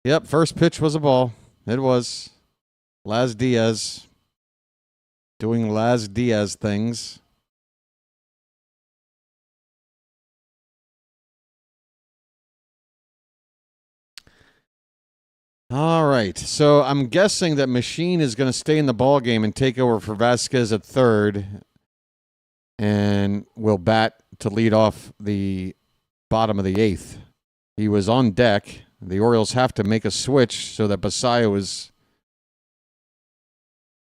Yep, first pitch was a ball. It was. Laz Diaz doing Laz Diaz things. All right, so I'm guessing that Machine is going to stay in the ball game and take over for Vasquez at third, and will bat to lead off the bottom of the eighth. He was on deck. The Orioles have to make a switch so that Basayo is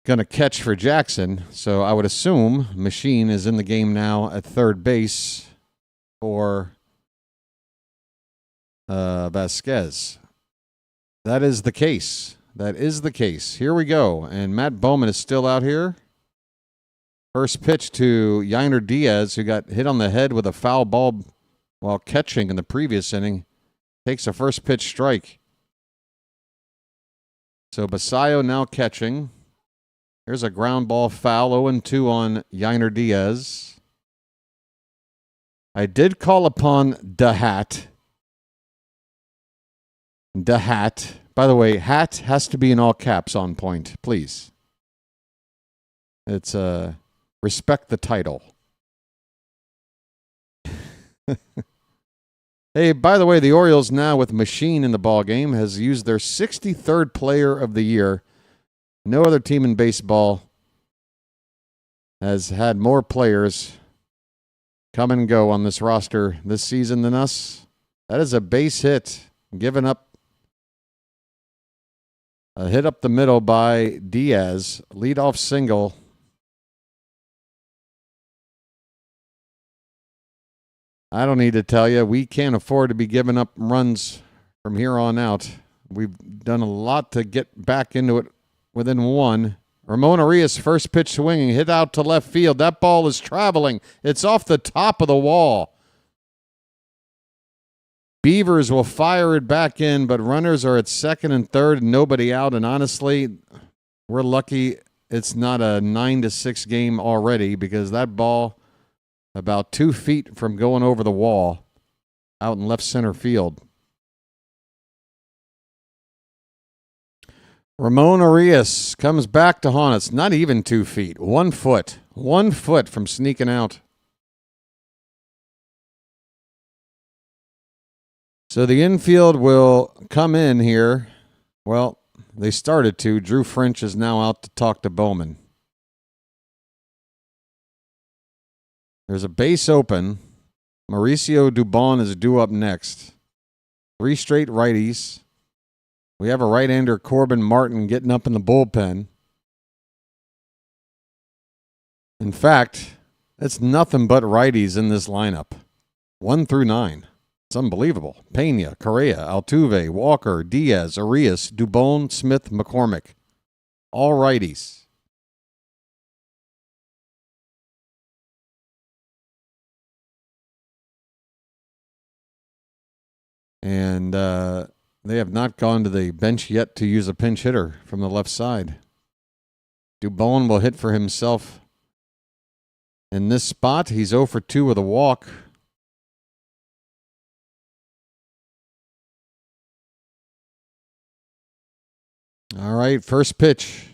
going to catch for Jackson. So I would assume Machine is in the game now at third base for Vasquez. That is the case. That is the case. Here we go. And Matt Bowman is still out here. First pitch to Yainer Diaz, who got hit on the head with a foul ball while catching in the previous inning. Takes a first pitch strike. So Basayo now catching. Here's a ground ball foul, 0-2 on Yainer Diaz. I did call upon DeHat. DeHat. By the way, hat has to be in all caps on point, please. It's respect the title. Hey, by the way, the Orioles now with Machine in the ballgame has used their 63rd player of the year. No other team in baseball has had more players come and go on this roster this season than us. That is a base hit given up. A hit up the middle by Diaz. Leadoff single. I don't need to tell you, we can't afford to be giving up runs from here on out. We've done a lot to get back into it within one. Ramon Arias, first pitch swinging, hit out to left field. That ball is traveling. It's off the top of the wall. Beavers will fire it back in, but runners are at second and third, and nobody out. And honestly, we're lucky it's not a 9-6 game already, because that ball about 2 feet from going over the wall out in left center field. Ramon Arias comes back to haunt us. Not even 2 feet. 1 foot. 1 foot from sneaking out. So the infield will come in here. Well, they started to. Drew French is now out to talk to Bowman. There's a base open. Mauricio Dubon is due up next. 3 straight righties. We have a right-hander, Corbin Martin, getting up in the bullpen. In fact, it's nothing but righties in this lineup. 1 through 9. It's unbelievable. Pena, Correa, Altuve, Walker, Diaz, Arias, Dubon, Smith, McCormick. All righties. And they have not gone to the bench yet to use a pinch hitter from the left side. Dubon will hit for himself in this spot. He's 0 for 2 with a walk. All right, first pitch.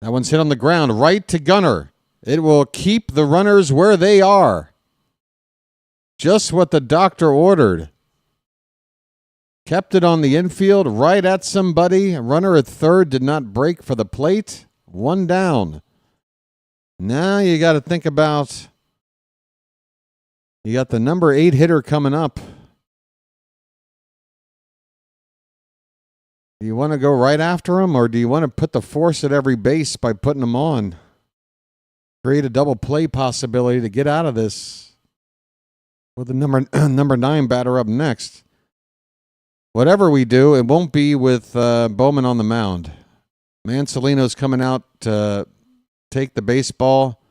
That one's hit on the ground, right to Gunnar. It will keep the runners where they are. Just what the doctor ordered. Kept it on the infield, right at somebody. Runner at third did not break for the plate. 1 down. Now you got to think about, you got the number 8 hitter coming up. Do you want to go right after him, or do you want to put the force at every base by putting him on? Create a double play possibility to get out of this with the number 9 batter up next. Whatever we do, it won't be with Bowman on the mound. Mancelino's coming out to take the baseball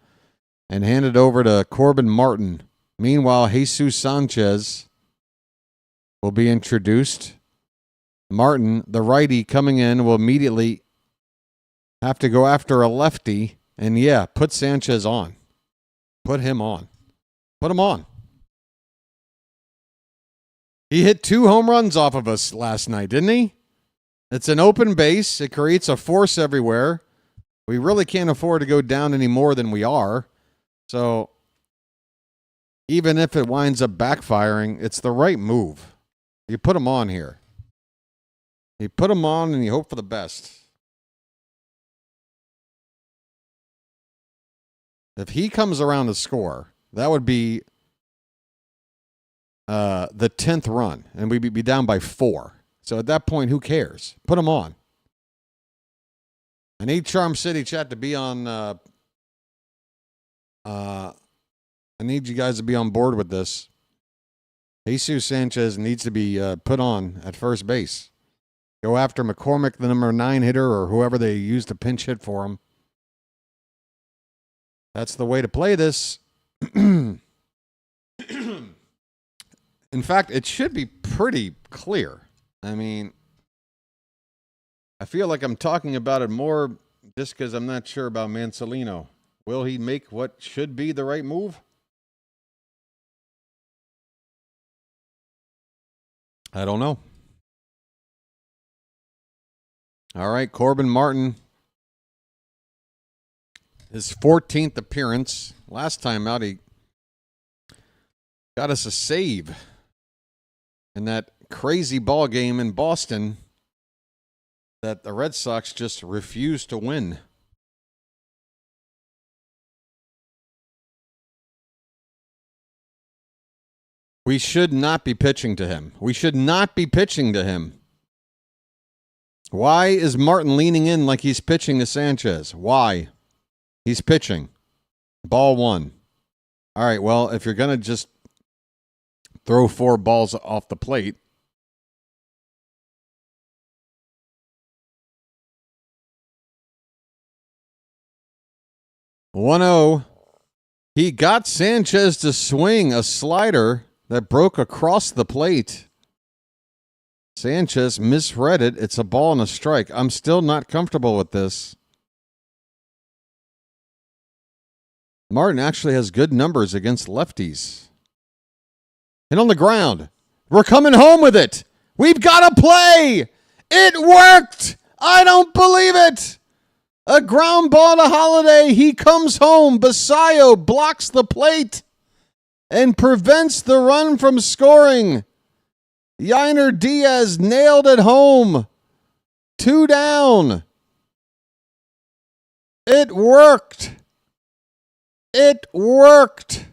and hand it over to Corbin Martin. Meanwhile, Jesus Sanchez will be introduced. Martin, the righty coming in, will immediately have to go after a lefty. And yeah, put Sanchez on. Put him on. Put him on. He hit 2 home runs off of us last night, didn't he? It's an open base. It creates a force everywhere. We really can't afford to go down any more than we are. So even if it winds up backfiring, it's the right move. You put him on here. You put him on and you hope for the best. If he comes around to score, that would be the 10th run, and we'd be down by 4. So at that point, who cares? Put him on. I need Charm City Chat to be on. I need you guys to be on board with this. Jesus Sanchez needs to be put on at first base. Go after McCormick, the number 9 hitter, or whoever they use to pinch hit for him. That's the way to play this. In fact, it should be pretty clear. I mean, I feel like I'm talking about it more just because I'm not sure about Mansolino. Will he make what should be the right move? I don't know. All right, Corbin Martin. His 14th appearance. Last time out, he got us a save in that crazy ball game in Boston that the Red Sox just refused to win. We should not be pitching to him. We should not be pitching to him. Why is Martin leaning in like he's pitching to Sanchez? Why? He's pitching. Ball 1. All right, well, if you're going to just throw 4 balls off the plate, (1-0). He got Sanchez to swing a slider that broke across the plate. Sanchez misread it. It's a ball and a strike. I'm still not comfortable with this. Martin actually has good numbers against lefties. And on the ground. We're coming home with it. We've got to play. It worked. I don't believe it. A ground ball to Holiday. He comes home. Basayo blocks the plate and prevents the run from scoring. Yainer Diaz nailed it home. 2 down. It worked. It worked.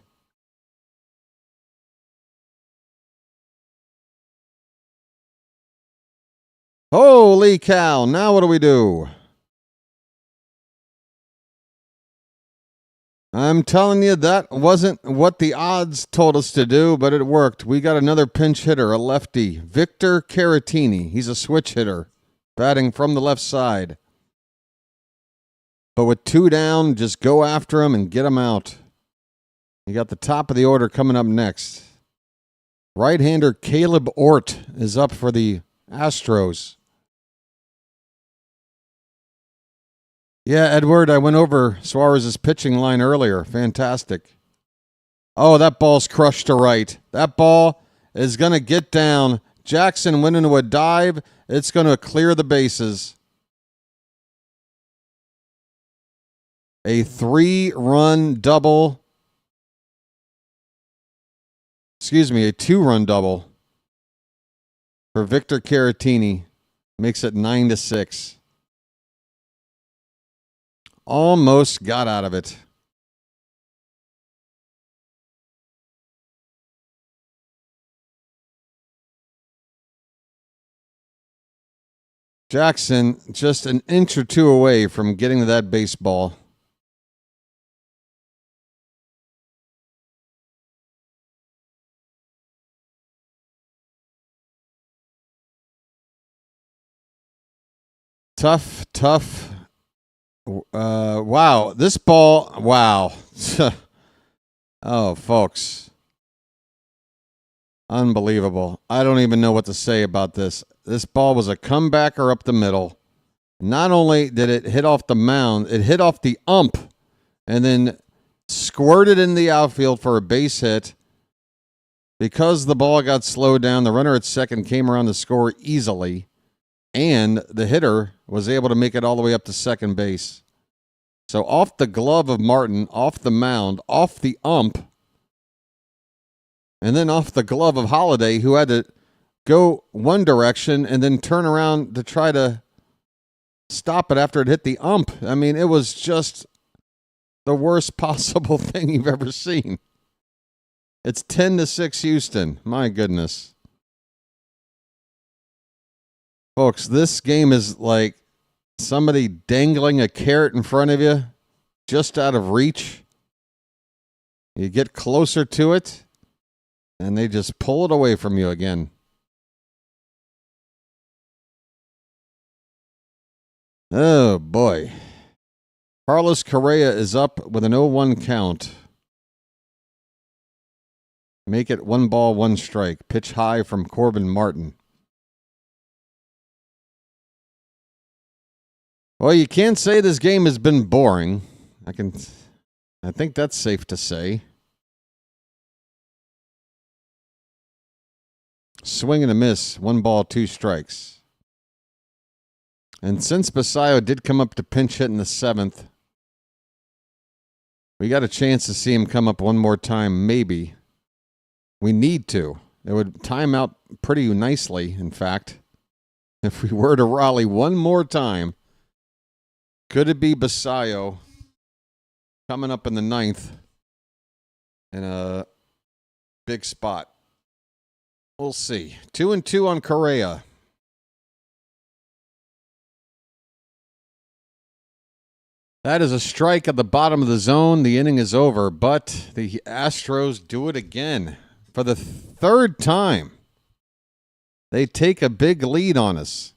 Holy cow. Now what do we do? I'm telling you, that wasn't what the odds told us to do, but it worked. We got another pinch hitter, a lefty, Victor Caratini. He's a switch hitter, batting from the left side. But with 2 down, just go after him and get him out. You got the top of the order coming up next. Right-hander Caleb Ort is up for the Astros. Yeah, Edward, I went over Suarez's pitching line earlier. Fantastic. Oh, that ball's crushed to right. That ball is going to get down. Jackson went into a dive. It's going to clear the bases. A 3-run double. Excuse me, a 2-run double for Victor Caratini. Makes it 9-6. Almost got out of it. Jackson just an inch or 2 away from getting to that baseball. Tough. Wow. This ball, wow. Oh, folks. Unbelievable. I don't even know what to say about this. This ball was a comebacker up the middle. Not only did it hit off the mound, it hit off the ump and then squirted in the outfield for a base hit. because the ball got slowed down, the runner at second came around to score easily, and the hitter was able to make it all the way up to second base. So off the glove of Martin, off the mound, off the ump, and then off the glove of Holiday, who had to go one direction and then turn around to try to stop it after it hit the ump. I mean, it was just the worst possible thing you've ever seen. It's 10-6 Houston. My goodness. Folks, this game is like somebody dangling a carrot in front of you just out of reach. You get closer to it, and they just pull it away from you again. Oh, boy. Carlos Correa is up with an 0-1 count. Make it 1 ball, 1 strike. Pitch high from Corbin Martin. Well, you can't say this game has been boring. I think that's safe to say. Swing and a miss. 1 ball, 2 strikes. And since Basayo did come up to pinch hit in the 7th, we got a chance to see him come up one more time, maybe. We need to. It would time out pretty nicely, in fact, if we were to rally one more time. Could it be Basayo coming up in the 9th in a big spot? We'll see. 2-2 on Correa. That is a strike at the bottom of the zone. The inning is over, but the Astros do it again for the 3rd time. They take a big lead on us.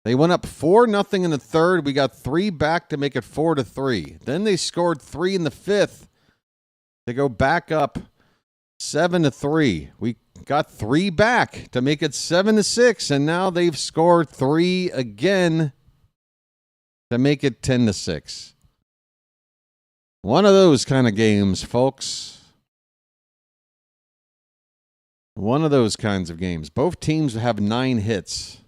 They went up 4-0 in the 3rd. We got 3 back to make it 4-3. Then they scored 3 in the 5th to go back up 7-3. We got 3 back to make it 7-6, and now they've scored 3 again to make it 10-6. One of those kind of games, folks. One of those kinds of games. Both teams have 9 hits.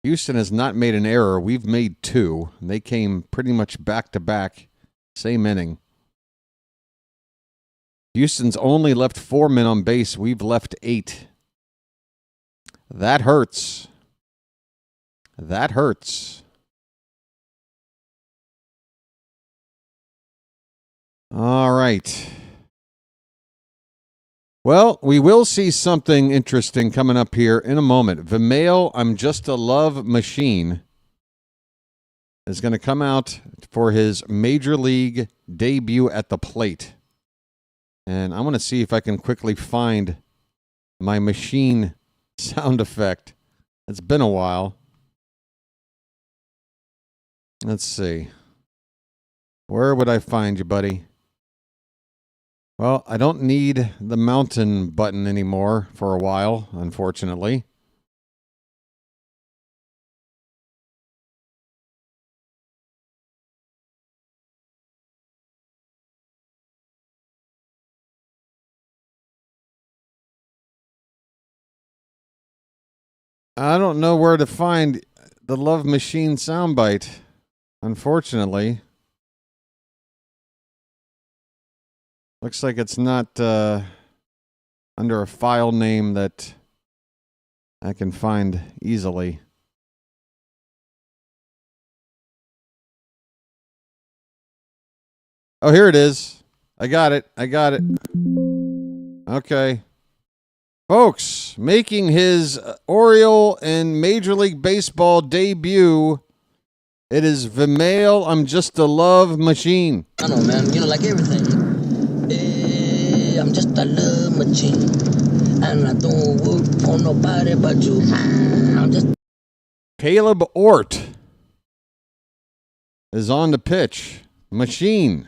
Houston has not made an error. We've made 2. They came pretty much back-to-back, same inning. Houston's only left 4 men on base. We've left 8. That hurts. That hurts. All right. Well, we will see something interesting coming up here in a moment. Vimael, I'm Just a Love Machine, is going to come out for his Major League debut at the plate. And I want to see if I can quickly find my machine sound effect. It's been a while. Let's see. Where would I find you, buddy? Well, I don't need the mountain button anymore for a while, unfortunately. I don't know where to find the Love Machine soundbite, unfortunately. Looks like it's not under a file name that I can find easily. Oh, here it is. I got it. Okay. Folks, making his Oriole and Major League Baseball debut, it is Vimael, I'm Just a Love Machine. I know, man. You know, like everything. I'm just a love machine, and I don't work for nobody but you. I'm just. Caleb Ort is on the pitch. Machine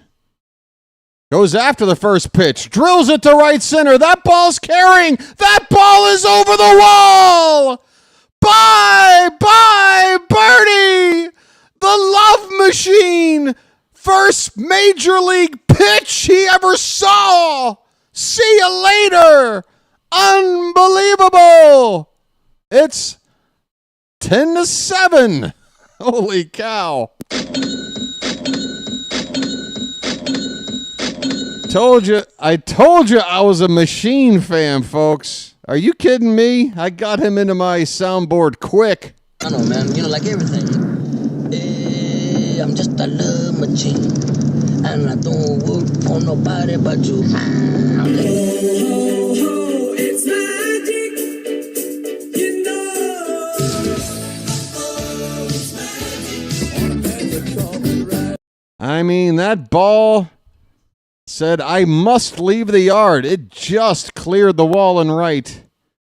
goes after the first pitch, drills it to right center. That ball's carrying. That ball is over the wall. Bye, birdie. The Love Machine. First major league pitch he ever saw. See you later. Unbelievable! It's 10-7. Holy cow. I told you I was a Machine fan, folks. Are you kidding me? I got him into my soundboard quick. I know, man. You know, like everything. I'm just a love machine. And I don't work for nobody but you. It's magic, you know. I mean, that ball said, I must leave the yard. It just cleared the wall and right.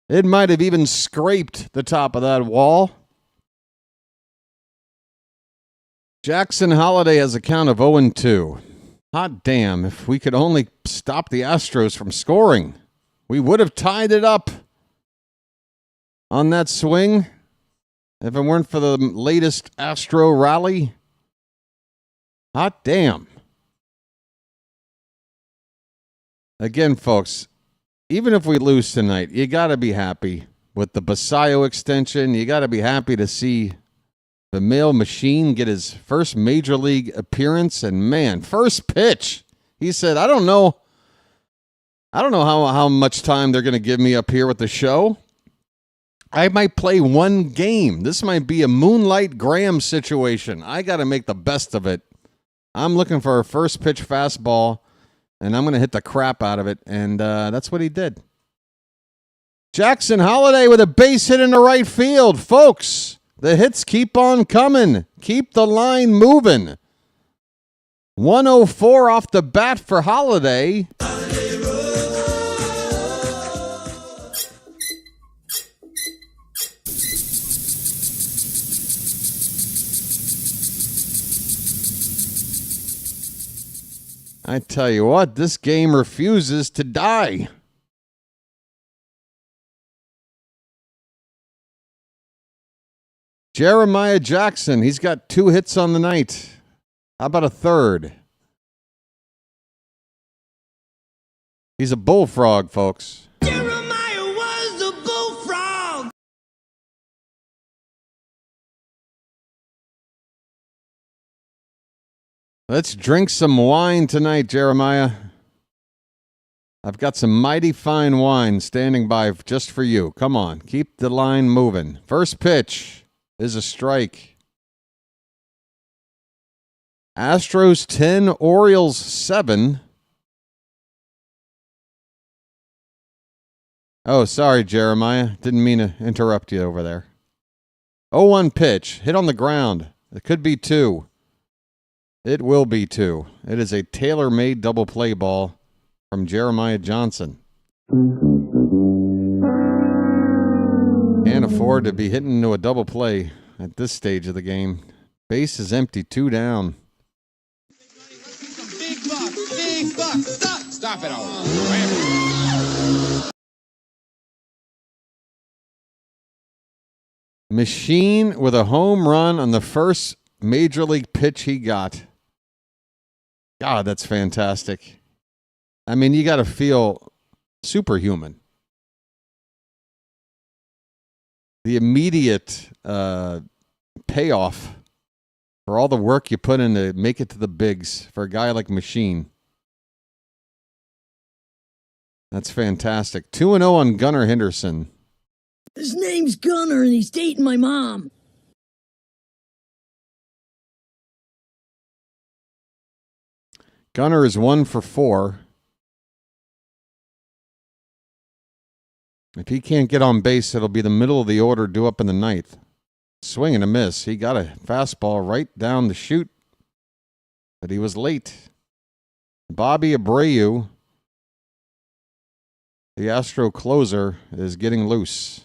It might have even scraped the top of that wall. Jackson Holliday has a count of 0-2. Hot damn, if we could only stop the Astros from scoring, we would have tied it up on that swing if it weren't for the latest Astro rally. Hot damn. Again, folks, even if we lose tonight, you got to be happy with the Basayo extension. You got to be happy to see the male Machine get his first major league appearance. And man, first pitch, he said, I don't know how much time they're going to give me up here with the show. I might play one game. This might be a Moonlight Graham situation. I got to make the best of it. I'm looking for a first pitch fastball, and I'm going to hit the crap out of it. And that's what he did. Jackson Holliday with a base hit in the right field. Folks, the hits keep on coming. Keep the line moving. 104 off the bat for Holliday. I tell you what, this game refuses to die. Jeremiah Jackson, he's got 2 hits on the night. How about a third? He's a bullfrog, folks. Jeremiah was a bullfrog. Let's drink some wine tonight, Jeremiah. I've got some mighty fine wine standing by just for you. Come on, keep the line moving. First pitch is a strike. Astros 10, Orioles 7. Oh, sorry, Jeremiah. Didn't mean to interrupt you over there. 0-1 pitch. Hit on the ground. It could be 2. It will be 2. It is a tailor-made double play ball from Jeremiah Johnson. Can't afford to be hitting into a double play at this stage of the game. Base is empty, 2 down. Big buck, big buck. Stop it all. Machine with a home run on the first major league pitch he got. God, that's fantastic. I mean, you got to feel superhuman. The immediate payoff for all the work you put in to make it to the bigs for a guy like Machine. That's fantastic. 2-0 on Gunnar Henderson. His name's Gunnar and he's dating my mom. Gunnar is 1 for 4. If he can't get on base, it'll be the middle of the order due up in the 9th. Swing and a miss. He got a fastball right down the chute, but he was late. Bobby Abreu, the Astro closer, is getting loose.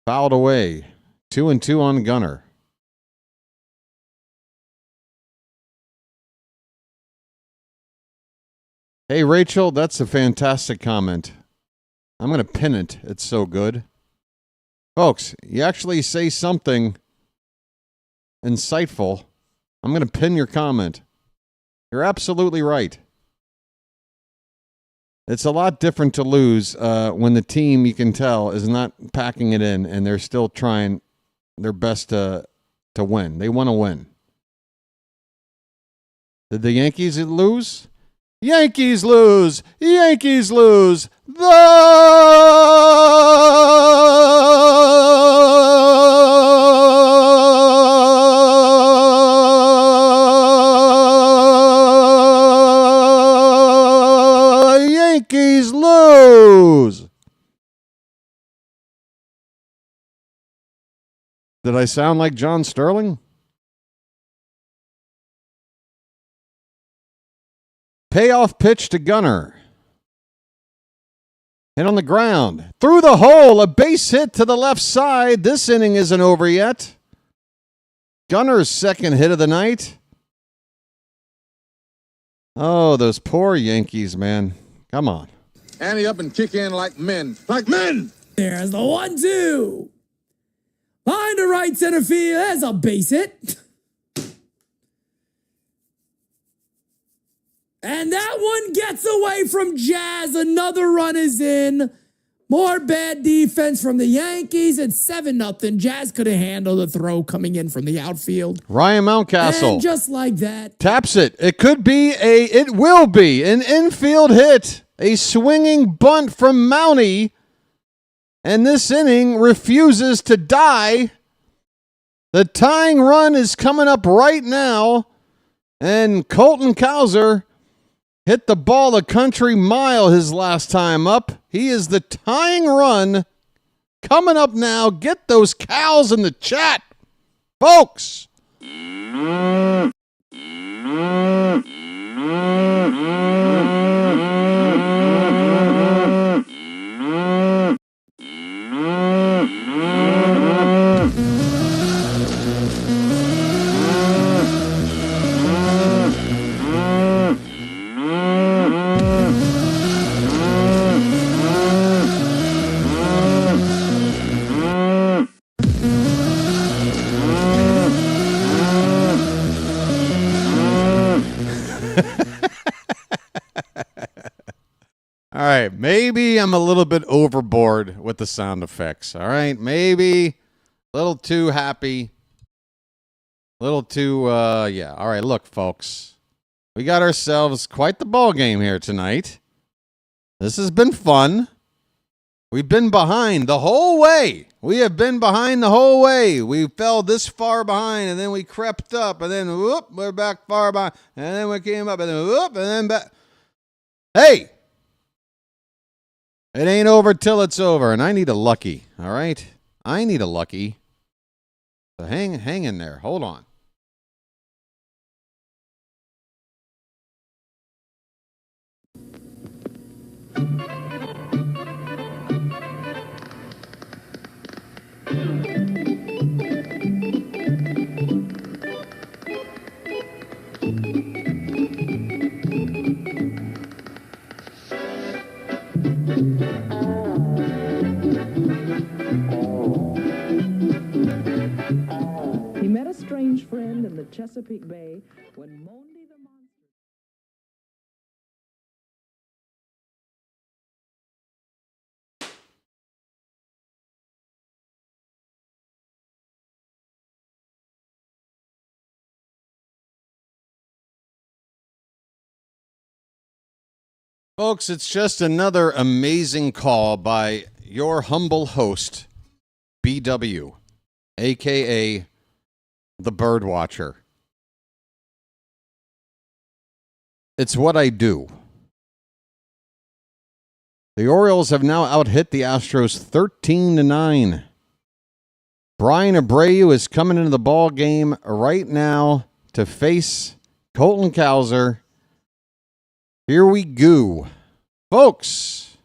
Fouled away. 2-2 on Gunnar. Hey, Rachel, that's a fantastic comment. I'm going to pin it. It's so good. Folks, you actually say something insightful I'm going to pin your comment. You're absolutely right. It's a lot different to lose when the team, you can tell, is not packing it in and they're still trying their best to win. They want to win. Did the Yankees lose? Yankees lose! Yankees lose! The Yankees lose! Did I sound like John Sterling? Payoff pitch to Gunnar. Hit on the ground. Through the hole. A base hit to the left side. This inning isn't over yet. Gunnar's second hit of the night. Oh, those poor Yankees, man. Come on. Ante up and kick in like men. Like men! There's the 1-2. Behind the right center field. There's a base hit. And that one gets away from Jazz. Another run is in. More bad defense from the Yankees. It's 7-0. Jazz could have handled the throw coming in from the outfield. Ryan Mountcastle. And just like that. Taps it. It will be an infield hit. A swinging bunt from Mountie. And this inning refuses to die. The tying run is coming up right now. And Colton Cowser hit the ball a country mile his last time up. He is the tying run coming up now. Get those cows in the chat, folks. All right, maybe I'm a little bit overboard with the sound effects. All right, maybe a little too happy. A little too, yeah. All right, look, folks. We got ourselves quite the ball game here tonight. This has been fun. We've been behind the whole way. We have been behind the whole way. We fell this far behind, and then we crept up, and then, whoop, we're back far behind. And then we came up, and then, whoop, and then back. Hey! It ain't over till it's over, and I need a lucky, all right? I need a lucky. So hang in there. Hold on. He met a strange friend in the Chesapeake Bay when Monday the Monster... Folks, it's just another amazing call by your humble host, BW, a.k.a. the BirdWatcher. It's what I do. The Orioles have now out-hit the Astros 13-9. Brian Abreu is coming into the ball game right now to face Colton Cowser. Here we go. Folks,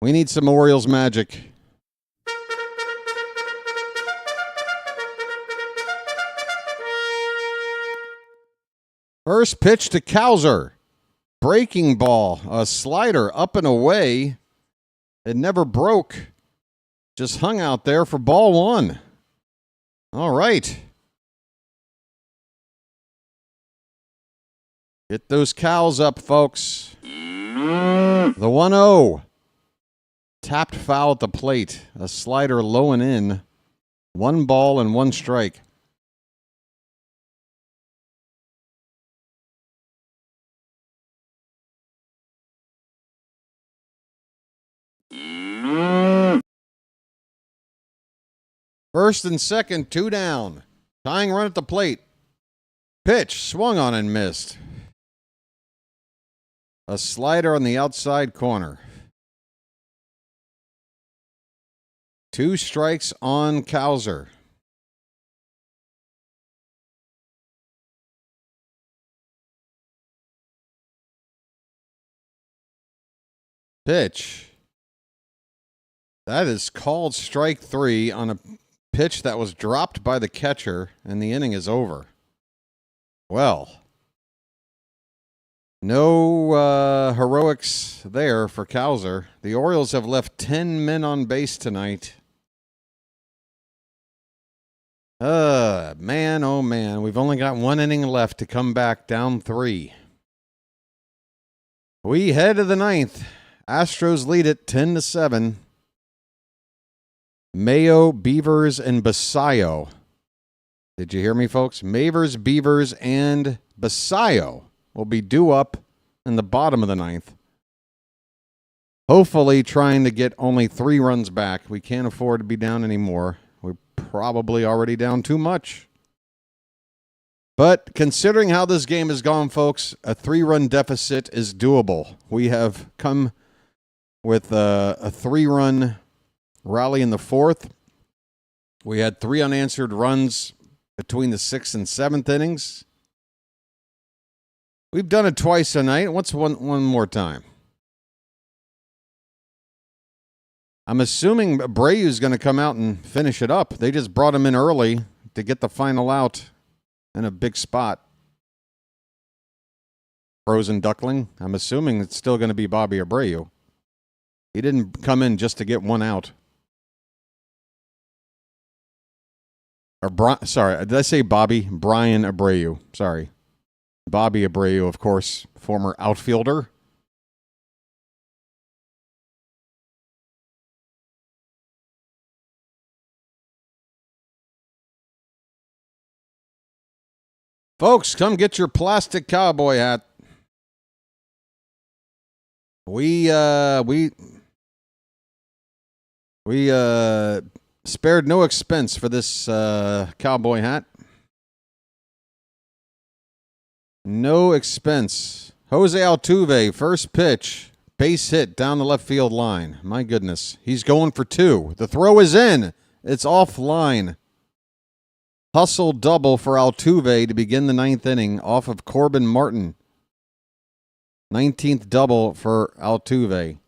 we need some Orioles magic. First pitch to Cowser. Breaking ball. A slider up and away. It never broke. Just hung out there for ball one. All right. Get those cows up, folks. The 1-0. Tapped foul at the plate. A slider low and in. 1 ball and 1 strike. First and second, 2 down. Tying run at the plate. Pitch, swung on and missed. A slider on the outside corner. 2 strikes on Cowser. Pitch. That is called strike 3 on a pitch that was dropped by the catcher, and the inning is over. Well, no heroics there for Cowser. The Orioles have left 10 men on base tonight. Man, oh man, we've only got 1 inning left to come back down 3. We head to the 9th. Astros lead it 10-7. Mayo, Beavers, and Basayo. Did you hear me, folks? Mavers, Beavers, and Basayo will be due up in the bottom of the 9th. Hopefully trying to get only 3 runs back. We can't afford to be down anymore. We're probably already down too much. But considering how this game has gone, folks, a 3-run deficit is doable. We have come with a 3-run rally in the 4th. We had 3 unanswered runs between the 6th and 7th innings. We've done it twice tonight. What's one more time? I'm assuming Abreu's going to come out and finish it up. They just brought him in early to get the final out in a big spot. Frozen duckling. I'm assuming it's still going to be Bobby Abreu. He didn't come in just to get 1 out. Sorry, did I say Bobby? Brian Abreu. Sorry. Bobby Abreu, of course, former outfielder. Folks, come get your plastic cowboy hat. We spared no expense for this cowboy hat. No expense. Jose Altuve, first pitch, base hit down the left field line. My goodness, he's going for 2. The throw is in. It's offline. Hustle double for Altuve to begin the 9th inning off of Corbin Martin. 19th double for Altuve.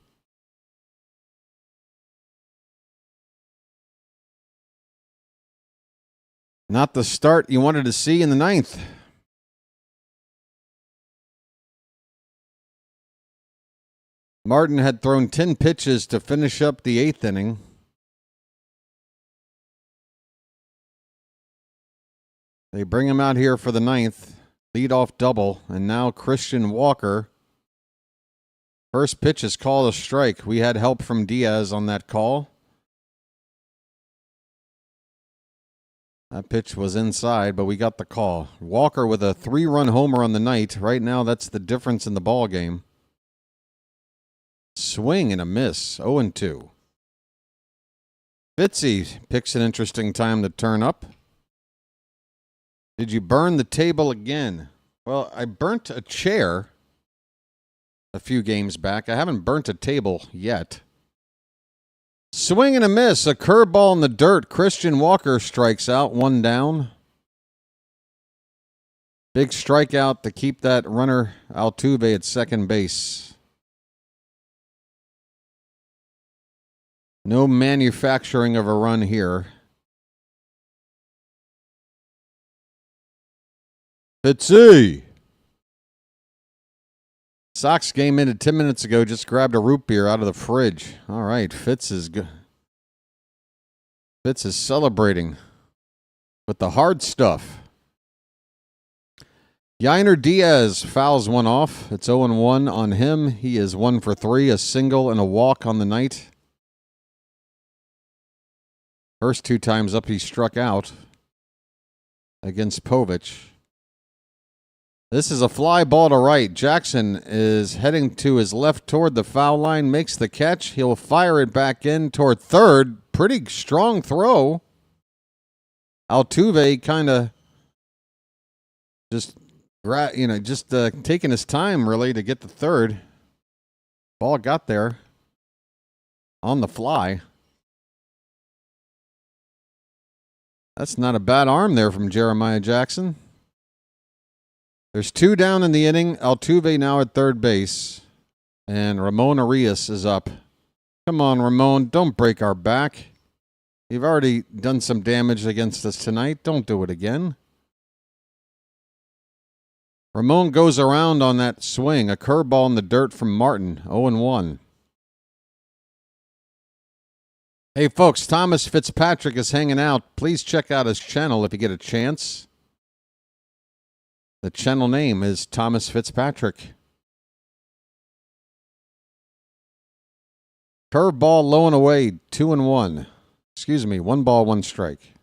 Not the start you wanted to see in the 9th. Martin had thrown 10 pitches to finish up the 8th inning. They bring him out here for the 9th. Leadoff double. And now Christian Walker. First pitch is called a strike. We had help from Diaz on that call. That pitch was inside, but we got the call. Walker with a 3-run homer on the night. Right now, that's the difference in the ball game. Swing and a miss. 0-2. Fitzy picks an interesting time to turn up. Did you burn the table again? Well, I burnt a chair a few games back. I haven't burnt a table yet. Swing and a miss. A curveball in the dirt. Christian Walker strikes out. 1 down. Big strikeout to keep that runner Altuve at second base. No manufacturing of a run here. Fitzy. Sox game ended 10 minutes ago. Just grabbed a root beer out of the fridge. All right, Fitz is good. Fitz is celebrating with the hard stuff. Yainer Diaz fouls one off. It's 0-1 on him. He is 1 for 3, a single and a walk on the night. First 2 times up he struck out against Povich. This is a fly ball to right. Jackson is heading to his left toward the foul line, makes the catch. He'll fire it back in toward third. Pretty strong throw. Altuve kind of just taking his time really to get the third. Ball got there on the fly. That's not a bad arm there from Jeremiah Jackson. There's 2 down in the inning. Altuve now at third base. And Ramon Arias is up. Come on, Ramon. Don't break our back. You've already done some damage against us tonight. Don't do it again. Ramon goes around on that swing. A curveball in the dirt from Martin. 0-1. Hey, folks, Thomas Fitzpatrick is hanging out. Please check out his channel if you get a chance. The channel name is Thomas Fitzpatrick. Curveball low and away, 2-1. Excuse me, 1 ball, 1 strike.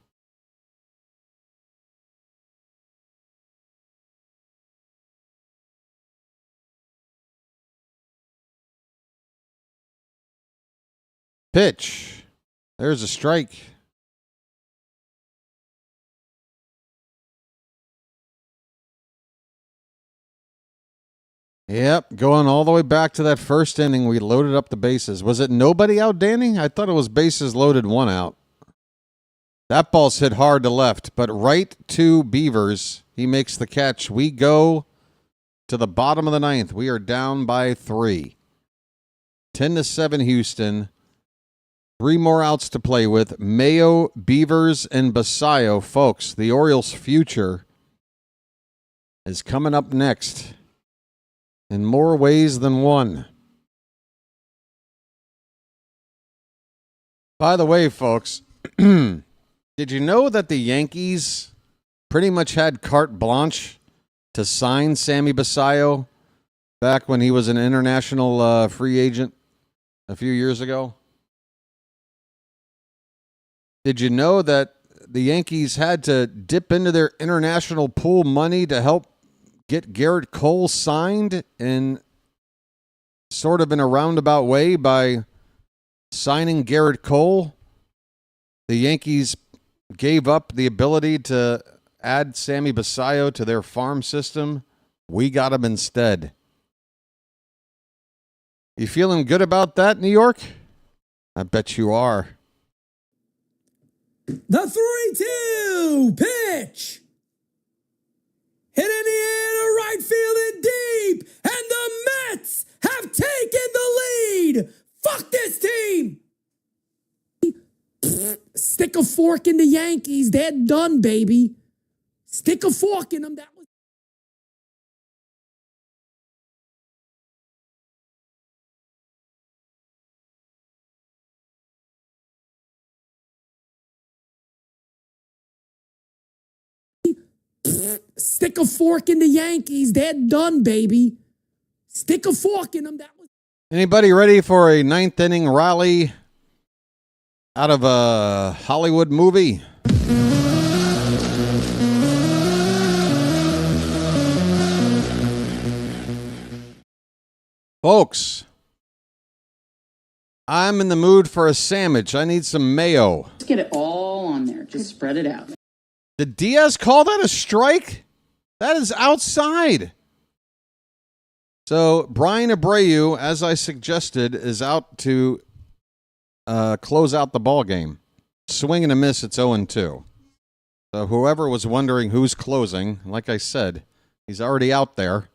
Pitch. There's a strike. Yep, going all the way back to that first inning, we loaded up the bases. Was it nobody out, Danny? I thought it was bases loaded, 1 out. That ball's hit hard to left, but right to Beavers. He makes the catch. We go to the bottom of the 9th. We are down by 3. 10-7 Houston. 3 more outs to play with. Mayo, Beavers, and Basayo. Folks, the Orioles' future is coming up next in more ways than one. By the way, folks, did you know that the Yankees pretty much had carte blanche to sign Sammy Basayo back when he was an international free agent a few years ago? Did you know that the Yankees had to dip into their international pool money to help get Garrett Cole signed in sort of in a roundabout way by signing Garrett Cole? The Yankees gave up the ability to add Sammy Basayo to their farm system. We got him instead. You feeling good about that, New York? I bet you are. The 3-2 pitch. Hit in the air to right field and deep. And the Mets have taken the lead. Fuck this team. Stick a fork in the Yankees. They're done, baby. Stick a fork in them. That was stick a fork in the Yankees. They're done, baby. Stick a fork in them. That was. Anybody ready for a 9th inning rally out of a Hollywood movie? Folks, I'm in the mood for a sandwich. I need some mayo. Just get it all on there. Just spread it out. Did Diaz call that a strike? That is outside. So Brian Abreu, as I suggested, is out to close out the ball game. Swing and a miss, it's 0-2. So whoever was wondering who's closing, like I said, he's already out there.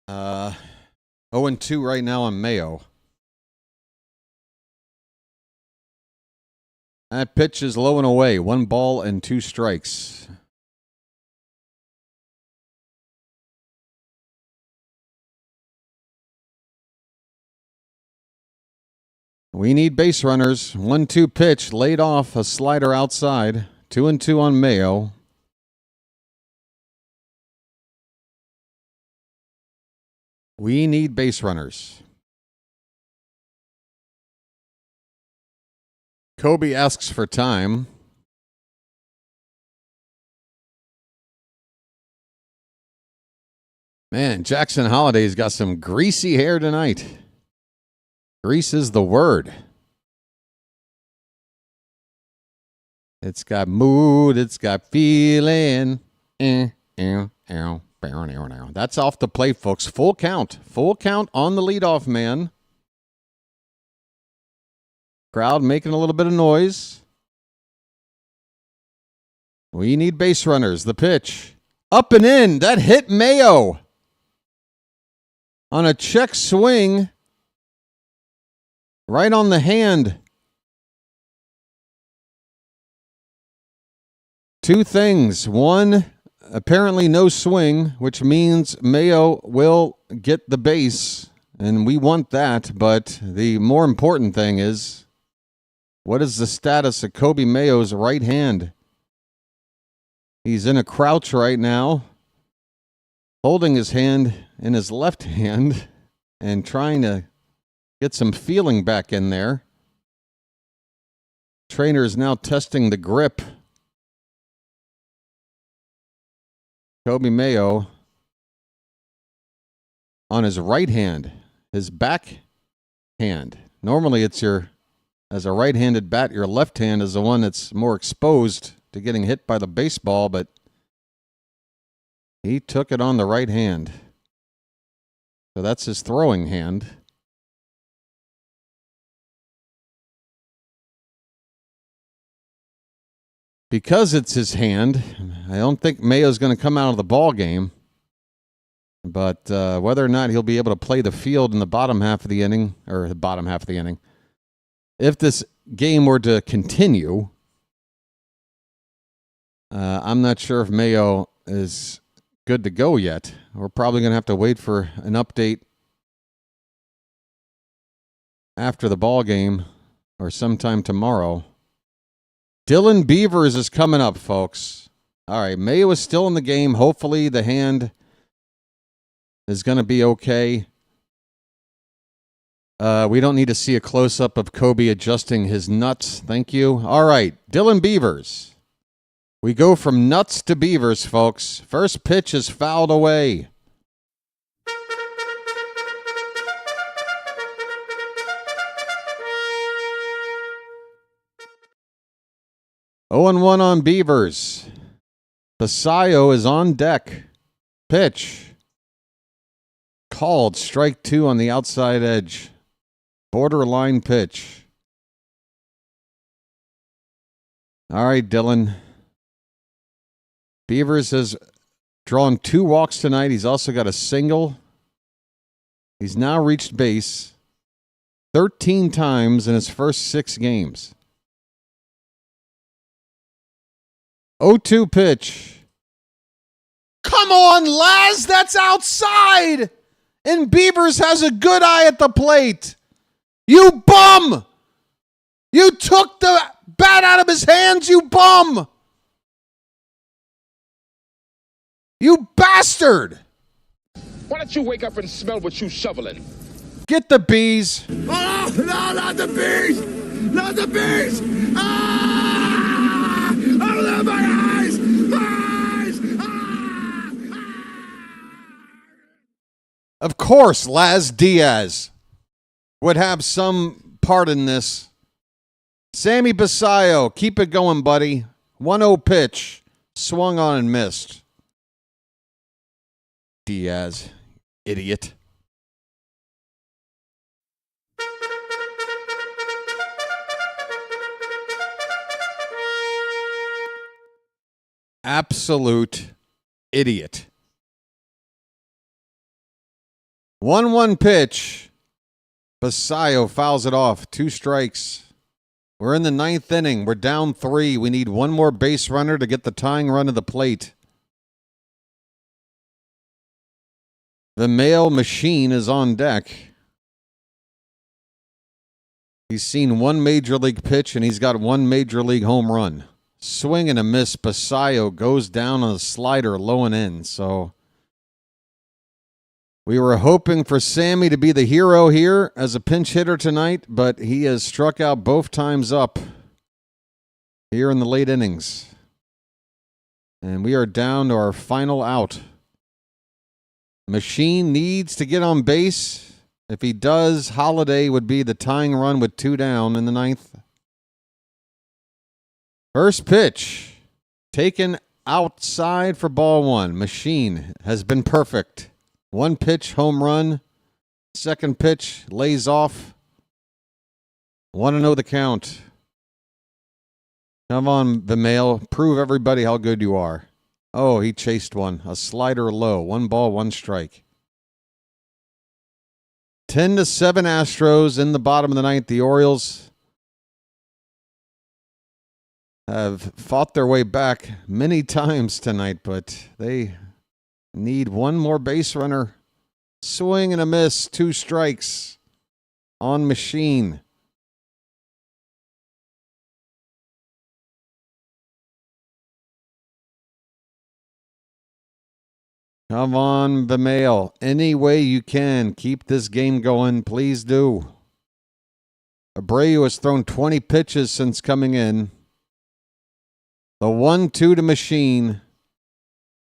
0-2 right now on Mayo. That pitch is low and away. 1 ball and 2 strikes. We need base runners. 1-2 pitch laid off, a slider outside. 2-2 on Mayo. We need base runners. Kobe asks for time. Man, Jackson Holliday's got some greasy hair tonight. Grease is the word. It's got mood, it's got feeling. That's off the plate, folks. Full count. Full count on the leadoff man. Crowd making a little bit of noise. We need base runners. The pitch. Up and in. That hit Mayo. On a check swing. Right on the hand. Two things. One, apparently no swing, which means Mayo will get the base, and we want that. But the more important thing is, what is the status of Kobe Mayo's right hand? He's in a crouch right now, holding his hand in his left hand and trying to get some feeling back in there. Trainer is now testing the grip. Kobe Mayo on his right hand, his back hand. Normally it's as a right-handed bat, your left hand is the one that's more exposed to getting hit by the baseball, but he took it on the right hand. So that's his throwing hand. Because it's his hand, I don't think Mayo's going to come out of the ball game. But whether or not he'll be able to play the field in the bottom half of the inning, if this game were to continue, I'm not sure if Mayo is good to go yet. We're probably going to have to wait for an update after the ball game or sometime tomorrow. Dylan Beavers is coming up, folks. All right, Mayo is still in the game. Hopefully the hand is going to be okay. We don't need to see a close-up of Kobe adjusting his nuts. Thank you. All right, Dylan Beavers. We go from nuts to Beavers, folks. First pitch is fouled away. Oh and 1 on Beavers. Basayo is on deck. Pitch. Called. Strike 2 on the outside edge. Borderline pitch. All right, Dylan. Beavers has drawn 2 walks tonight. He's also got a single. He's now reached base 13 times in his first 6 games. 0-2 pitch. Come on, Laz, that's outside. And Beavers has a good eye at the plate. You bum! You took the bat out of his hands, you bum! You bastard! Why don't you wake up and smell what you shoveling? Get the bees. Oh, no, not the bees! Not the bees! Ah! Oh, my eyes! Eyes! Ah! Of course, Laz Diaz would have some part in this. Sammy Basayo, keep it going, buddy. 1-0 pitch. Swung on and missed. Diaz, idiot. Absolute idiot. 1-1 pitch. Basayo fouls it off. 2 strikes. We're in the 9th inning. We're down 3. We need 1 more base runner to get the tying run of the plate. The male machine is on deck. He's seen 1 major league pitch and he's got 1 major league home run. Swing and a miss. Basayo goes down on a slider low and in. So We were hoping for Sammy to be the hero here as a pinch hitter tonight, but he has struck out both times up here in the late innings. And we are down to our final out. Machine needs to get on base. If he does, Holiday would be the tying run with 2 down in the 9th. First pitch, taken outside for ball 1. Machine has been perfect. 1 pitch, home run. Second pitch, lays off. 1-0 the count. Come on, Vimail. Prove everybody how good you are. Oh, he chased one. A slider low. 1 ball, 1 strike. 10-7 Astros in the bottom of the 9th. The Orioles have fought their way back many times tonight, but they need one more base runner. Swing and a miss. 2 strikes on Machine. Come on, Vimail. Any way you can, keep this game going. Please do. Abreu has thrown 20 pitches since coming in. The 1-2 to Machine.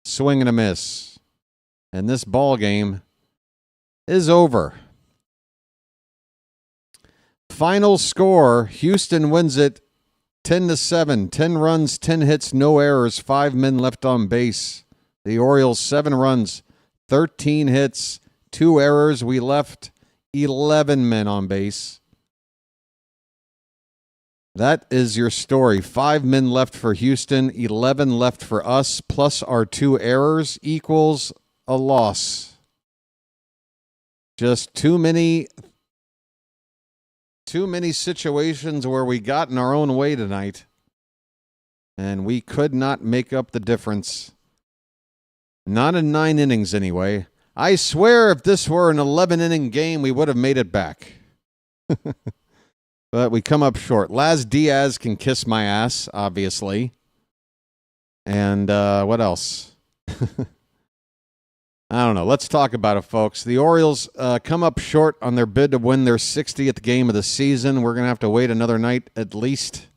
Swing and a miss. And this ball game is over. Final score, Houston wins it 10-7. 10 runs, 10 hits, no errors, 5 men left on base. The Orioles, 7 runs, 13 hits, 2 errors. We left 11 men on base. That is your story. 5 men left for Houston, 11 left for us, plus our 2 errors equals a loss. Just too many situations where we got in our own way tonight, and we could not make up the difference. Not in 9 innings, anyway. I swear if this were an 11-inning game, we would have made it back. But we come up short. Laz Diaz can kiss my ass, obviously. And what else? I don't know. Let's talk about it, folks. The Orioles come up short on their bid to win their 60th game of the season. We're going to have to wait another night at least.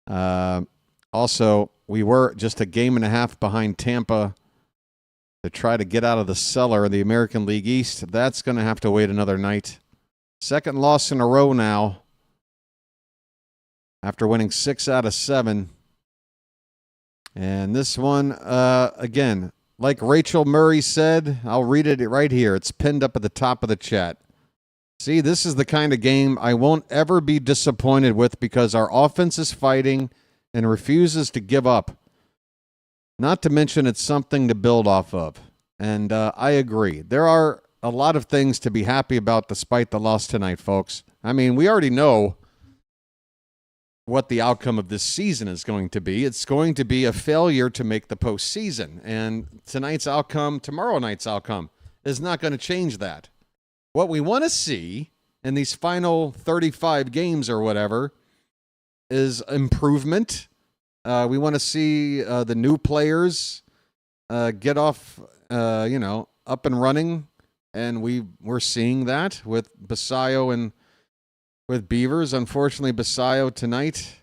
Also, we were just a game and a half behind Tampa to try to get out of the cellar in the American League East. That's going to have to wait another night. Second loss in a row now after winning 6 out of 7. And this one, again, like Rachel Murray said, I'll read it right here. It's pinned up at the top of the chat. See, this is the kind of game I won't ever be disappointed with because our offense is fighting and refuses to give up. Not to mention it's something to build off of. And I agree. There are a lot of things to be happy about despite the loss tonight, folks. I mean, we already know what the outcome of this season is going to be. It's going to be a failure to make the postseason. And tonight's outcome, tomorrow night's outcome, is not going to change that. What we want to see in these final 35 games or whatever is improvement. We want to see the new players get off, up and running. And we're seeing that with Basayo and with Beavers. Unfortunately, Basayo tonight,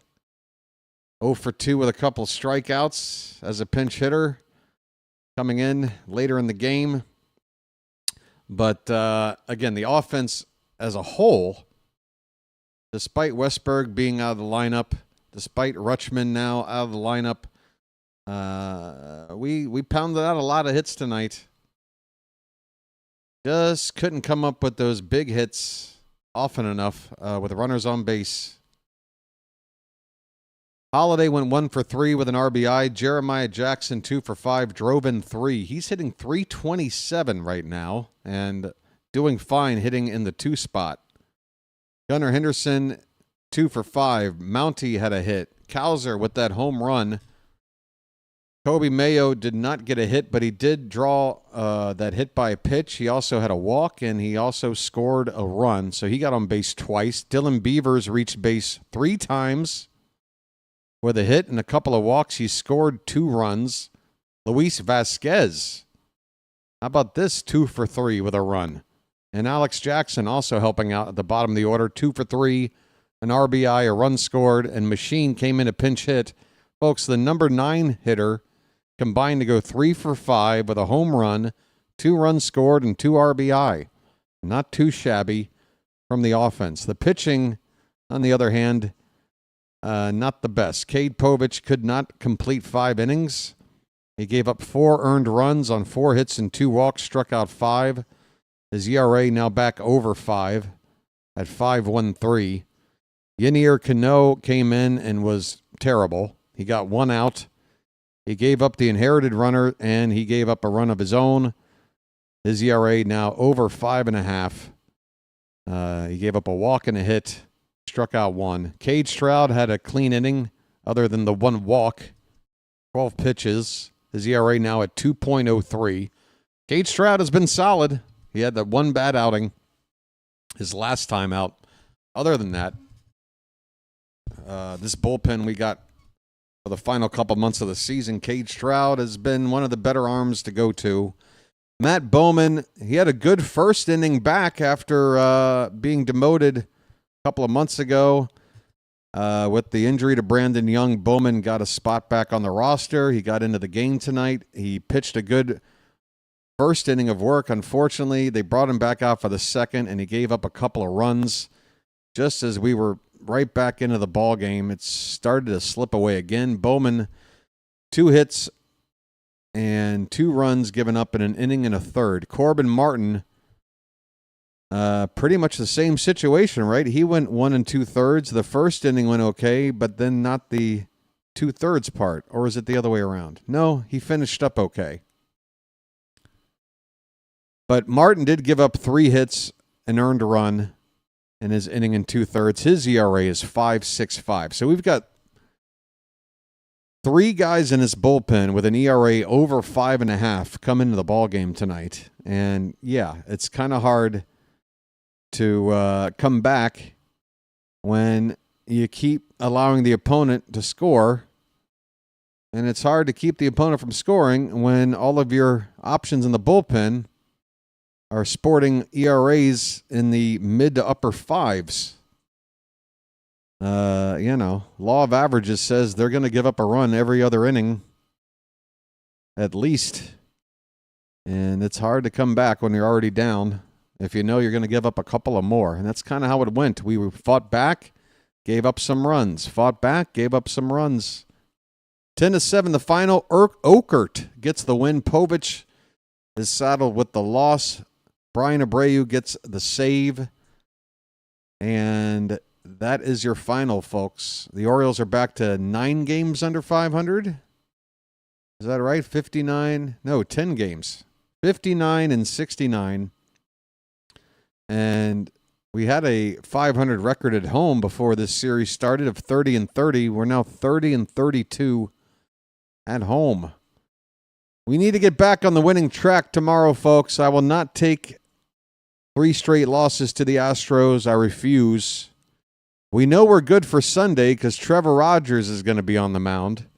0 for 2 with a couple strikeouts as a pinch hitter coming in later in the game. But, again, the offense as a whole, despite Westberg being out of the lineup, despite Rutschman now out of the lineup, we pounded out a lot of hits tonight. Just couldn't come up with those big hits often enough with runners on base. Holiday went 1 for 3 with an RBI. Jeremiah Jackson 2 for 5, drove in 3. He's hitting .327 right now and doing fine hitting in the 2 spot. Gunnar Henderson 2 for 5. Mountie had a hit. Cowser with that home run. Kobe Mayo did not get a hit, but he did draw that hit by a pitch. He also had a walk, and he also scored a run, so he got on base twice. Dylan Beavers reached base 3 times with a hit and a couple of walks. He scored 2 runs. Luis Vasquez, How about this? 2 for 3 with a run. And Alex Jackson also helping out at the bottom of the order. 2 for 3, an RBI, a run scored, and Machine came in a pinch hit. Folks, the number 9 hitter combined to go 3 for 5 with a home run, 2 runs scored, and 2 RBI. Not too shabby from the offense. The pitching, on the other hand, not the best. Cade Povich could not complete 5 innings. He gave up 4 earned runs on 4 hits and 2 walks, struck out 5. His ERA now back over 5 at 5.13. Yenier Cano came in and was terrible. He got 1 out. He gave up the inherited runner, and he gave up a run of his own. His ERA now over 5.5. He gave up a walk and a hit, struck out 1. Cade Stroud had a clean inning other than the 1 walk, 12 pitches. His ERA now at 2.03. Cade Stroud has been solid. He had that 1 bad outing his last time out. Other than that, this bullpen we got for the final couple months of the season, Cade Stroud has been one of the better arms to go to. Matt Bowman, he had a good first inning back after being demoted a couple of months ago. With the injury to Brandon Young, Bowman got a spot back on the roster. He got into the game tonight. He pitched a good first inning of work. Unfortunately, they brought him back out for the second, and he gave up a couple of runs. Just as we were right back into the ball game, it started to slip away again. Bowman, 2 hits and 2 runs given up in an inning and a third. Corbin Martin, pretty much the same situation, right? He went 1 2/3. The first inning went okay, but then not the 2/3 part. Or is it the other way around? No, he finished up okay. But Martin did give up 3 hits and earned a run in his inning and 2/3. His ERA is 5.65. So we've got 3 guys in this bullpen with an ERA over 5.5 come into the ball game tonight. And yeah, it's kind of hard to come back when you keep allowing the opponent to score. And it's hard to keep the opponent from scoring when all of your options in the bullpen are sporting ERAs in the mid to upper 5s. Law of averages says they're going to give up a run every other inning, at least. And it's hard to come back when you're already down if you know you're going to give up a couple of more. And that's kind of how it went. We fought back, gave up some runs. Fought back, gave up some runs. 10-7 the final. Oakert gets the win. Povich is saddled with the loss. Brian Abreu gets the save. And that is your final, folks. The Orioles are back to 9 games under 500. Is that right? 10 games. 59-69. And we had a 500 record at home before this series started of 30-30. We're now 30-32 at home. We need to get back on the winning track tomorrow, folks. I will not take 3 straight losses to the Astros. I refuse. We know we're good for Sunday because Trevor Rogers is going to be on the mound.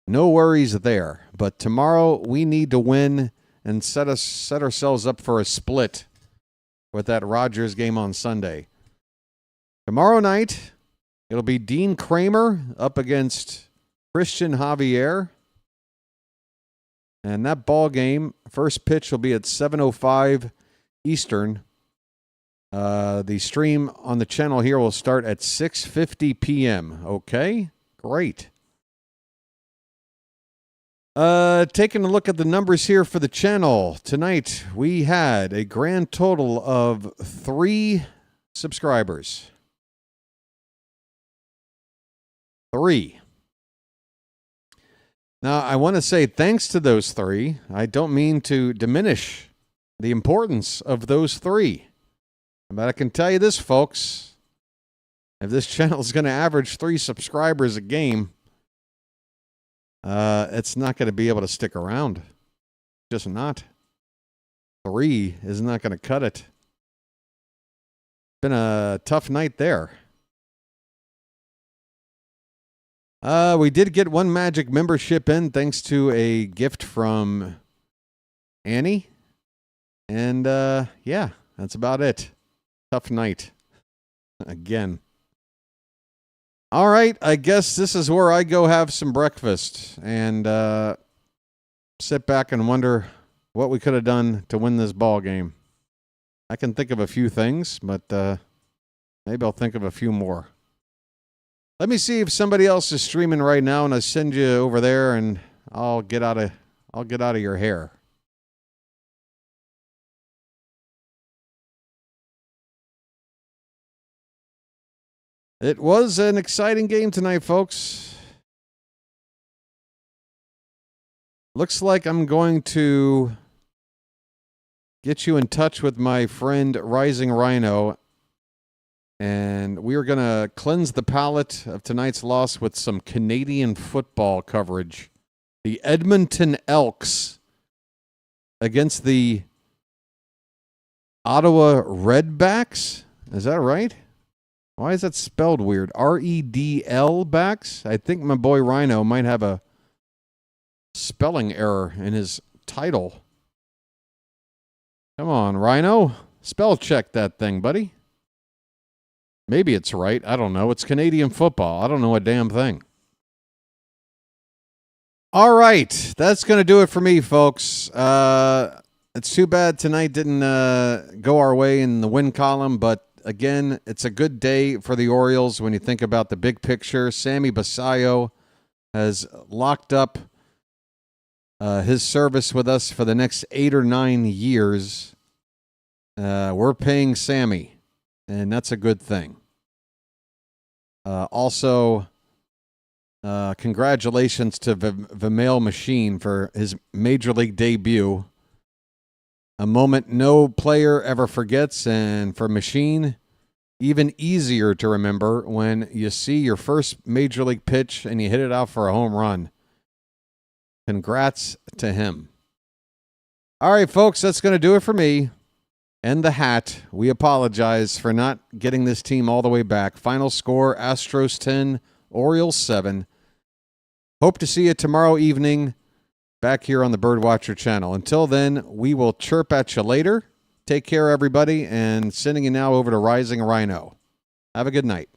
No worries there. But tomorrow we need to win and set ourselves up for a split with that Rogers game on Sunday. Tomorrow night, it'll be Dean Kramer up against Christian Javier. And that ball game, first pitch will be at 7:05 Eastern. The stream on the channel here will start at 6:50 p.m. Okay? Great. Taking a look at the numbers here for the channel. Tonight, we had a grand total of 3 subscribers. 3. Now, I want to say thanks to those 3. I don't mean to diminish the importance of those 3. But I can tell you this, folks. If this channel is going to average 3 subscribers a game, it's not going to be able to stick around. Just not. 3 is not going to cut it. Been a tough night there. We did get 1 Magic membership in thanks to a gift from Annie. And, yeah, that's about it. Tough night. Again. All right, I guess this is where I go have some breakfast and sit back and wonder what we could have done to win this ball game. I can think of a few things, but maybe I'll think of a few more. Let me see if somebody else is streaming right now, and I send you over there, and I'll get out of your hair. It was an exciting game tonight, folks. Looks like I'm going to get you in touch with my friend Rising Rhino, and we are going to cleanse the palate of tonight's loss with some Canadian football coverage. The Edmonton Elks against the Ottawa Redbacks. Is that right? Why is that spelled weird? R-E-D-L backs? I think my boy Rhino might have a spelling error in his title. Come on, Rhino. Spell check that thing, buddy. Maybe it's right. I don't know. It's Canadian football. I don't know a damn thing. All right. That's going to do it for me, folks. It's too bad tonight didn't go our way in the win column, but again, it's a good day for the Orioles when you think about the big picture. Sammy Basayo has locked up his service with us for the next 8 or 9 years. We're paying Sammy, and that's a good thing. Also, congratulations to Vimail Machine for his Major League debut. A moment no player ever forgets, and for Machine, even easier to remember when you see your first Major League pitch and you hit it out for a home run. Congrats to him. All right, folks, that's going to do it for me. And the hat. We apologize for not getting this team all the way back. Final score, Astros 10, Orioles 7. Hope to see you tomorrow evening back here on the BirdWatcher channel. Until then, we will chirp at you later. Take care, everybody, and sending you now over to Rising Rhino. Have a good night.